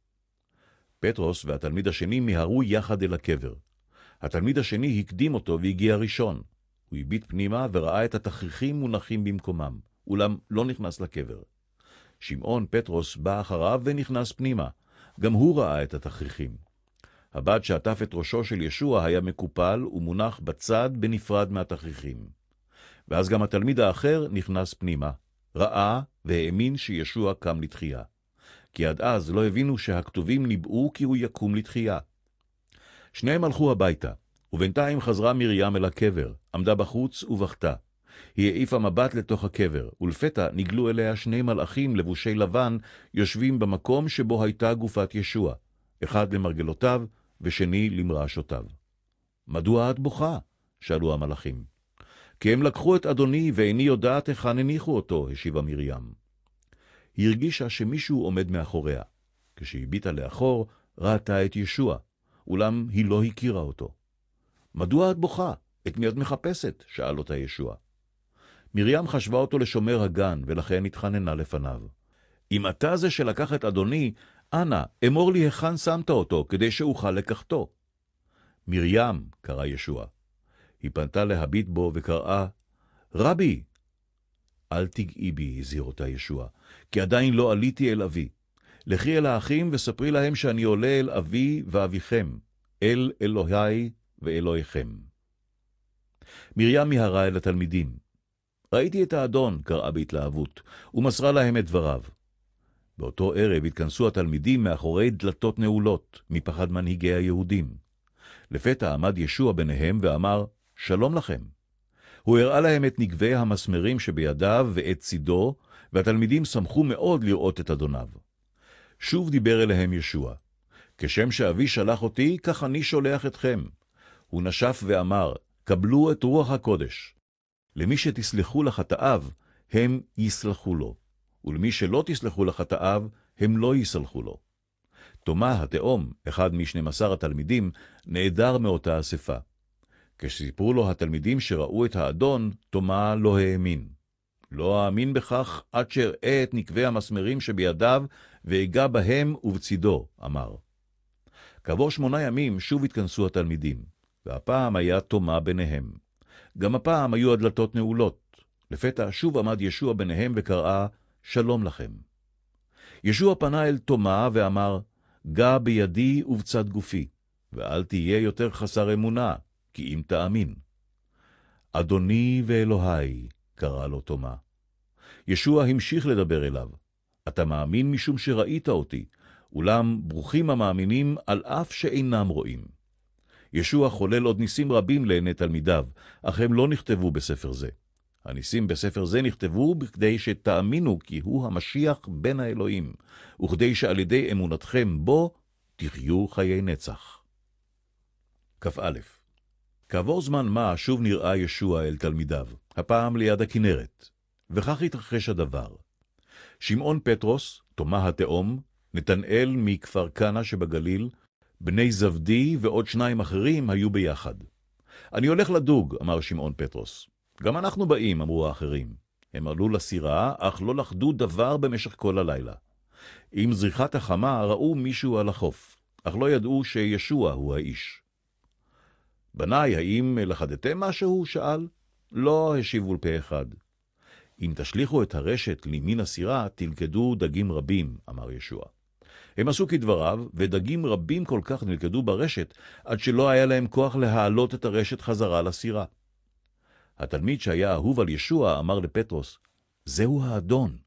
פטרוס והתלמיד השני מיהרו יחד אל הקבר. התלמיד השני הקדים אותו והגיע ראשון. הוא הביט פנימה וראה את התכריכים מונחים במקומם, אולם לא נכנס לקבר. שמעון פטרוס בא אחריו ונכנס פנימה. גם הוא ראה את התכריכים. הבד שעטף את ראשו של ישוע היה מקופל ומונח בצד בנפרד מהתכריכים. ואז גם התלמיד האחר נכנס פנימה, ראה והאמין שישוע קם לתחייה. כי עד אז לא הבינו שהכתובים ניבאו כי הוא יקום לתחייה. שניהם הלכו הביתה, ובינתיים חזרה מרים אל הקבר, עמדה בחוץ ובכתה. היא העיפה מבט לתוך הקבר, ולפתע נגלו אליה שני מלאכים לבושי לבן, יושבים במקום שבו הייתה גופת ישוע, אחד למרגלותיו ושני למרשותיו. מדוע את בוכה? שאלו המלאכים. כי הם לקחו את אדוני ואיני יודעת היכן הניחו אותו, השיבה מרים. היא הרגישה שמישהו עומד מאחוריה. כשהביטה לאחור, ראתה את ישוע, אולם היא לא הכירה אותו. מדוע את בוכה? את מי את מחפשת? שאל אותה ישוע. מרים חשבה אותו לשומר הגן, ולכן התחננה לפניו. אם אתה זה שלקח את אדוני, אנא, אמור לי היכן שמת אותו, כדי שאוכל לקחתו. מרים, קרא ישוע. היא פנתה להביט בו וקראה, רבי! אל תגעי בי, הזהיר אותה ישוע, כי עדיין לא עליתי אל אבי. לכי אל האחים וספרי להם שאני עולה אל אבי ואביכם, אל אלוהי ואלוהיכם. מרים מיהרה אל התלמידים. ראיתי את האדון, קראה בהתלהבות, ומסרה להם את דבריו. באותו ערב התכנסו התלמידים מאחורי דלתות נעולות, מפחד מנהיגי היהודים. לפתע עמד ישוע ביניהם ואמר, שלום לכם. הוא הראה להם את נגבי המסמרים שבידיו ואת צידו, והתלמידים שמחו מאוד לראות את אדוניו. שוב דיבר אליהם ישוע, כשם שאבי שלח אותי, כך אני שולח אתכם. הוא נשף ואמר, קבלו את רוח הקודש. למי שתסלחו לחטאיו, הם יסלחו לו, ולמי שלא תסלחו לחטאיו, הם לא יסלחו לו. תומה התאום, אחד מ12 התלמידים, נעדר מאותה אספה. כשסיפרו לו התלמידים שראו את האדון, תומה לא האמין. לא האמין בכך עד שאראה את נקבי המסמרים שבידיו, והגע בהם ובצידו, אמר. כעבור 8 ימים שוב התכנסו התלמידים, והפעם היה תומה ביניהם. גם הפעם היו הדלתות נעולות. לפתע שוב עמד ישוע ביניהם וקראה, שלום לכם. ישוע פנה אל תומה ואמר, גע בידי ובצד גופי, ואל תהיה יותר חסר אמונה, כי אם תאמין. אדוני ואלוהי, קרא לו תומה. ישוע המשיך לדבר אליו, אתה מאמין משום שראית אותי, אולם ברוכים המאמינים על אף שאינם רואים. ישוע חולל עוד ניסים רבים לעיני תלמידיו, אך הם לא נכתבו בספר זה. הניסים בספר זה נכתבו בכדי שתאמינו כי הוא המשיח בן האלוהים, וכדי שעל ידי אמונתכם בו תחיו חיי נצח. כ"א. כעבור זמן מה שוב נראה ישוע אל תלמידיו, הפעם ליד הכנרת, וכך התרחש הדבר. שמעון פטרוס, תומה התאום, נתנאל מכפר קנה שבגליל, בני זבדי ועוד 2 אחרים היו ביחד. אני הולך לדוג, אמר שמעון פטרוס. גם אנחנו באים, אמרו האחרים. הם עלו לסירה, אך לא לחדו דבר במשך כל הלילה. עם זריחת החמה ראו מישהו על החוף, אך לא ידעו שישוע הוא האיש. בניי, האם לחדתם משהו? שאל. לא, השיבו לפה אחד. אם תשליכו את הרשת לימין הסירה, תלכדו דגים רבים, אמר ישוע. הם עשו כדבריו, ודגים רבים כל כך נלכדו ברשת, עד שלא היה להם כוח להעלות את הרשת חזרה לסירה. התלמיד שהיה אהוב על ישוע אמר לפטרוס, זהו האדון.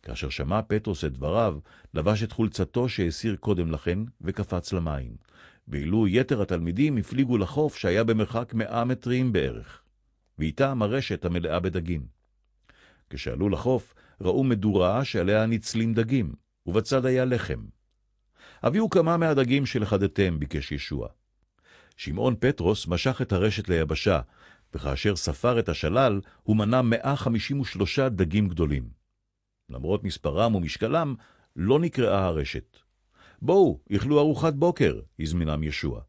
כאשר שמע פטרוס את דבריו, לבש את חולצתו שהסיר קודם לכן, וקפץ למים. ואילו יתר התלמידים הפליגו לחוף שהיה במרחק 100 מטרים בערך. ואיתה הרשת המלאה בדגים. כשעלו לחוף, ראו מדורה שעליה נצלים דגים, ובצד היה לחם. הביאו כמה מהדגים שלכדתם, ביקש ישוע. שמעון פטרוס משך את הרשת ליבשה, וכאשר ספר את השלל, הוא מנה 153 דגים גדולים. למרות מספרם ומשקלם, לא נקראה הרשת. בואו, יאכלו ארוחת בוקר, הזמינם ישוע.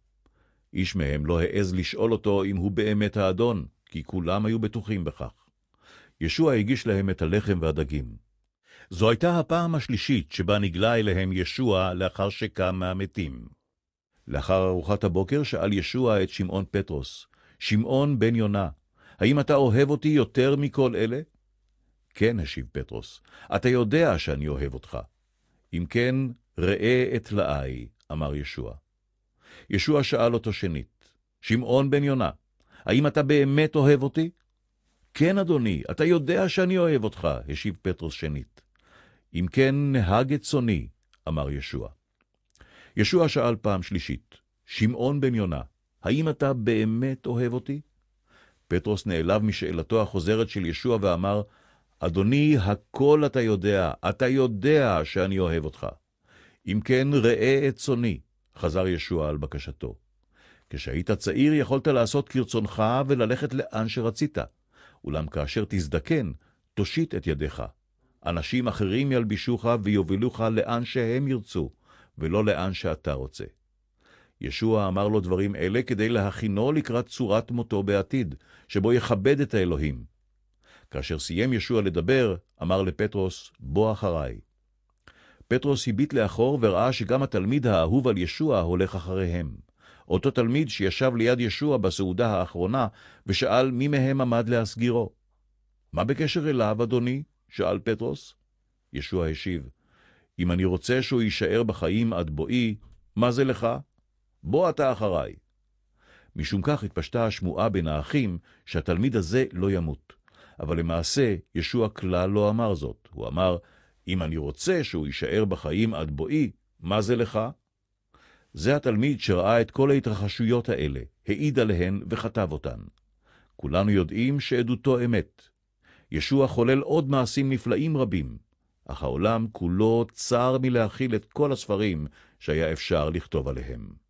איש מהם לא העז לשאול אותו אם הוא באמת האדון, כי כולם היו בטוחים בכך. ישוע הגיש להם את הלחם והדגים. זו הייתה הפעם השלישית שבה נגלה אליהם ישוע לאחר שקם מהמתים. לאחר ארוחת הבוקר שאל ישוע את שמעון פטרוס, שמעון בן יונה, האם אתה אוהב אותי יותר מכל אלה? כן, השיב פטרוס, אתה יודע שאני אוהב אותך. אם כן, ראה את תלאי, אמר ישוע. ישוע שאל אותו שנית, שמעון בן יונה, האם אתה באמת אוהב אותי? כן, אדוני, אתה יודע שאני אוהב אותך, השיב פטרוס שנית. אם כן, נהג את צוני, אמר ישוע. ישוע שאל פעם שלישית, שמעון בן יונה, האם אתה באמת אוהב אותי? פטרוס נעלב משאלתו החוזרת של ישוע ואמר, אדוני, הכל אתה יודע שאני אוהב אותך. אם כן, ראה את צוני, חזר ישוע על בקשתו. כשהיית צעיר יכולת לעשות כרצונך וללכת לאן שרצית, אולם כאשר תזדקן, תושיט את ידיך. אנשים אחרים ילבישוך ויובילוך לאן שהם ירצו, ולא לאן שאתה רוצה. ישוע אמר לו דברים אלה כדי להכינו לקראת צורת מותו בעתיד, שבו יכבד את האלוהים. כאשר סיים ישוע לדבר, אמר לפטרוס, בוא אחריי. פטרוס הביט לאחור וראה שגם התלמיד האהוב על ישוע הולך אחריהם. אותו תלמיד שישב ליד ישוע בסעודה האחרונה, ושאל מי מהם עמד להסגירו. מה בקשר אליו, אדוני? שאל פטרוס. ישוע השיב, אם אני רוצה שהוא יישאר בחיים עד בואי, מה זה לך? בוא אתה אחריי. משום כך התפשטה השמועה בין האחים שהתלמיד הזה לא ימות. אבל למעשה ישוע כלל לא אמר זאת. הוא אמר, אם אני רוצה שהוא יישאר בחיים עד בואי, מה זה לך? זה התלמיד שראה את כל ההתרחשויות האלה, העיד עליהן וכתב אותן. כולנו יודעים שעדותו אמת. ישוע חולל עוד מעשים נפלאים רבים, אך העולם כולו צר מלהכיל את כל הספרים שהיה אפשר לכתוב עליהם.